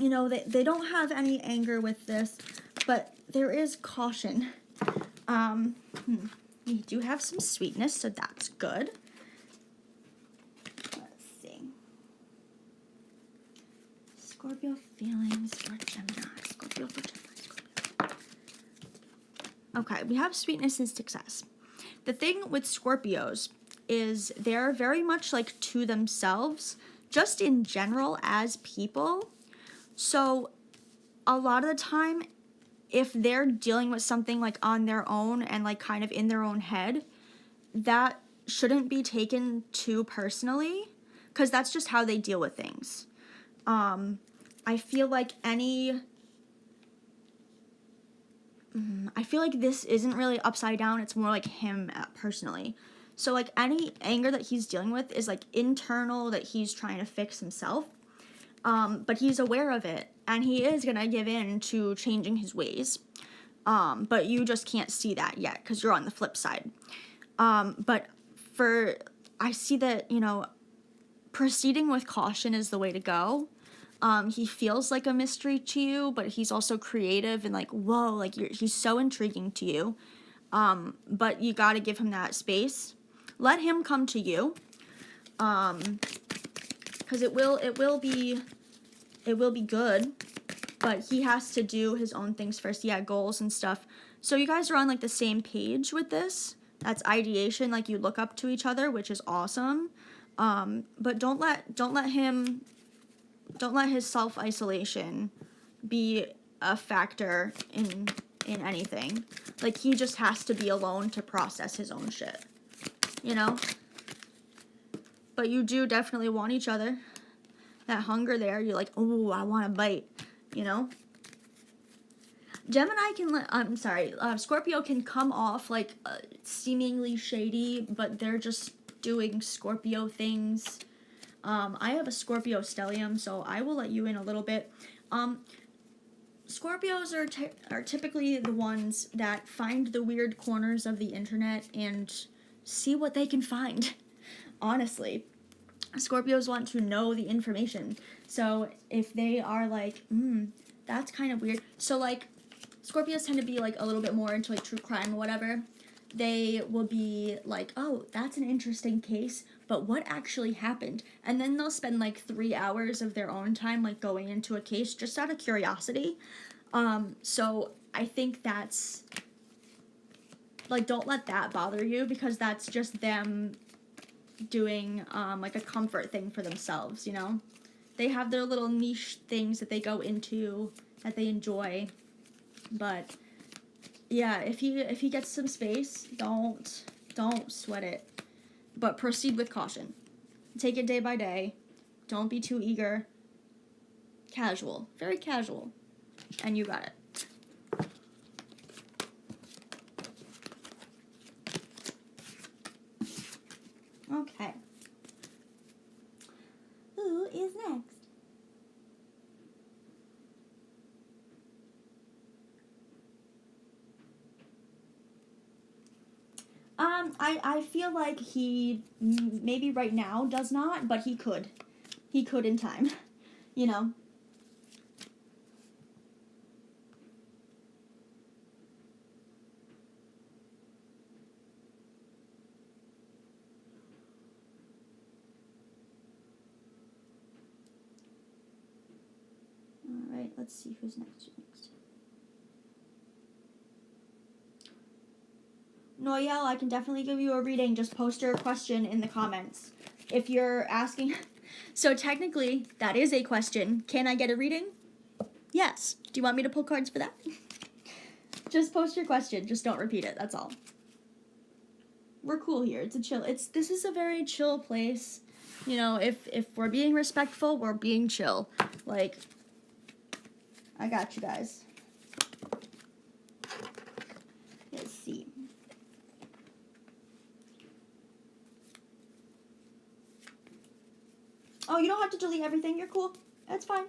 you know, they don't have any anger with this, but there is caution. We do have some sweetness, so that's good. Let's see. Scorpio feelings for Gemini. Scorpio for Gemini. Scorpio. Okay, we have sweetness and success. The thing with Scorpios is they're very much like to themselves, just in general as people. So a lot of the time, if they're dealing with something like on their own and like kind of in their own head, that shouldn't be taken too personally, because that's just how they deal with things. I feel like this isn't really upside down. It's more like him personally. So like any anger that he's dealing with is like internal, that he's trying to fix himself. But he's aware of it, and he is gonna give in to changing his ways. But you just can't see that yet because you're on the flip side. But I see that, you know, proceeding with caution is the way to go. He feels like a mystery to you, but he's also creative and like, whoa, like he's so intriguing to you. But you gotta give him that space. Let him come to you. Because it will be good, but he has to do his own things first. Yeah, goals and stuff. So you guys are on like the same page with this. That's ideation, like you look up to each other, which is awesome. But don't let his self-isolation be a factor in anything. Like he just has to be alone to process his own shit, you know? But you do definitely want each other. That hunger there, you're like, oh, I want to bite, you know? Gemini Scorpio can come off like seemingly shady, but they're just doing Scorpio things. I have a Scorpio stellium, so I will let you in a little bit. Scorpios are typically the ones that find the weird corners of the internet and see what they can find. Honestly, Scorpios want to know the information. So if they are like, that's kind of weird. So like, Scorpios tend to be like a little bit more into like true crime or whatever. They will be like, oh, that's an interesting case, but what actually happened? And then they'll spend like 3 hours of their own time like going into a case just out of curiosity. So I think that's like, don't let that bother you, because that's just them doing like a comfort thing for themselves, you know? They have their little niche things that they go into that they enjoy. But yeah, if he gets some space, don't sweat it. But proceed with caution. Take it day by day. Don't be too eager. Casual. Very casual. And you got it. Okay. Who is next? I feel like he maybe right now does not, but he could. He could in time, you know? All right, let's see who's next. Noelle, I can definitely give you a reading. Just post your question in the comments. If you're asking... So technically, that is a question. Can I get a reading? Yes. Do you want me to pull cards for that? Just post your question. Just don't repeat it. That's all. We're cool here. It's a chill... This is a very chill place. You know, if we're being respectful, we're being chill. Like, I got you guys. Let's see. Oh, you don't have to delete everything. You're cool. That's fine.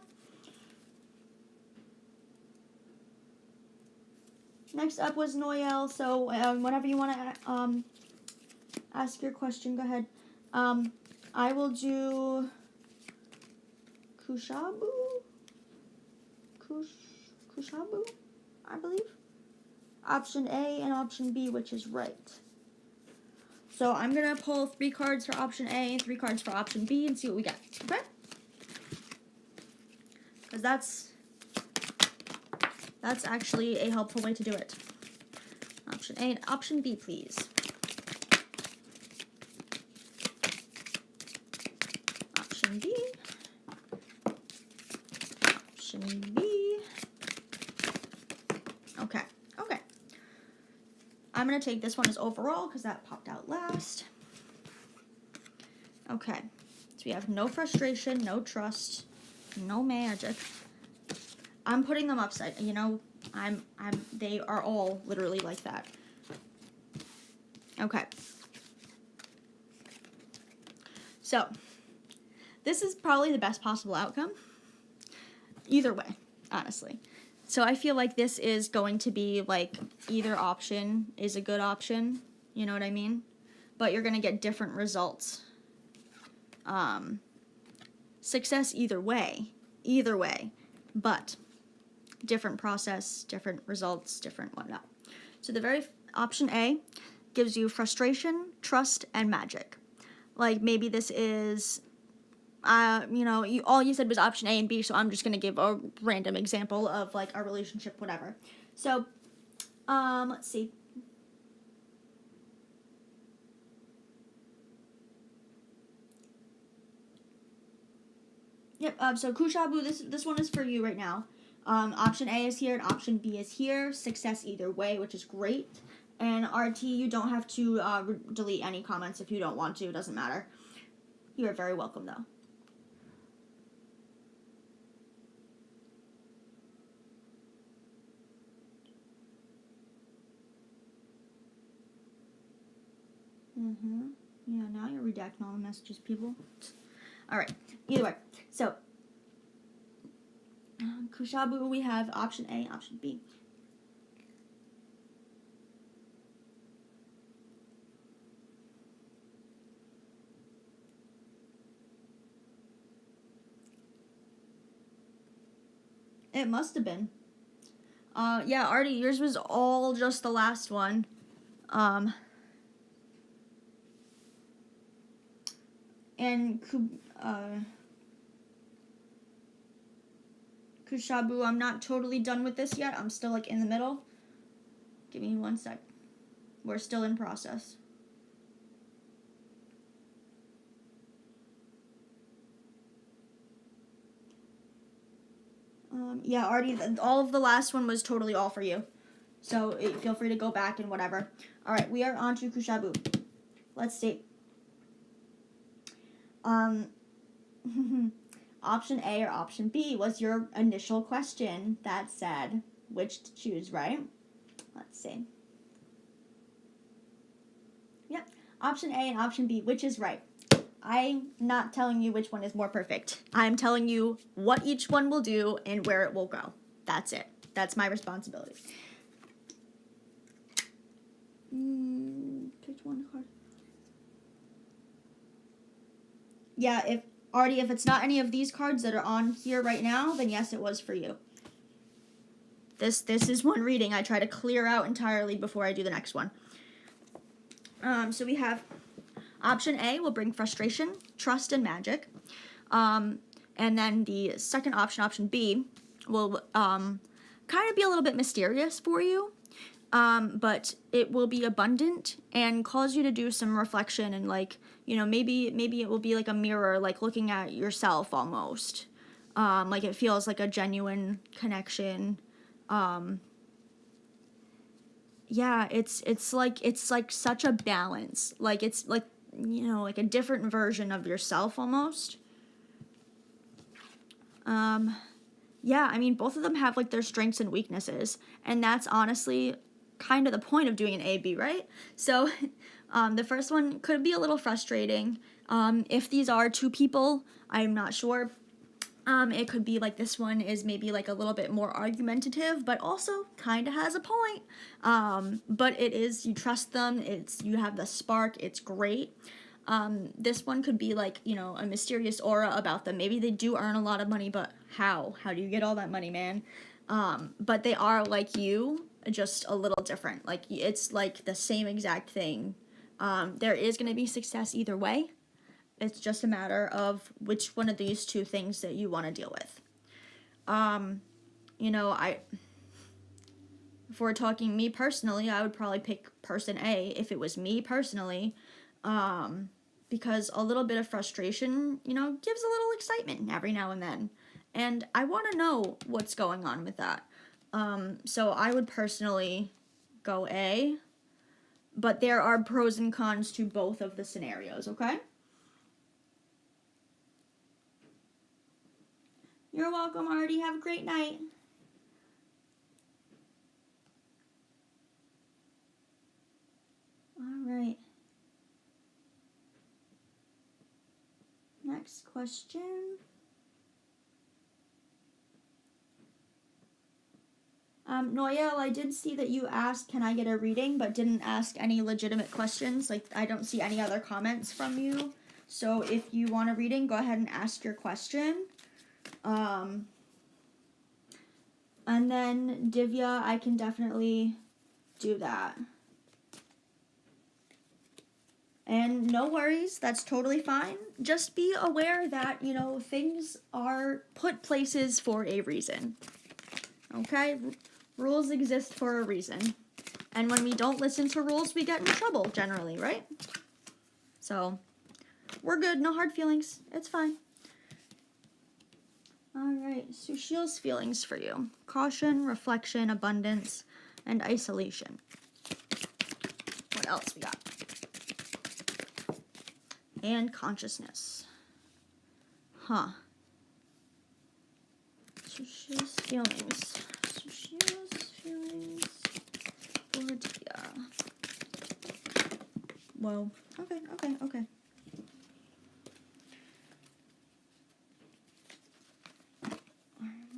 Next up was Noelle. So whenever you want to ask your question, go ahead. I will do Kushabu, I believe. Option A and option B, which is right. So I'm going to pull 3 cards for option A and 3 cards for option B and see what we get, okay? Because that's actually a helpful way to do it. Option A and option B, please. Option B. Option B. Okay. I'm going to take this one as overall because that popped out last. Okay. So we have no frustration, no trust, no magic. I'm putting them upside, you know, they are all literally like that. Okay. So, this is probably the best possible outcome. Either way, honestly. So I feel like this is going to be like either option is a good option, you know what I mean? But you're going to get different results. Success either way, but different process, different results, different whatnot. So the very option A gives you frustration, trust, and magic. Like maybe this is you know, all you said was option A and B, so I'm just going to give a random example of, like, a relationship, whatever. So, let's see. Yep, so Kushabu, this one is for you right now. Option A is here and option B is here. Success either way, which is great. And RT, you don't have to delete any comments if you don't want to. It doesn't matter. You are very welcome, though. Yeah, now you're redacting all the messages, people. Alright, either way. So, Kushabu, we have option A, option B. It must have been. Yeah, Artie, yours was all just the last one. And Kushabu, I'm not totally done with this yet. I'm still, like, in the middle. Give me 1 sec. We're still in process. Yeah, Artie, all of the last one was totally all for you. So, feel free to go back and whatever. Alright, we are on to Kushabu. Let's see. Option A or option B was your initial question that said which to choose, right? Let's see. Yep, option A and option B, which is right? I'm not telling you which one is more perfect. I'm telling you what each one will do and where it will go. That's it. That's my responsibility. Picked one card. Yeah, if it's not any of these cards that are on here right now, then yes, it was for you. This is one reading I try to clear out entirely before I do the next one. So we have option A will bring frustration, trust, and magic. And then the second option, option B, will kind of be a little bit mysterious for you. But it will be abundant and cause you to do some reflection and, like, you know, maybe it will be like a mirror, like looking at yourself almost. Like it feels like a genuine connection. Yeah, it's like such a balance. Like it's like, you know, like a different version of yourself almost. Yeah, I mean, both of them have like their strengths and weaknesses, and that's honestly kind of the point of doing an A-B, right? So, the first one could be a little frustrating. If these are two people, I'm not sure. It could be like this one is maybe like a little bit more argumentative, but also kind of has a point. But it is, you trust them, you have the spark, it's great. This one could be like, you know, a mysterious aura about them. Maybe they do earn a lot of money, but how? How do you get all that money, man? But they are like you, just a little different. Like, it's like the same exact thing. There is going to be success either way. It's just a matter of which one of these two things that you want to deal with. You know, if we're talking me personally, I would probably pick person A if it was me personally, because a little bit of frustration, you know, gives a little excitement every now and then. And I want to know what's going on with that. So I would personally go A, but there are pros and cons to both of the scenarios, okay? You're welcome, Artie. Have a great night. All right. Next question. Noelle, I did see that you asked, can I get a reading, but didn't ask any legitimate questions. Like, I don't see any other comments from you. So if you want a reading, go ahead and ask your question. And then Divya, I can definitely do that. And no worries, that's totally fine. Just be aware that, you know, things are put places for a reason. Okay? Rules exist for a reason. And when we don't listen to rules, we get in trouble, generally, right? So, we're good. No hard feelings. It's fine. Alright, Sushil's feelings for you. Caution, reflection, abundance, and isolation. What else we got? And consciousness. Huh. Sushil's feelings. Sushil's feelings for Divya. Whoa. Okay.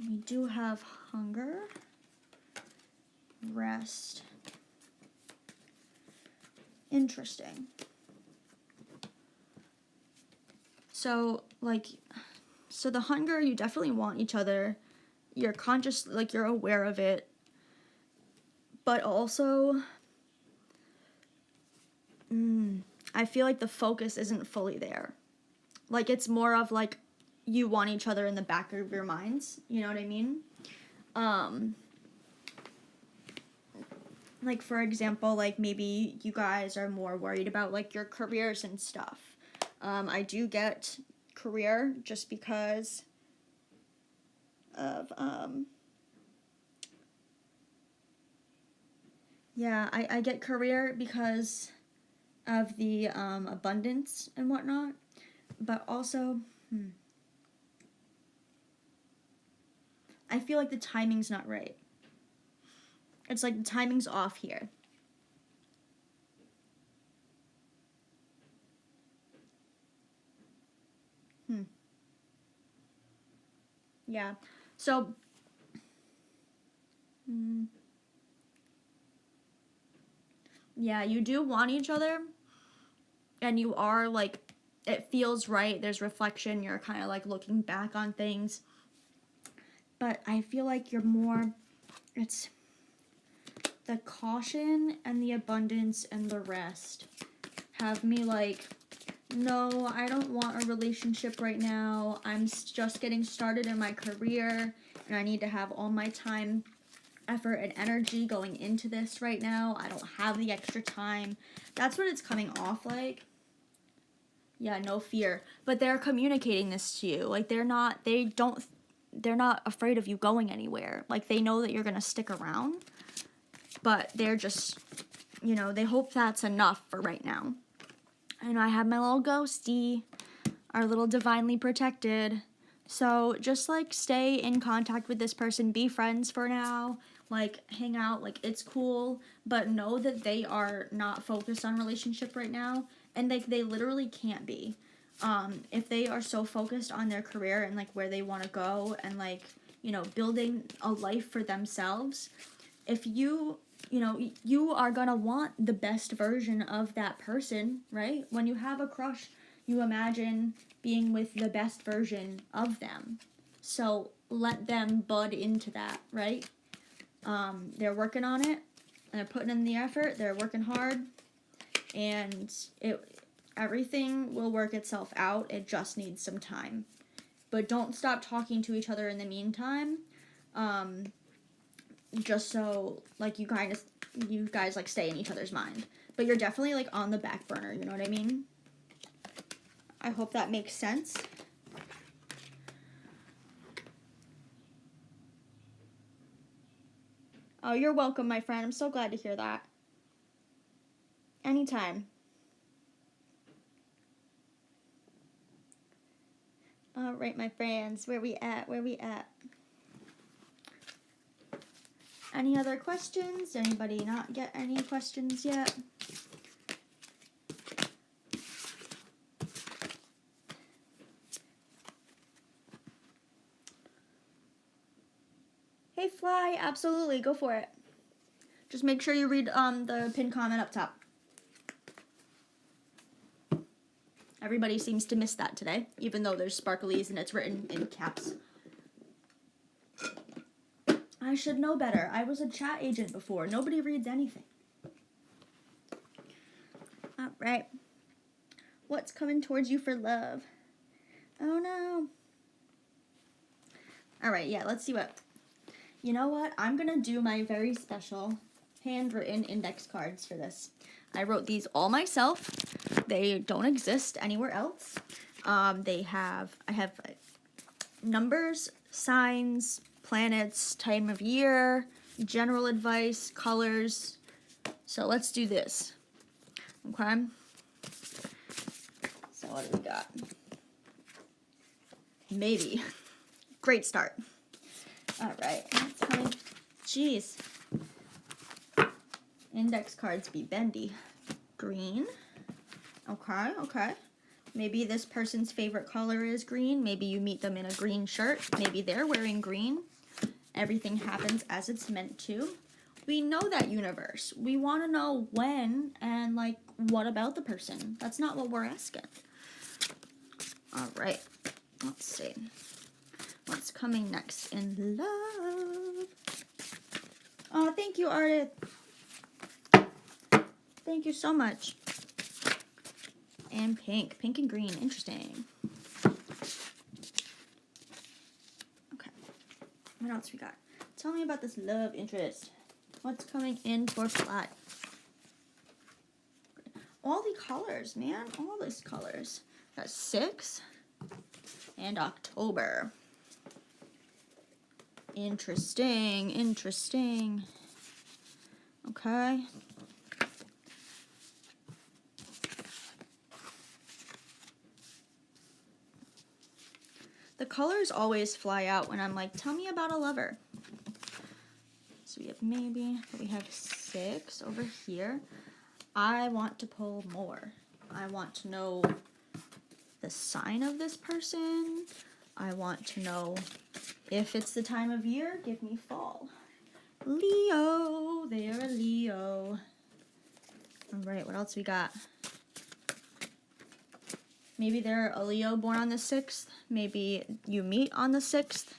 We do have hunger, rest. Interesting. So, the hunger, you definitely want each other. You're conscious, like, you're aware of it. But also, I feel like the focus isn't fully there. Like, it's more of, like, you want each other in the back of your minds. You know what I mean? Like, for example, like, maybe you guys are more worried about, like, your careers and stuff. I do get career just because of, yeah, I get career because of the, abundance and whatnot, but also, I feel like the timing's not right. It's like the timing's off here. Yeah. So, yeah, you do want each other, and you are, like, it feels right, there's reflection, you're kind of, like, looking back on things, but I feel like you're more, it's the caution and the abundance and the rest have me like, no, I don't want a relationship right now, I'm just getting started in my career, and I need to have all my time, effort, and energy going into this right now. I don't have the extra time. That's what it's coming off like. Yeah, no fear. But they're communicating this to you. Like, they're not afraid of you going anywhere. Like, they know that you're gonna stick around, but they're just, you know, they hope that's enough for right now. And I have my little ghosty, our little divinely protected. So just, like, stay in contact with this person, be friends for now, like, hang out, like, it's cool, but know that they are not focused on relationship right now, and, like, they literally can't be. If they are so focused on their career and, like, where they want to go and, like, you know, building a life for themselves, if you are gonna want the best version of that person, right? When you have a crush, you imagine being with the best version of them. So let them bud into that, right? They're working on it, and they're putting in the effort. They're working hard, and everything will work itself out. It just needs some time. But don't stop talking to each other in the meantime. Just so like you guys like stay in each other's mind. But you're definitely like on the back burner, you know what I mean? I hope that makes sense. Oh, you're welcome, my friend. I'm so glad to hear that. Anytime. All right, my friends, where we at? Any other questions? Anybody not get any questions yet? Hey, Fly, absolutely, go for it. Just make sure you read the pinned comment up top. Everybody seems to miss that today, even though there's sparklies and it's written in caps. I should know better. I was a chat agent before. Nobody reads anything. All right. What's coming towards you for love? Oh, no. All right, yeah, let's see what. You know what? I'm going to do my very special handwritten index cards for this. I wrote these all myself. They don't exist anywhere else. I have numbers, signs, planets, time of year, general advice, colors. So let's do this. Okay. So what do we got? Maybe. Great start. All right. That's coming. Jeez. Index cards be bendy. Green. Okay. Maybe this person's favorite color is green. Maybe you meet them in a green shirt. Maybe they're wearing green. Everything happens as it's meant to. We know that universe. We want to know when and, like, what about the person? That's not what we're asking. All right. Let's see. What's coming next in love? Oh, thank you, Ardith. Thank you so much. And pink. Pink and green. Interesting. Okay. What else we got? Tell me about this love interest. What's coming in for flat? All the colors, man. All these colors. Got 6 and October. Interesting. Okay. The colors always fly out when I'm like, tell me about a lover. So we have maybe, but we have 6 over here. I want to pull more. I want to know the sign of this person. I want to know if it's the time of year. Give me fall. Leo. They're a Leo. All right, what else we got? Maybe they're a Leo born on the 6th. Maybe you meet on the 6th.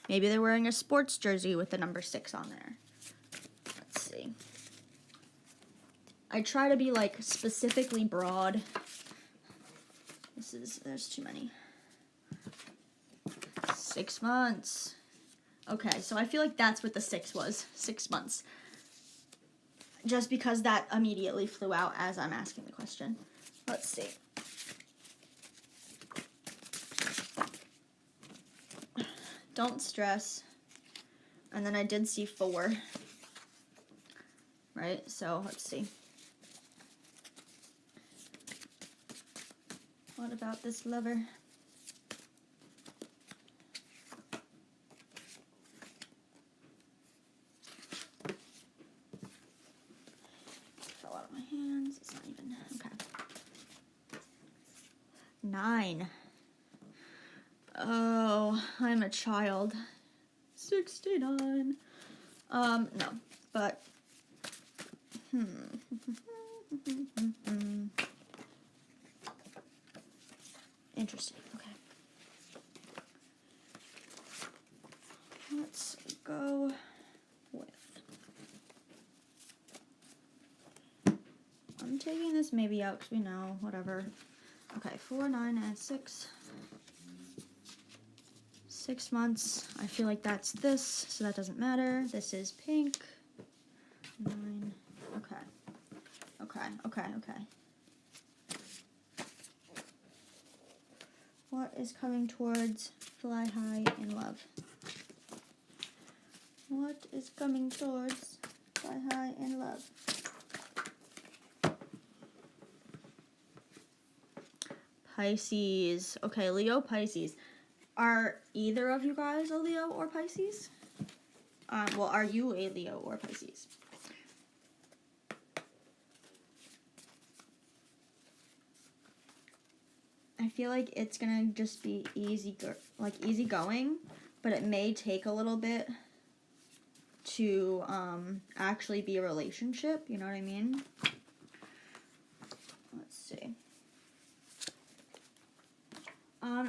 Maybe they're wearing a sports jersey with the number 6 on there. Let's see. I try to be, like, specifically broad. There's too many. 6 months. Okay, so I feel like that's what the 6 was. 6 months. Just because that immediately flew out as I'm asking the question. Let's see. Don't stress. And then I did see 4. Right? So, let's see. What about this lover? Fell out of my hands. It's not even. Okay. 9. Oh, I'm a child. 69. No. but interesting. Okay. Let's go with, I'm taking this maybe out because we know, whatever. Okay, 4, 9, and 6. 6 months. I feel like that's this, so that doesn't matter. This is pink. 9. Okay. Okay. What is coming towards Fly High in Love? What is coming towards Fly High in Love? Pisces. Okay, Leo, Pisces. Are either of you guys a Leo or Pisces? Well, are you a Leo or Pisces? I feel like it's gonna just be easy going, but it may take a little bit to actually be a relationship. You know what I mean? Let's see.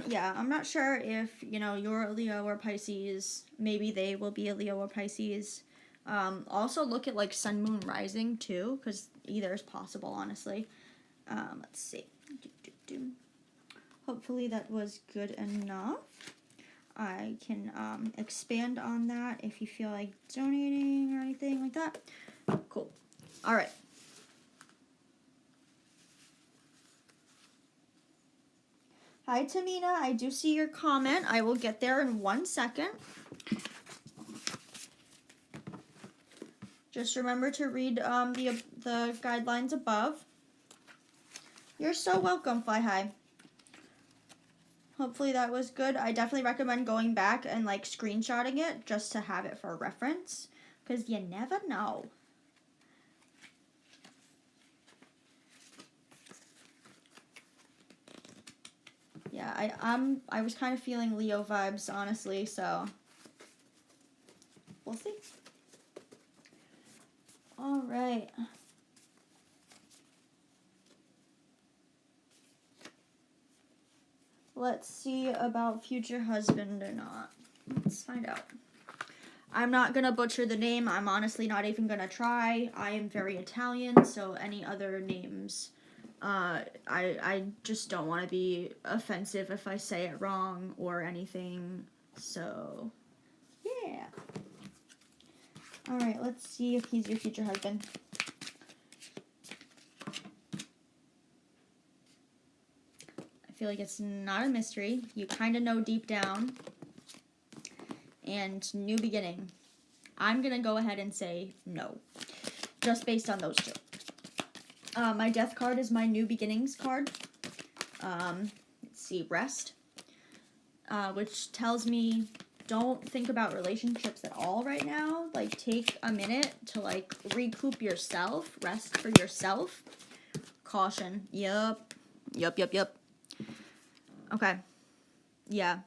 Yeah, I'm not sure if, you're a Leo or Pisces. Maybe they will be a Leo or Pisces. Also look at, like, Sun, Moon, Rising, too, because either is possible, honestly. Let's see. Hopefully that was good enough. I can expand on that if you feel like donating or anything like that. Cool. All right. Hi, Tamina. I do see your comment. I will get there in 1 second. Just remember to read the guidelines above. You're so welcome, Fly High. Hopefully that was good. I definitely recommend going back and, like, screenshotting it just to have it for reference, because you never know. Yeah, I was kind of feeling Leo vibes, honestly, so we'll see. All right. Let's see about future husband or not. Let's find out. I'm not gonna butcher the name. I'm honestly not even gonna try. I am very Italian, so any other names, I just don't want to be offensive if I say it wrong or anything. So, yeah. All right, let's see if he's your future husband. I feel like it's not a mystery. You kind of know deep down. And new beginning. I'm going to go ahead and say no. Just based on those two. My death card is my new beginnings card. Let's see, rest. Which tells me don't think about relationships at all right now. Like, take a minute to, like, recoup yourself. Rest for yourself. Caution. Yup. Okay. Yeah.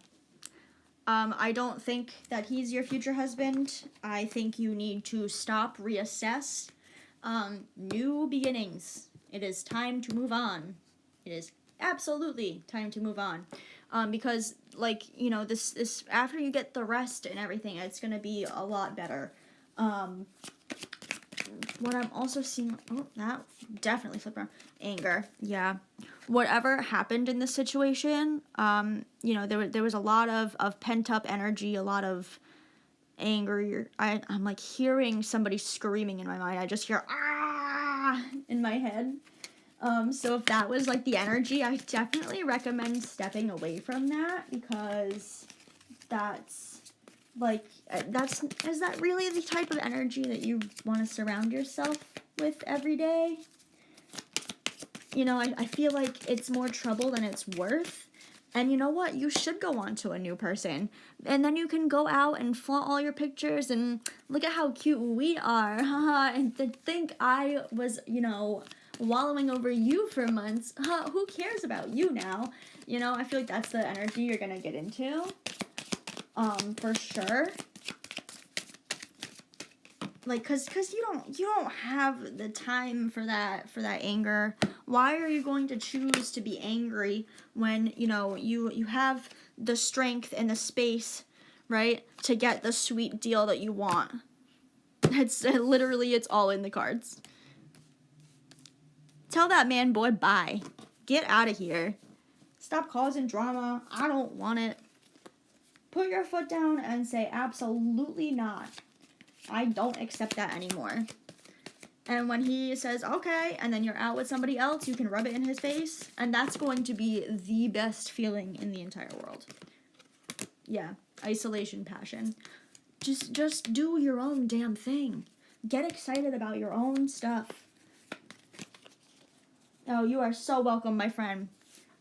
I don't think that he's your future husband. I think you need to stop, reassess. New beginnings. It is time to move on. It is absolutely time to move on. Because, like, this after you get the rest and everything, it's gonna be a lot better. What I'm also seeing, that definitely flipped around. Anger, yeah. Whatever happened in this situation, there was a lot of pent-up energy, a lot of anger. I'm like hearing somebody screaming in my mind. I just hear, ah, in my head. So if that was, like, the energy, I definitely recommend stepping away from that, because that's, like, is that really the type of energy that you want to surround yourself with every day? I feel like it's more trouble than it's worth. And you know what? You should go on to a new person. And then you can go out and flaunt all your pictures and look at how cute we are. And to think I was, wallowing over you for months. Who cares about you now? I feel like that's the energy you're going to get into. For sure. like, cause you don't have the time for that anger. Why are you going to choose to be angry when, you know, you have the strength and the space, right, to get the sweet deal that you want? It's literally, it's all in the cards. Tell that man boy bye. Get out of here. Stop causing drama. I don't want it. Put your foot down and say absolutely not. I don't accept that anymore. And when he says, okay, and then you're out with somebody else, you can rub it in his face. And that's going to be the best feeling in the entire world. Yeah, isolation passion. Just do your own damn thing. Get excited about your own stuff. Oh, you are so welcome, my friend.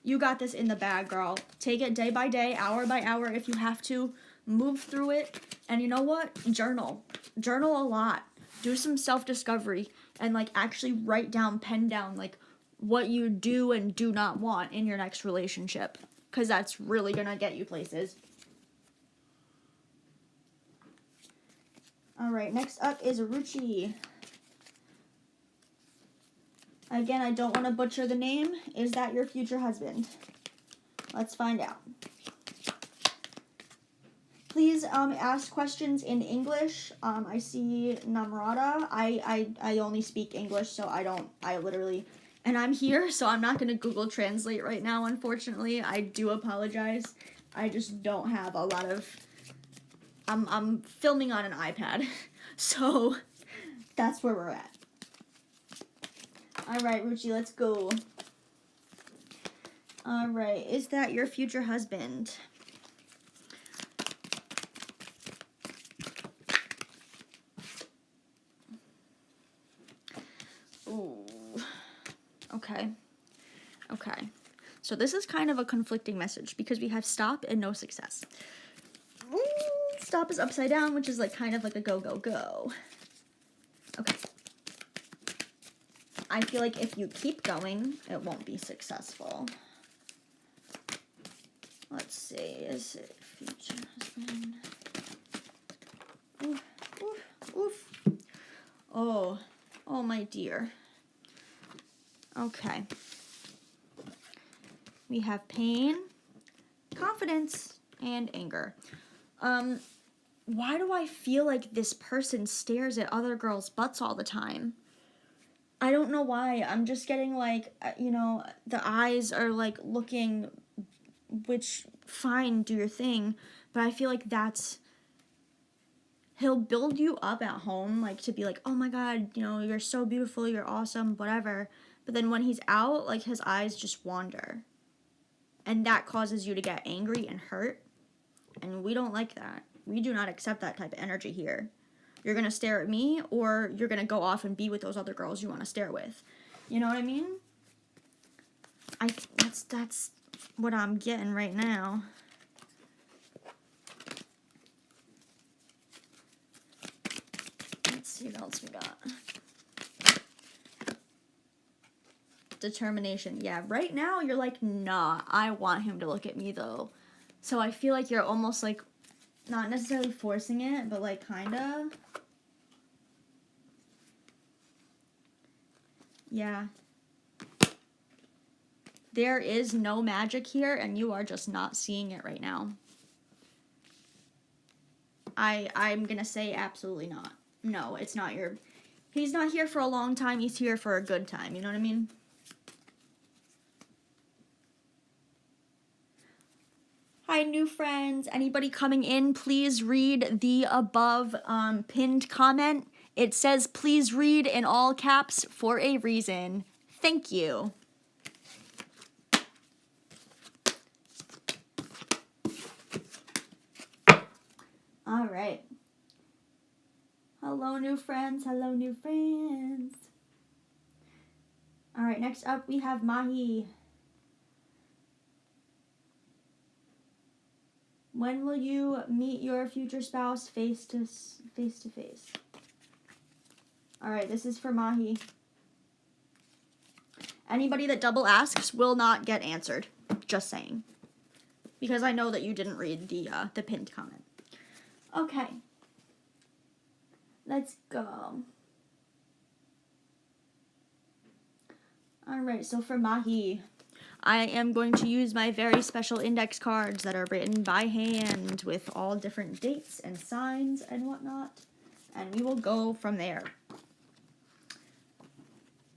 You got this in the bag, girl. Take it day by day, hour by hour if you have to. Move through it. And you know what? Journal. Journal a lot. Do some self-discovery. And, like, actually write down, pen down, like, what you do and do not want in your next relationship. Because that's really going to get you places. Alright, next up is Ruchi. Again, I don't want to butcher the name. Is that your future husband? Let's find out. Please ask questions in English. I see Namrata. I only speak English, so I literally, and I'm here, so I'm not going to Google Translate right now, unfortunately. I do apologize. I just don't have a lot of, I'm filming on an iPad, so that's where we're at. Alright, Ruchi, let's go. Alright, is that your future husband? Ooh. Okay. Okay. So this is kind of a conflicting message because we have stop and no success. Stop is upside down, which is like kind of like a go, go, go. Okay. I feel like if you keep going, it won't be successful. Let's see, is it future husband? Oof, oof, oof. Oh my dear. Okay. We have pain, confidence, and anger. Why do I feel like this person stares at other girls' butts all the time? I don't know why. I'm just getting like, you know, the eyes are like looking, which, fine, do your thing. But I feel like he'll build you up at home, like to be like, oh my God, you know, you're so beautiful, you're awesome, whatever. But then when he's out, like his eyes just wander. And that causes you to get angry and hurt. And we don't like that. We do not accept that type of energy here. You're going to stare at me, or you're going to go off and be with those other girls you want to stare with. You know what I mean? That's what I'm getting right now. Let's see what else we got. Determination. Yeah, right now you're like, nah, I want him to look at me though. So I feel like you're almost like, not necessarily forcing it, but like kinda. Yeah. There is no magic here, and you are just not seeing it right now. I'm gonna say absolutely not. No, it's not your... He's not here for a long time, he's here for a good time, you know what I mean? Hi, new friends. Anybody coming in, please read the above pinned comment. It says, please read in all caps for a reason. Thank you. All right. Hello, new friends. Hello, new friends. All right, next up we have Mahi. When will you meet your future spouse face to face? All right, this is for Mahi. Anybody that double asks will not get answered. Just saying. Because I know that you didn't read the pinned comment. Okay. let's go. All right, so for Mahi, I am going to use my very special index cards that are written by hand with all different dates and signs and whatnot, and we will go from there.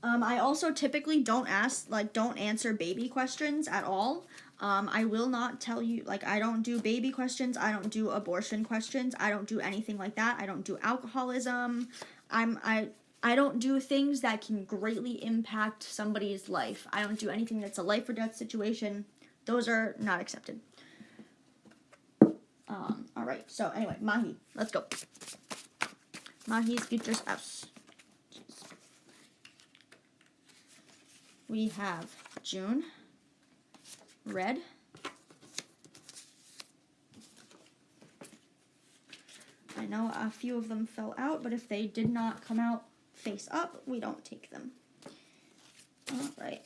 I also typically don't answer baby questions at all. I will not tell you, I don't do baby questions, I don't do abortion questions, I don't do anything like that, I don't do alcoholism, I don't do things that can greatly impact somebody's life. I don't do anything that's a life or death situation. Those are not accepted. Alright, so anyway, Mahi, let's go. Mahi's future spouse. We have June, red, I know a few of them fell out, but if they did not come out face up, we don't take them. All right.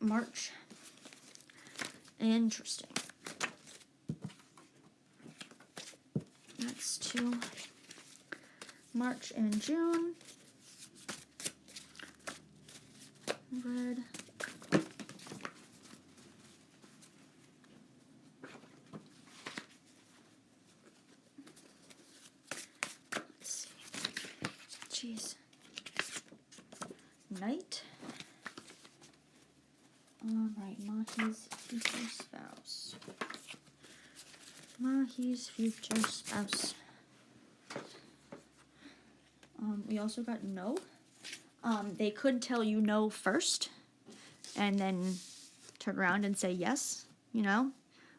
March. Interesting. That's 2. March and June. Red. Let's see. Jeez. Night. Alright, Mahi's future spouse. Mahi's future spouse. We also got no. They could tell you no first and turn around and say yes, you know?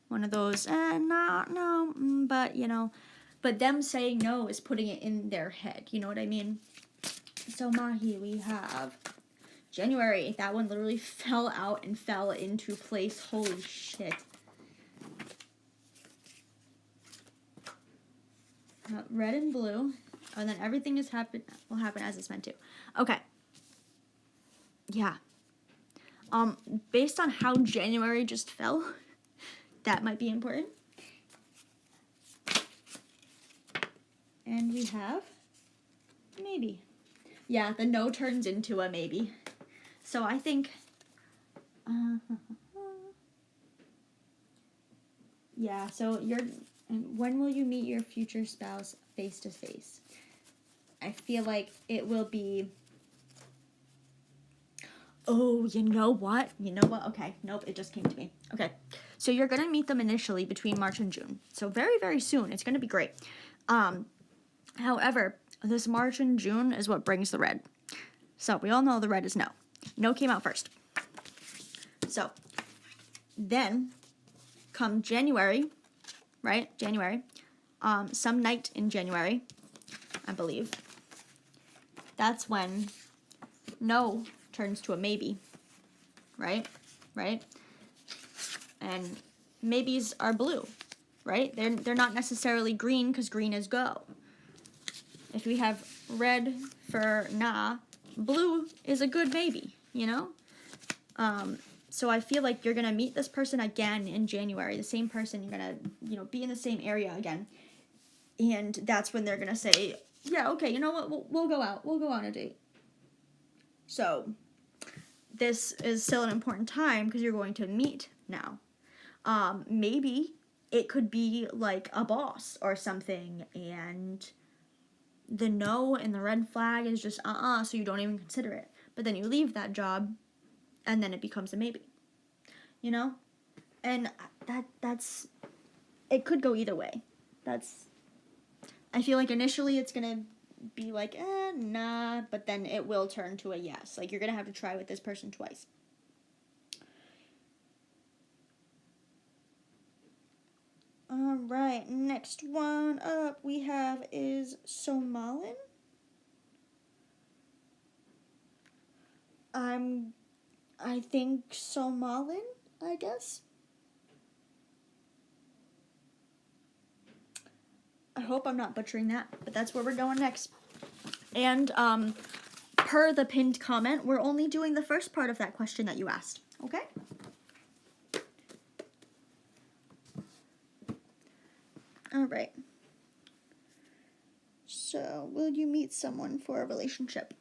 One of those, no, but, you know, but them saying no is putting it in their head, you know what I mean? So, Mahi, we have January. That one literally fell out and fell into place. Holy shit. Red and blue. And then everything will happen as it's meant to. Okay. Yeah. Based on how January just fell, that might be important. And we have maybe. Yeah, the no turns into a maybe. So I think, yeah, so when will you meet your future spouse face to face? I feel like it will be, oh, you know what? Okay, nope, it just came to me. Okay, so you're going to meet them initially between March and June. So very, very soon. It's going to be great. However, this March and June is what brings the red. So we all know the red is no. No came out first. So then come January, right? January. Some night in January, I believe. That's when no turns to a maybe, right? Right? And maybes are blue, right? They're not necessarily green because green is go. If we have red for nah, blue is a good maybe, you know? So I feel like you're going to meet this person again in January. The same person, you're going to, be in the same area again. And that's when they're going to say, yeah, okay, you know what? We'll go out. We'll go on a date. So this is still an important time because you're going to meet now. Maybe it could be like a boss or something, and the no and the red flag is just so you don't even consider it. But then you leave that job, and then it becomes a maybe, you know? And that's, it could go either way. I feel like initially it's gonna be like, nah, but then it will turn to a yes. Like, you're gonna have to try with this person twice. Alright, next one up we have is Somalin. I think Somalin, I guess. I hope I'm not butchering that, but that's where we're going next. And per the pinned comment, we're only doing the first part of that question that you asked, okay? All right. So, will you meet someone for a relationship?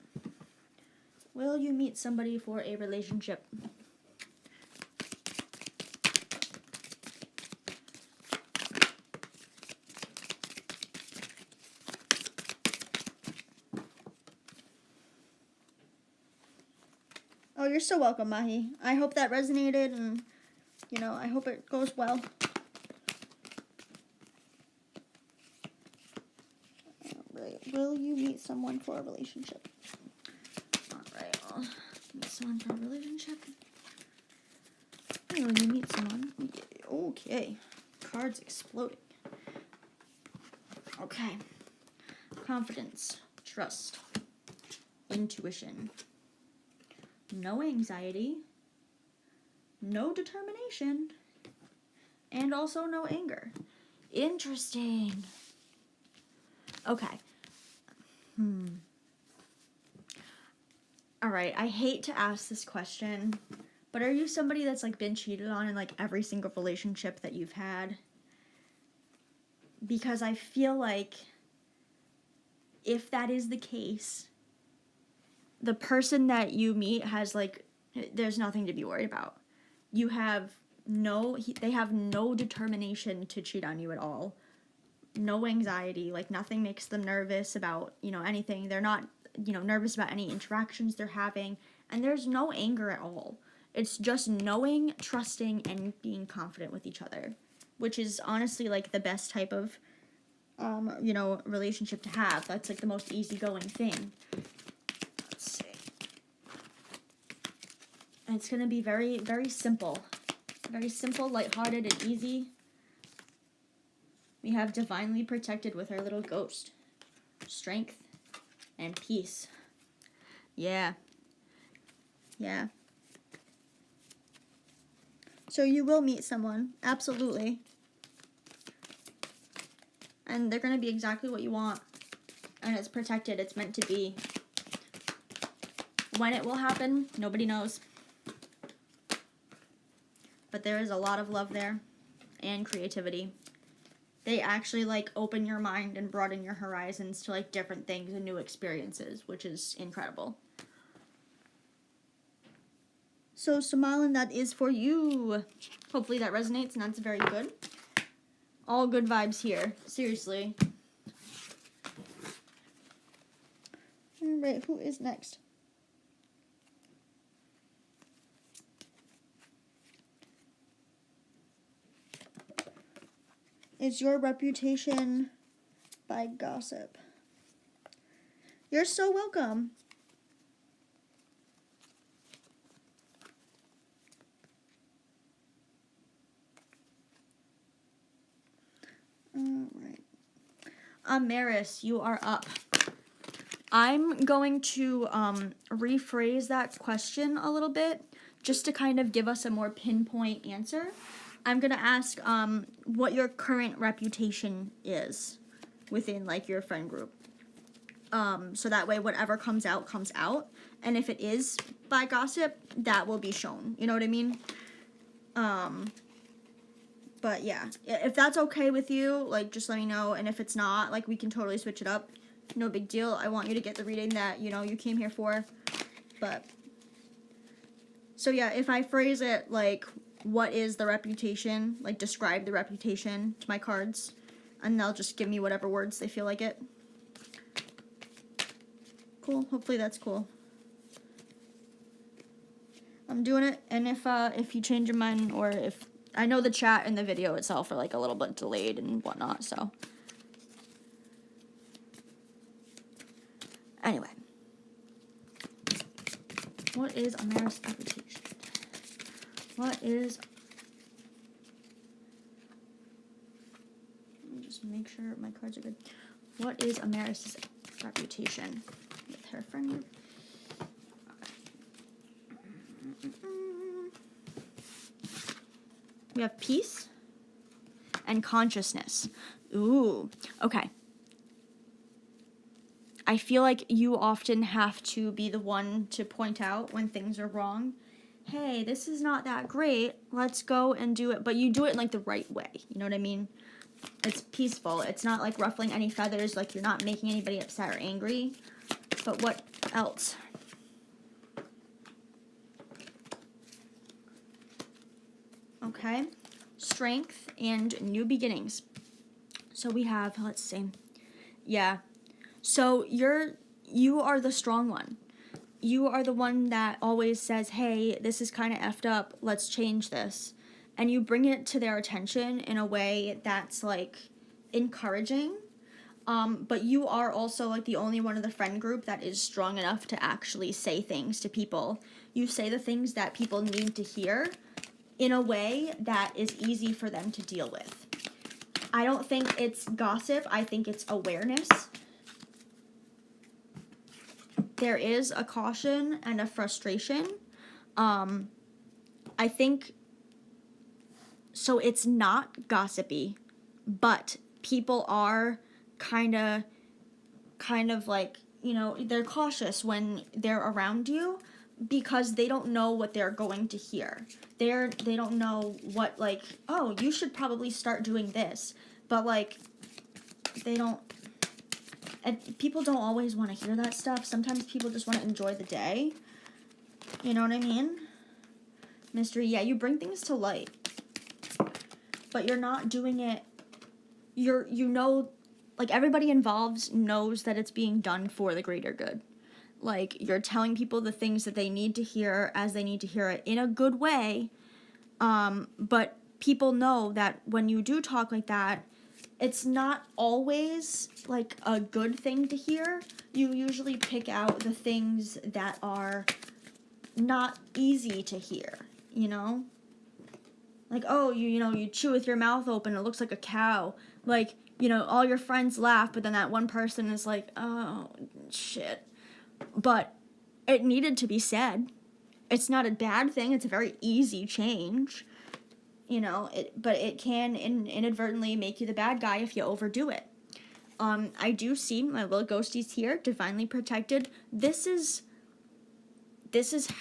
Will you meet somebody for a relationship? Oh, you're so welcome, Mahi. I hope that resonated, and, you know, I hope it goes well. Will you meet someone for a relationship? Alright, I'll meet someone for a relationship. Will you meet someone? Okay. Cards exploding. Okay. Confidence, trust, intuition, no anxiety, no determination, and also no anger. Interesting. Okay. Alright, I hate to ask this question, but are you somebody that's like been cheated on in like every single relationship that you've had? Because I feel like if that is the case, the person that you meet has like, there's nothing to be worried about. You have they have no determination to cheat on you at all. No anxiety, like nothing makes them nervous about, you know, anything. They're not, you know, nervous about any interactions they're having, and there's no anger at all. It's just knowing, trusting, and being confident with each other, which is honestly like the best type of, you know, relationship to have. That's like the most easygoing thing. Let's see. And it's gonna be very, very simple. Very simple, lighthearted, and easy. We have divinely protected with our little ghost. Strength and peace. Yeah. Yeah. So you will meet someone, absolutely. And they're going to be exactly what you want. And it's protected, it's meant to be. When it will happen, nobody knows. But there is a lot of love there and creativity. They actually like open your mind and broaden your horizons to like different things and new experiences, which is incredible. So Somalin, that is for you. Hopefully that resonates and that's very good. All good vibes here, seriously. Alright, who is next? Is your reputation by gossip? You're so welcome. Alright. Amaris, you are up. I'm going to rephrase that question a little bit just to kind of give us a more pinpoint answer. I'm going to ask what your current reputation is within like your friend group. So that way whatever comes out. And if it is by gossip, that will be shown. You know what I mean? But yeah, if that's okay with you, like just let me know. And if it's not, like we can totally switch it up. No big deal. I want you to get the reading that, you know, you came here for. But so yeah, if I phrase it like, what is the reputation? Like describe the reputation to my cards, and they'll just give me whatever words they feel like it. Cool. Hopefully that's cool. I'm doing it, and if you change your mind, or if I know the chat and the video itself are like a little bit delayed and whatnot, so anyway, what is Amaris' reputation? What is? Let me just make sure my cards are good. What is Amaris' reputation with her friend group? We have peace and consciousness. Ooh, okay. I feel like you often have to be the one to point out when things are wrong. Hey, this is not that great. Let's go and do it. But you do it in like the right way. You know what I mean? It's peaceful. It's not like ruffling any feathers, like you're not making anybody upset or angry. But what else? Okay. Strength and new beginnings. So we have, let's see. Yeah. So you are the strong one. You are the one that always says, hey, this is kind of effed up. Let's change this. And you bring it to their attention in a way that's like encouraging. But you are also like the only one of the friend group that is strong enough to actually say things to people. You say the things that people need to hear in a way that is easy for them to deal with. I don't think it's gossip. I think it's awareness. There is a caution and a frustration. I think, so it's not gossipy, but people are kind of like, you know, they're cautious when they're around you because they don't know what they're going to hear. They don't know what, like, oh, you should probably start doing this. But, like, they don't, and people don't always want to hear that stuff. Sometimes people just want to enjoy the day. You know what I mean? Mystery, yeah, you bring things to light. But you're not doing it, you know, like, everybody involved knows that it's being done for the greater good. Like, you're telling people the things that they need to hear as they need to hear it in a good way. But people know that when you do talk like that, it's not always, like, a good thing to hear. You usually pick out the things that are not easy to hear, you know? Like, oh, you chew with your mouth open, it looks like a cow. Like, you know, all your friends laugh, but then that one person is like, oh, shit. But it needed to be said. It's not a bad thing. It's a very easy change. You know, but it can inadvertently make you the bad guy if you overdo it. I do see my little ghosties here, divinely protected. This is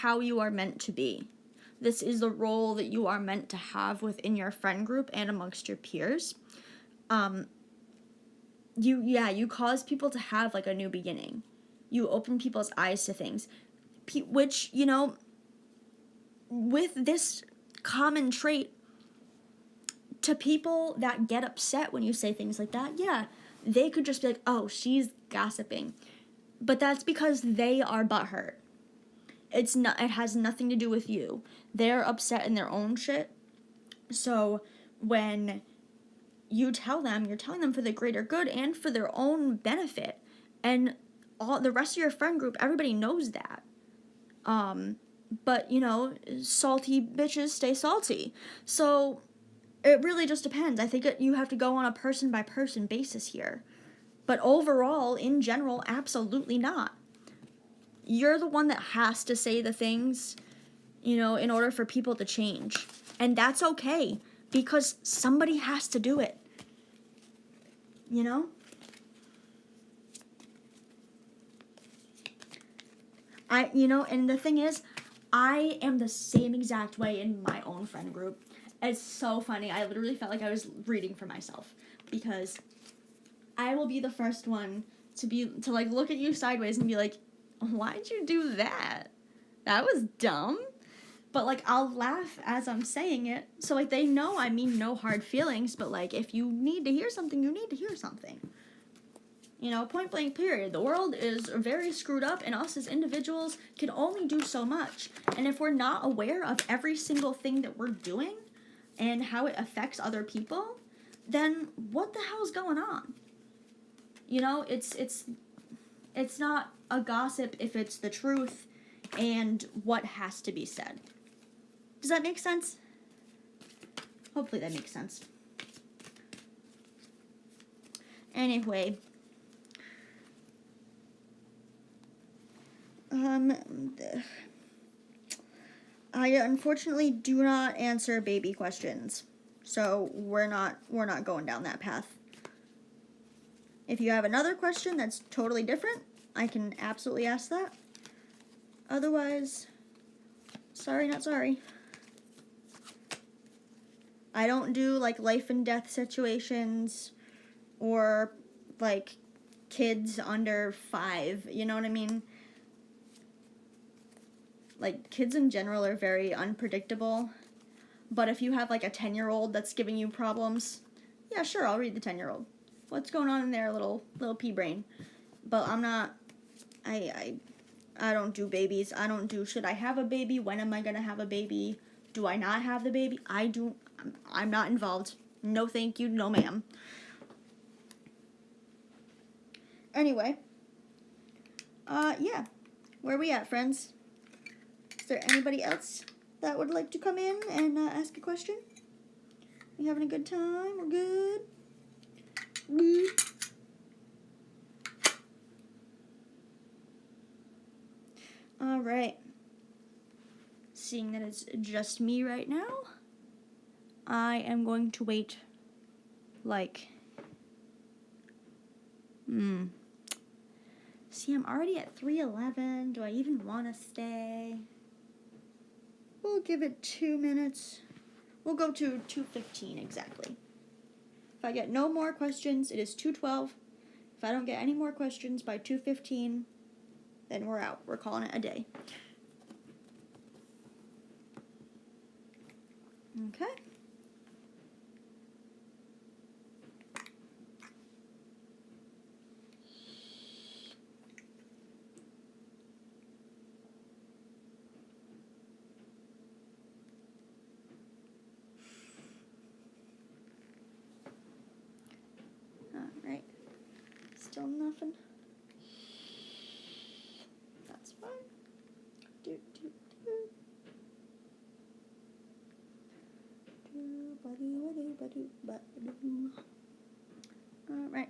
how you are meant to be. This is the role that you are meant to have within your friend group and amongst your peers. You cause people to have, like, a new beginning. You open people's eyes to things, which, you know, with this common trait, to people that get upset when you say things like that, yeah, they could just be like, oh, she's gossiping. But that's because they are butthurt. It has nothing to do with you. They're upset in their own shit. So when you tell them, you're telling them for the greater good and for their own benefit. And all the rest of your friend group, everybody knows that. But, you know, salty bitches stay salty. So it really just depends. I think you have to go on a person-by-person basis here. But overall, in general, absolutely not. You're the one that has to say the things, you know, in order for people to change. And that's okay, because somebody has to do it. You know? And the thing is, I am the same exact way in my own friend group. It's so funny. I literally felt like I was reading for myself, because I will be the first one to like look at you sideways and be like, why'd you do that? That was dumb. But, like, I'll laugh as I'm saying it. So, like, they know I mean no hard feelings. But, like, if you need to hear something, you need to hear something. You know, point blank period. The world is very screwed up, and us as individuals can only do so much. And if we're not aware of every single thing that we're doing and how it affects other people, then what the hell's going on? You know, it's not a gossip if it's the truth and what has to be said. Does that make sense? Hopefully that makes sense. Anyway. I unfortunately do not answer baby questions. So we're not going down that path. If you have another question that's totally different, I can absolutely ask that. Otherwise, sorry, not sorry. I don't do like life and death situations or like kids under 5, you know what I mean? Like kids in general are very unpredictable, but if you have like a 10-year-old that's giving you problems, yeah, sure, I'll read the 10-year-old. What's going on in there, little pea brain? But I'm not, I don't do babies. I don't do, should I have a baby? When am I gonna have a baby? Do I not have the baby? I'm not involved. No thank you, no ma'am. Anyway, yeah. Where are we at, friends? Is there anybody else that would like to come in and ask a question? You having a good time? We're good? Good. Alright. Seeing that it's just me right now, I am going to wait like... See, I'm already at 3:11. Do I even want to stay? We'll give it 2 minutes. We'll go to 2:15 exactly. If I get no more questions, it is 2:12. If I don't get any more questions by 2:15, then we're out. We're calling it a day. Okay. Alright. Still nothing. That's fine. Do, do, do. Do, ba-do, ba-do, ba-do, ba-do. Alright.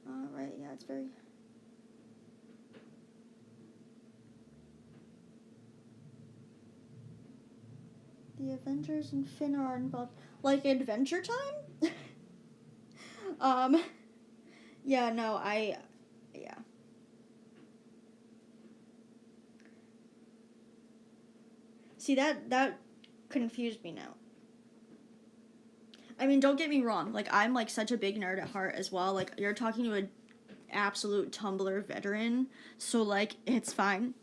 Alright, yeah, it's very... The Avengers and Finn are involved. Like Adventure Time? Yeah, no, yeah. See, that confused me now. I mean, don't get me wrong. Like, I'm, like, such a big nerd at heart as well. Like, you're talking to an absolute Tumblr veteran. So, like, it's fine.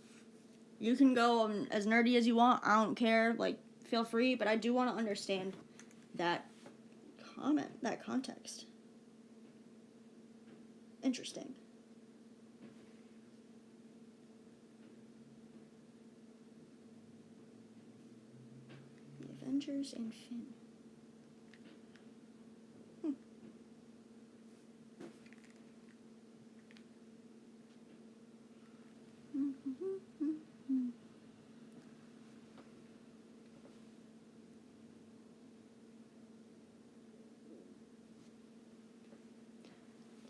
You can go as nerdy as you want. I don't care. Like, feel free. But I do want to understand that that context. Interesting. The Avengers and Finn.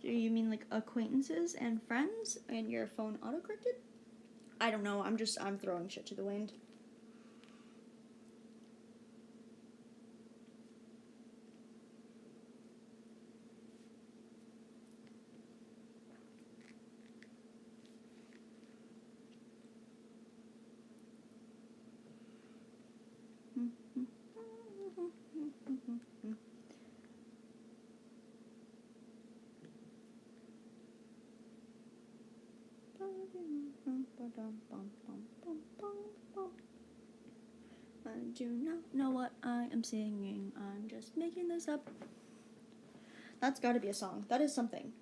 Do you mean like acquaintances and friends and your phone autocorrected? I don't know. I'm throwing shit to the wind. I do not know what I am singing. I'm just making this up. That's got to be a song. That is something.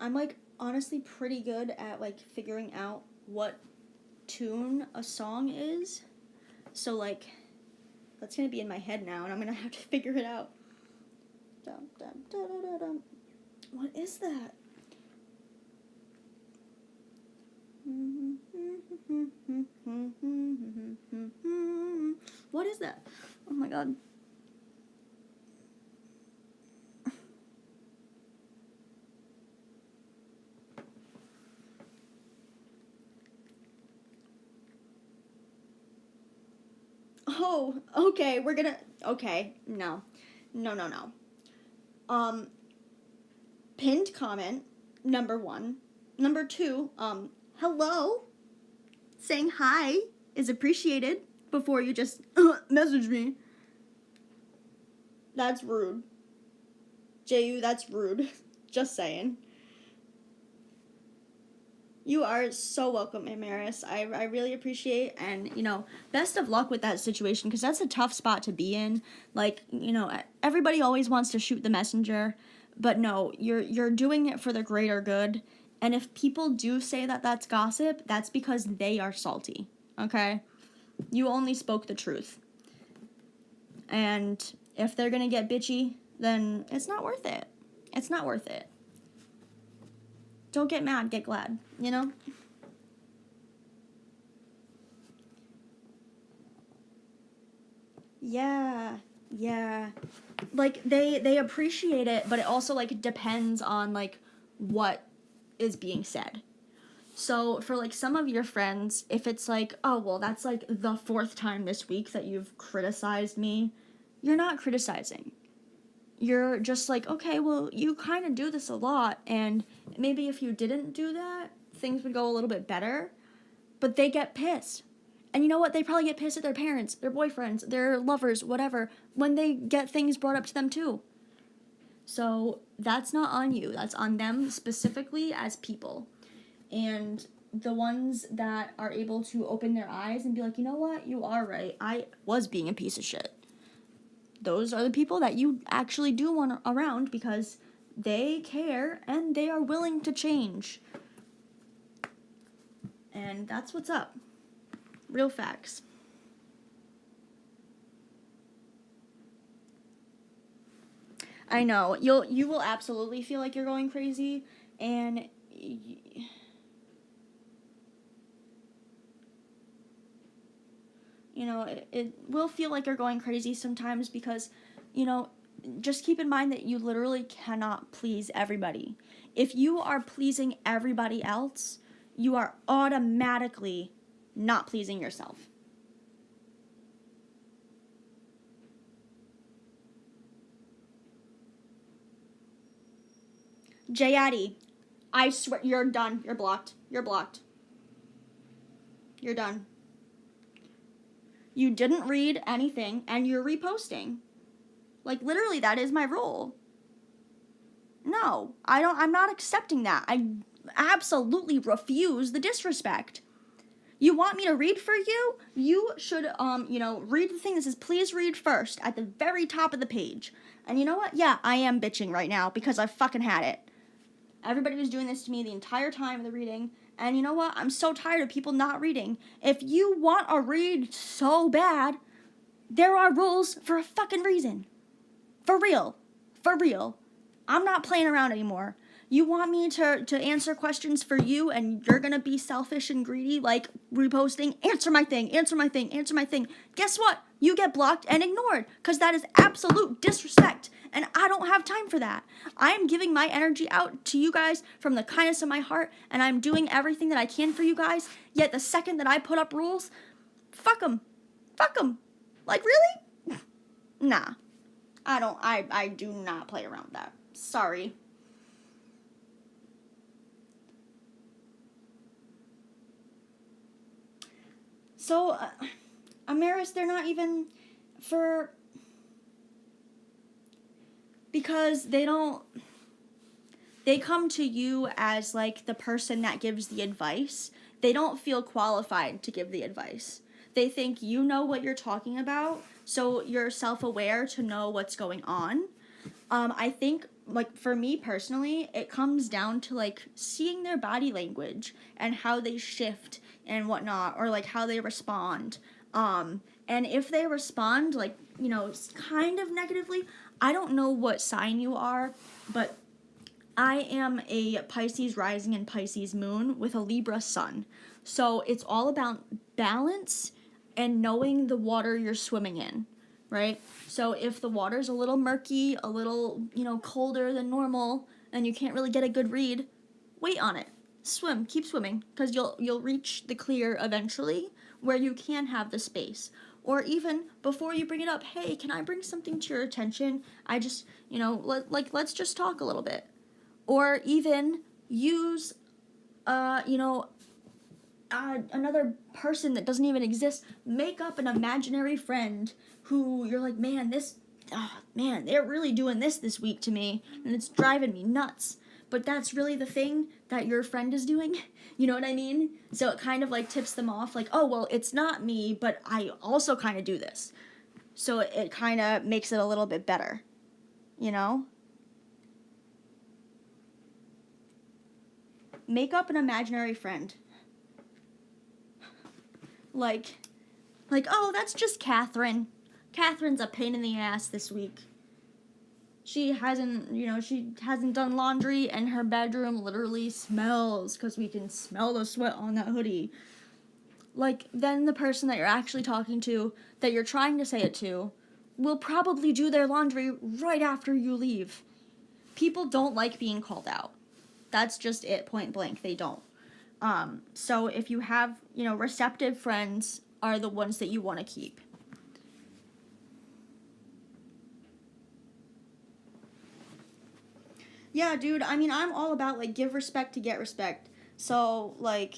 I'm like honestly pretty good at like figuring out what tune a song is. So like that's going to be in my head now and I'm going to have to figure it out. Dum, dum, da, da, da, dum. What is that? What is that? Oh my god. Oh, okay, we're gonna... Okay, no. No. pinned comment, number 1. Number 2, hello, saying hi is appreciated before you just message me. That's rude. JU, that's rude. Just saying. You are so welcome, Amaris. I really appreciate, and, you know, best of luck with that situation, because that's a tough spot to be in. Like, you know, everybody always wants to shoot the messenger, but no, you're doing it for the greater good, and if people do say that that's gossip, that's because they are salty, okay? You only spoke the truth. And if they're gonna get bitchy, then it's not worth it. It's not worth it. Don't get mad, get glad, you know? Yeah. Like, they appreciate it, but it also, like, depends on, like, what is being said. So, for, like, some of your friends, if it's like, oh, well, that's, like, the 4th time this week that you've criticized me, you're not criticizing. You're just like, okay, well, you kind of do this a lot, and maybe if you didn't do that, things would go a little bit better, but they get pissed. And you know what? They probably get pissed at their parents, their boyfriends, their lovers, whatever, when they get things brought up to them too. So that's not on you. That's on them specifically as people. And the ones that are able to open their eyes and be like, you know what? You are right. I was being a piece of shit. Those are the people that you actually do want around, because they care and they are willing to change. And that's what's up. Real facts. I know. You will absolutely feel like you're going crazy, and you know, it will feel like you're going crazy sometimes, because, you know, just keep in mind that you literally cannot please everybody. If you are pleasing everybody else, you are automatically not pleasing yourself. Jayadi, I swear, you're done. You're blocked. You're blocked. You're done. You didn't read anything, and you're reposting. Like, literally, that is my rule. No, I'm not accepting that. I absolutely refuse the disrespect. You want me to read for you? You should, you know, read the thing that says, please read first, at the very top of the page. And you know what? Yeah, I am bitching right now, because I fucking had it. Everybody was doing this to me the entire time of the reading. And you know what? I'm so tired of people not reading. If you want to read so bad, there are rules for a fucking reason. For real. For real. I'm not playing around anymore. You want me to answer questions for you, and you're gonna be selfish and greedy, like reposting? Answer my thing, answer my thing, answer my thing. Guess what? You get blocked and ignored, because that is absolute disrespect, and I don't have time for that. I am giving my energy out to you guys from the kindness of my heart, and I'm doing everything that I can for you guys, yet the second that I put up rules, fuck them. Fuck them. Like, really? Nah. I do not play around with that. Sorry. So, Amaris, they're not even because they come to you as, like, the person that gives the advice. They don't feel qualified to give the advice. They think you know what you're talking about, so you're self-aware to know what's going on. I think, like, for me personally, it comes down to, like, seeing their body language and how they shift and whatnot, or, like, how they respond. And if they respond, like, you know, kind of negatively, I don't know what sign you are, but I am a Pisces rising and Pisces moon with a Libra sun. So it's all about balance and knowing the water you're swimming in, right? So if the water's a little murky, a little, you know, colder than normal, and you can't really get a good read, wait on it. Swim, keep swimming, because you'll reach the clear eventually, where you can have the space. Or even before you bring it up, hey, can I bring something to your attention? I just, you know, let's just talk a little bit. Or even use, another person that doesn't even exist. Make up an imaginary friend who you're like, man, they're really doing this week to me, and it's driving me nuts. But that's really the thing that your friend is doing. You know what I mean? So it kind of like tips them off, like, oh, well, it's not me, but I also kind of do this. So it kind of makes it a little bit better, you know? Make up an imaginary friend. Like, oh, that's just Catherine. Catherine's a pain in the ass this week. She hasn't done laundry, and her bedroom literally smells because we can smell the sweat on that hoodie. Like, then the person that you're actually talking to, that you're trying to say it to, will probably do their laundry right after you leave. People don't like being called out. That's just it, point blank. They don't. So if you have, receptive friends are the ones that you want to keep. Yeah, dude, I mean, I'm all about, like, give respect to get respect. So, like,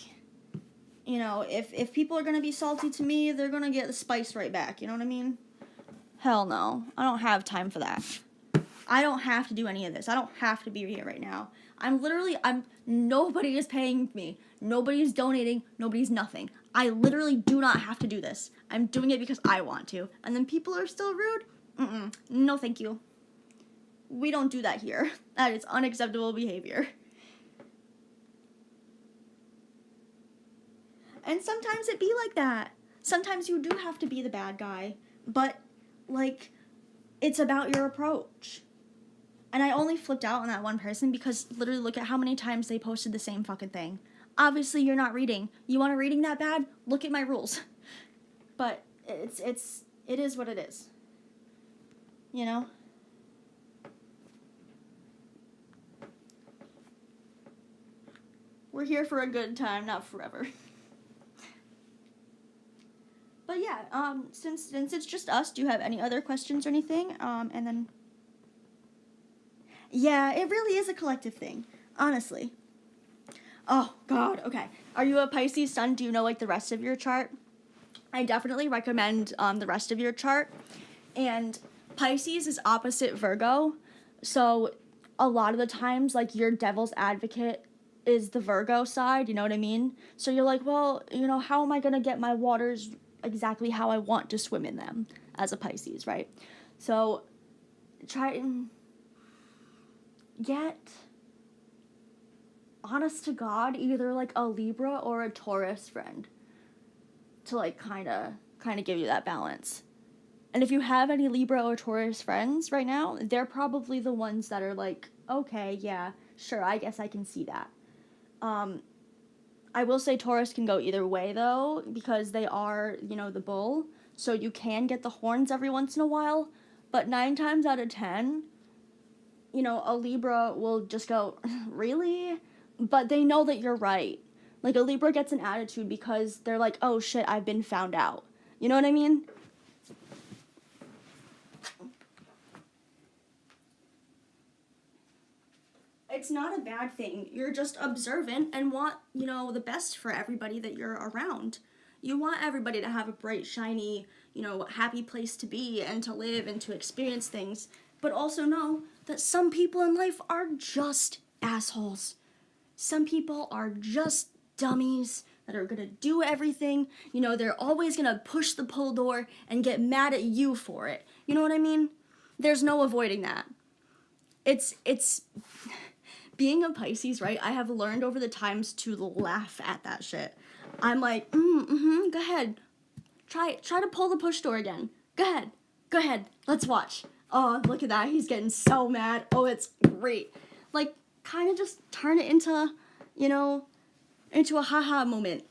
if people are going to be salty to me, they're going to get the spice right back. You know what I mean? Hell no. I don't have time for that. I don't have to do any of this. I don't have to be here right now. Nobody is paying me. Nobody's donating. Nobody's nothing. I literally do not have to do this. I'm doing it because I want to. And then people are still rude? No, thank you. We don't do that here. That is unacceptable behavior. And sometimes it be like that. Sometimes you do have to be the bad guy. But, like, it's about your approach. And I only flipped out on that one person because literally look at how many times they posted the same fucking thing. Obviously, you're not reading. You want a reading that bad? Look at my rules. But it is what it is. You know? We're here for a good time, not forever. But yeah, since it's just us, do you have any other questions or anything? And then... Yeah, it really is a collective thing, honestly. Oh, God, okay. Are you a Pisces sun? Do you know, like, the rest of your chart? I definitely recommend the rest of your chart. And Pisces is opposite Virgo, so a lot of the times, like, your devil's advocate is the Virgo side, you know what I mean? So you're like, well, how am I going to get my waters exactly how I want to swim in them as a Pisces, right? So try and get, honest to God, either like a Libra or a Taurus friend to like kind of give you that balance. And if you have any Libra or Taurus friends right now, they're probably the ones that are like, okay, yeah, sure, I guess I can see that. I will say Taurus can go either way, though, because they are, the bull. So you can get the horns every once in a while. But 9 times out of 10, a Libra will just go, really? But they know that you're right. Like, a Libra gets an attitude because they're like, oh, shit, I've been found out. You know what I mean? It's not a bad thing. You're just observant and want, the best for everybody that you're around. You want everybody to have a bright, shiny, happy place to be and to live and to experience things. But also know that some people in life are just assholes. Some people are just dummies that are going to do everything. They're always going to push the pull door and get mad at you for it. You know what I mean? There's no avoiding that. It's being a Pisces, right? I have learned over the times to laugh at that shit. I'm like, go ahead. Try to pull the push door again. Go ahead. Let's watch. Oh, look at that. He's getting so mad. Oh, it's great. Like, kind of just turn it into, into a haha moment.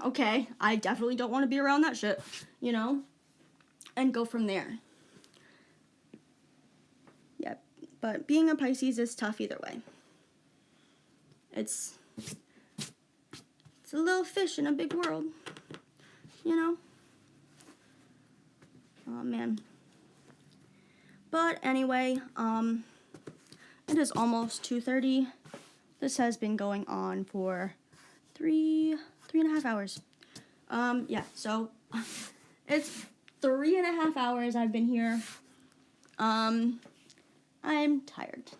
Okay, I definitely don't want to be around that shit, and go from there. Yep, but being a Pisces is tough either way. It's a little fish in a big world, Oh, man. But anyway, It is almost 2:30. This has been going on for three and a half hours. Yeah, so it's 3.5 hours I've been here. I'm tired.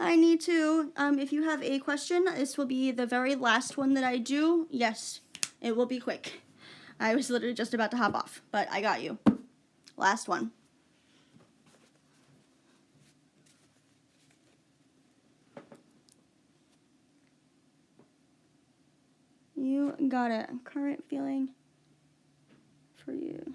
I need to, if you have a question, this will be the very last one that I do. Yes, it will be quick. I was literally just about to hop off, but I got you. Last one. You got it. Current feeling for you.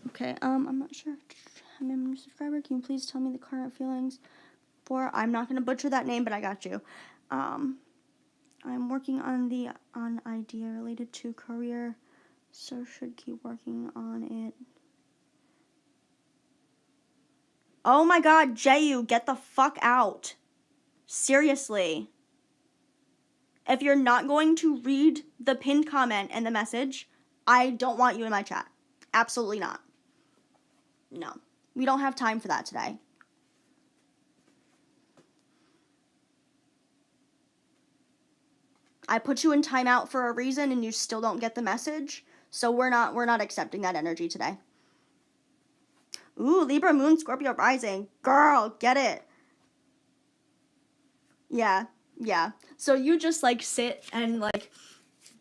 Okay, I'm not sure. I'm a new subscriber. Can you please tell me the current feelings for, I'm not going to butcher that name, but I got you. I'm working on idea related to career, so should keep working on it. Oh my god, Jayu, get the fuck out. Seriously. If you're not going to read the pinned comment and the message, I don't want you in my chat. Absolutely not. No. We don't have time for that today. I put you in timeout for a reason and you still don't get the message. So we're not accepting that energy today. Ooh, Libra Moon, Scorpio Rising. Girl, get it. Yeah. So you just like sit and like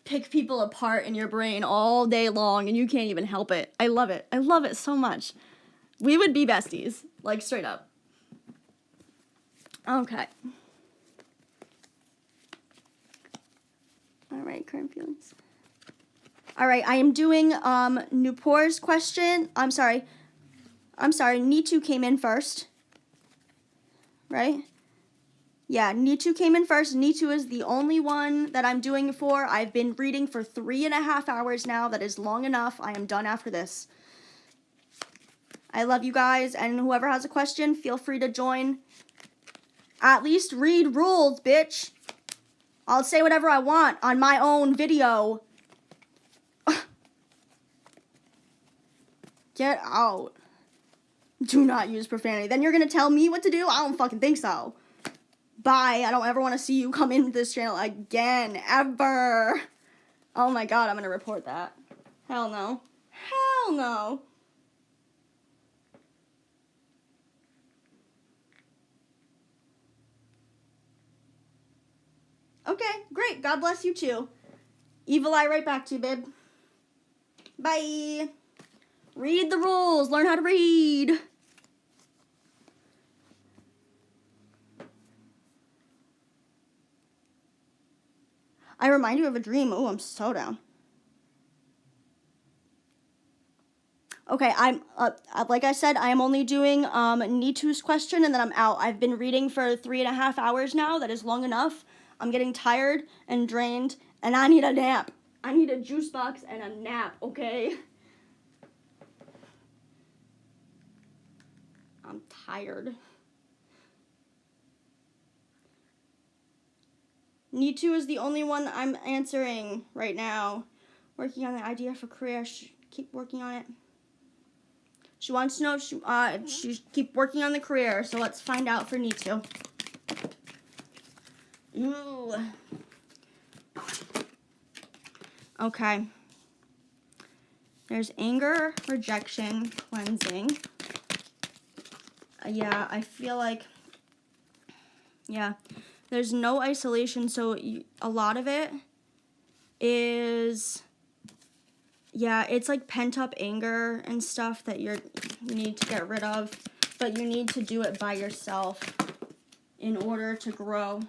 pick people apart in your brain all day long and you can't even help it. I love it. I love it so much. We would be besties, like straight up. Okay. All right, current feelings. All right, I am doing Nupor's question. I'm sorry, Nitu came in first. Right? Yeah, Nitu came in first. Nitu is the only one that I'm doing it for. I've been reading for 3.5 hours now. That is long enough. I am done after this. I love you guys, and whoever has a question, feel free to join. At least read rules, bitch. I'll say whatever I want on my own video. Get out. Do not use profanity. Then you're gonna tell me what to do? I don't fucking think so. Bye. I don't ever want to see you come into this channel again. Ever. Oh my god, I'm gonna report that. Hell no. Hell no. Okay, great. God bless you too. Evil eye right back to you, babe. Bye. Read the rules. Learn how to read. I remind you of a dream. Oh, I'm so down. Okay, I'm like I said, I am only doing Nitu's question and then I'm out. I've been reading for 3.5 hours now. That is long enough. I'm getting tired and drained and I need a nap. I need a juice box and a nap, okay? I'm tired. Nitu is the only one that I'm answering right now. Working on the idea for career. Keep working on it. She wants to know if she keep working on the career. So let's find out for Nitu. Ooh. Okay. There's anger, rejection, cleansing. Yeah, I feel like, yeah, there's no isolation, so a lot of it is, yeah, it's like pent-up anger and stuff that you need to get rid of, but you need to do it by yourself in order to grow.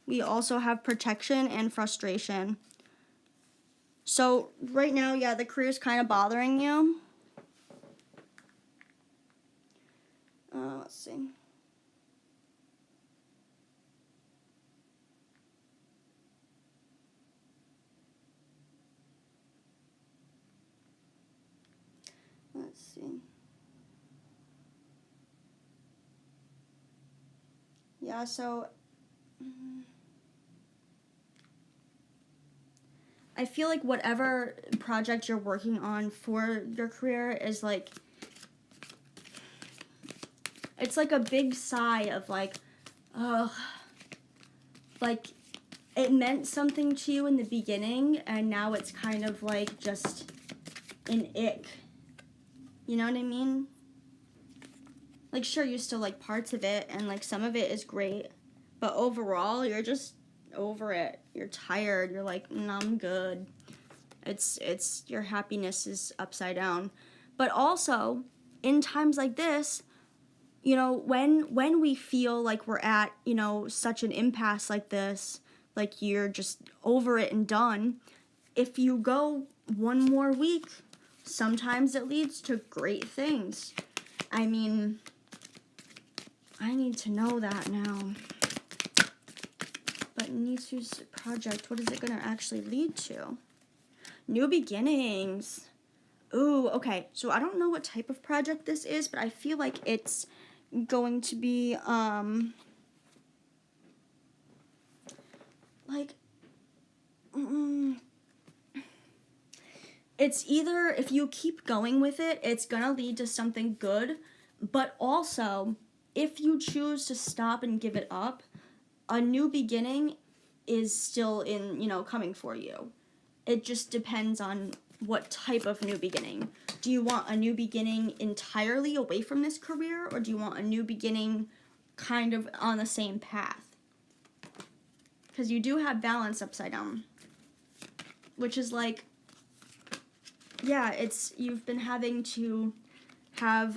We also have protection and frustration. So right now, yeah, the career's kind of bothering you. Let's see. Let's see. Yeah, so I feel like whatever project you're working on for your career is like, it's like a big sigh of like, oh, like it meant something to you in the beginning and now it's kind of like just an ick. You know what I mean? Like, sure, you still like parts of it and like some of it is great, but overall you're just over it. You're tired. You're like, I'm good. It's your happiness is upside down. But also, in times like this, you know, when we feel like we're at, you know, such an impasse like this, like you're just over it and done, if you go one more week, sometimes it leads to great things. I mean, I need to know that now. But Nisu's project, what is it going to actually lead to? New beginnings. Ooh, okay. So I don't know what type of project this is, but I feel like it's going to be, like, it's either, if you keep going with it, it's gonna lead to something good, but also, if you choose to stop and give it up, a new beginning is still in, you know, coming for you. It just depends on what type of new beginning. Do you want a new beginning entirely away from this career, or do you want a new beginning kind of on the same path? Because you do have balance upside down, which is like, yeah, it's, you've been having to have,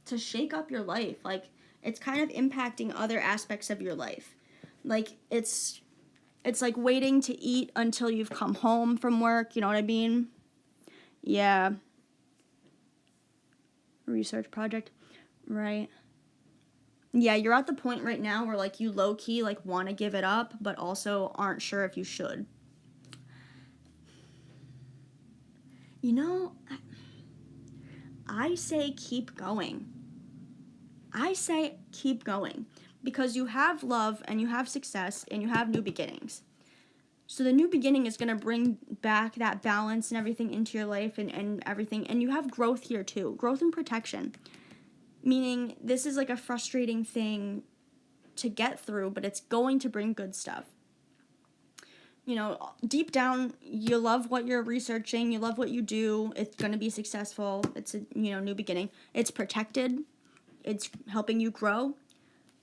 to shake up your life. Like, it's kind of impacting other aspects of your life. Like, it's like waiting to eat until you've come home from work, you know what I mean? Yeah. Research project, right? Yeah, you're at the point right now where, like, you low-key, like, want to give it up, but also aren't sure if you should. You know, I say keep going. I say keep going. Because you have love, and you have success, and you have new beginnings. So the new beginning is going to bring back that balance and everything into your life and everything. And you have growth here, too. Growth and protection. Meaning, this is like a frustrating thing to get through, but it's going to bring good stuff. You know, deep down, you love what you're researching. You love what you do. It's going to be successful. It's a, you know, new beginning. It's protected. It's helping you grow.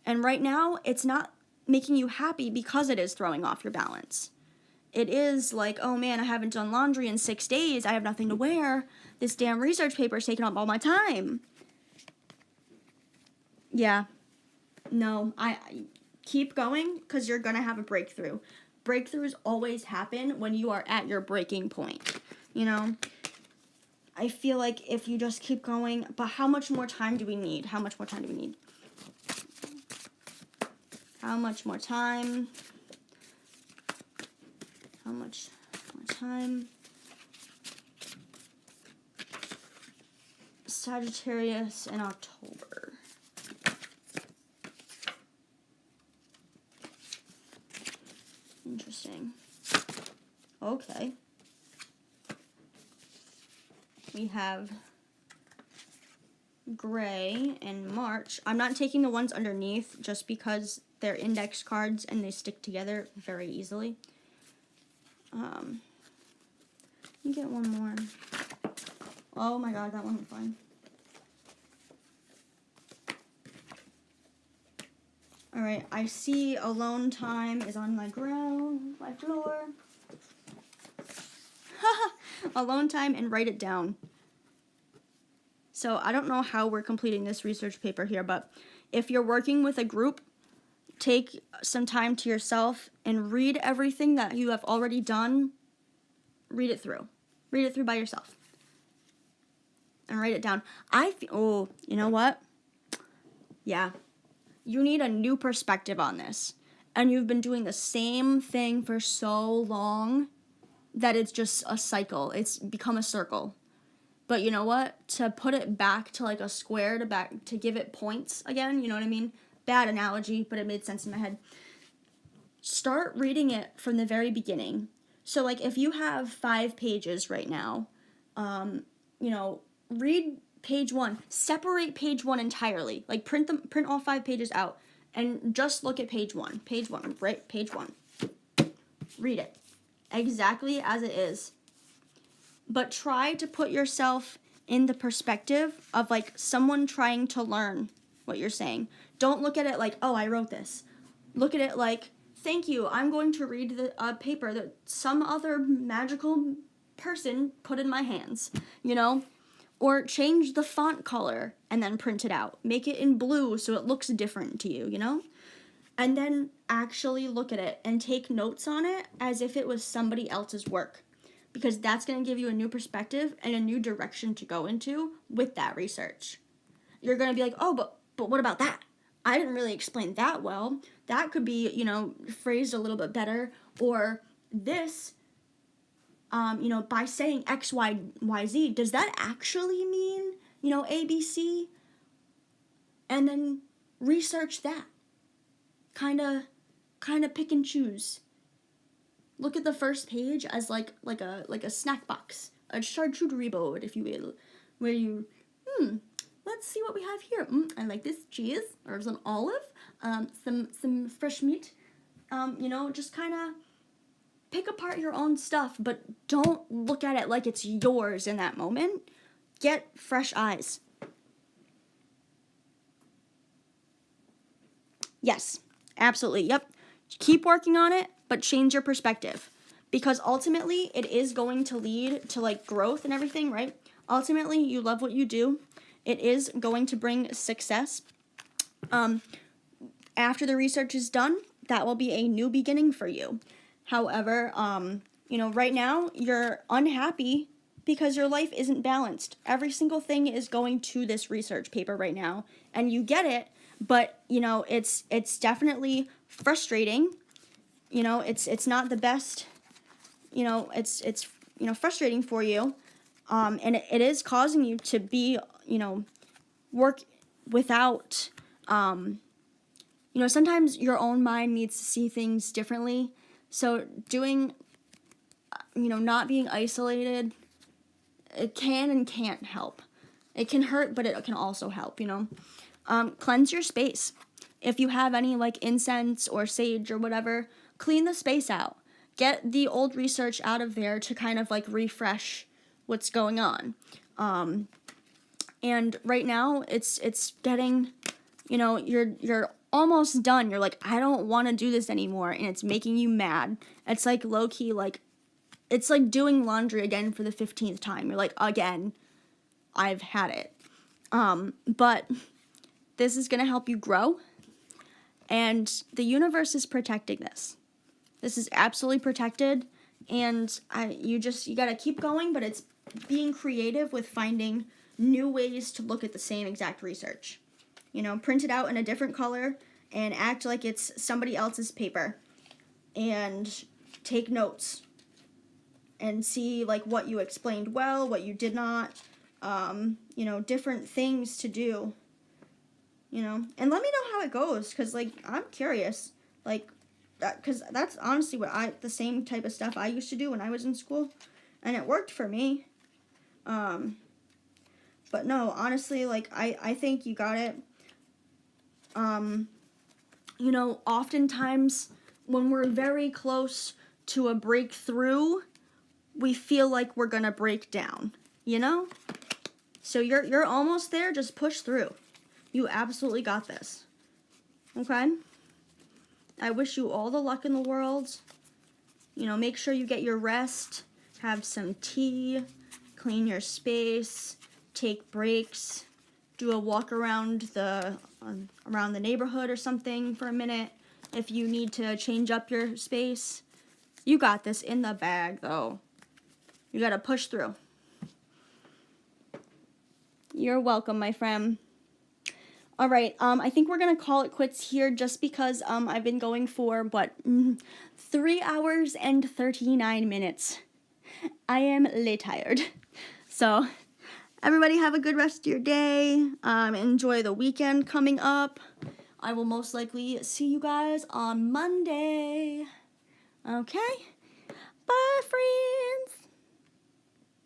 And right now, it's not making you happy because it is throwing off your balance. It is like, oh man, I haven't done laundry in 6 days. I have nothing to wear. This damn research paper is taking up all my time. Yeah. No, I keep going because you're going to have a breakthrough. Breakthroughs always happen when you are at your breaking point. You know? I feel like if you just keep going, but how much more time do we need? How much more time do we need? How much more time? How much more time? Sagittarius in October. Interesting. Okay. We have gray in March. I'm not taking the ones underneath just because they're index cards and they stick together very easily. Let me get one more. Oh my god, that one was fine. Alright, I see alone time is on my floor. Alone time, and write it down. So I don't know how we're completing this research paper here, but if you're working with a group, take some time to yourself and read everything that you have already done. Read it through. Read it through by yourself. And write it down. Oh, you know what? Yeah. You need a new perspective on this. And you've been doing the same thing for so long that it's just a cycle. It's become a circle. But you know what? To put it back to like a square, to give it points again, you know what I mean? Bad analogy, but it made sense in my head. start reading it from the very beginning. So, like, if you have 5 pages right now, read page 1. Separate page 1 entirely. Like, print all 5 pages out, and just look at page 1. Page 1, right? Page 1. Read it exactly as it is. But try to put yourself in the perspective of, like, someone trying to learn what you're saying. Don't look at it like, oh, I wrote this. Look at it like, thank you, I'm going to read the paper that some other magical person put in my hands, Or change the font color and then print it out. Make it in blue so it looks different to you, And then actually look at it and take notes on it as if it was somebody else's work. Because that's going to give you a new perspective and a new direction to go into with that research. You're going to be like, oh, but what about that? I didn't really explain that well. That could be, phrased a little bit better. Or this, by saying X, Y, Z, does that actually mean, A, B, C? And then research that. Kind of pick and choose. Look at the first page as like a snack box, a charcuterie board, if you will, where you, let's see what we have here. I like this cheese or some olive, some fresh meat. Just kind of pick apart your own stuff, but don't look at it like it's yours in that moment. Get fresh eyes. Yes, absolutely. Yep. Keep working on it, but change your perspective. Because ultimately, it is going to lead to, like, growth and everything, right? Ultimately, you love what you do. It is going to bring success. After the research is done, that will be a new beginning for you. However, right now, you're unhappy because your life isn't balanced. Every single thing is going to this research paper right now, and you get it, but, it's definitely frustrating. It's not the best, it's frustrating for you. And it is causing you to be, work without, sometimes your own mind needs to see things differently. So doing, not being isolated, it can and can't help. It can hurt, but it can also help, Cleanse your space. If you have any, like, incense or sage or whatever, clean the space out. Get the old research out of there to kind of, like, refresh what's going on. And right now, it's getting, you're almost done. You're like, I don't want to do this anymore, and it's making you mad. It's, like, low-key, like, it's like doing laundry again for the 15th time. You're like, again, I've had it. But this is going to help you grow. And the universe is protecting this. This is absolutely protected. And you got to keep going, but it's being creative with finding new ways to look at the same exact research. Print it out in a different color and act like it's somebody else's paper. And take notes. And see, like, what you explained well, what you did not. Different things to do. And let me know how it goes, because, like, I'm curious, like, because that's honestly the same type of stuff I used to do when I was in school, and it worked for me. But no, honestly, like, I think you got it. Oftentimes when we're very close to a breakthrough, we feel like we're gonna break down, So you're almost there, just push through. You absolutely got this. Okay? I wish you all the luck in the world. Make sure you get your rest, have some tea, clean your space, take breaks, do a walk around the neighborhood or something for a minute if you need to change up your space. You got this in the bag, though. You gotta push through. You're welcome, my friend. All right, I think we're going to call it quits here just because I've been going for, 3 hours and 39 minutes. I am late tired. So, everybody have a good rest of your day. Enjoy the weekend coming up. I will most likely see you guys on Monday. Okay? Bye, friends.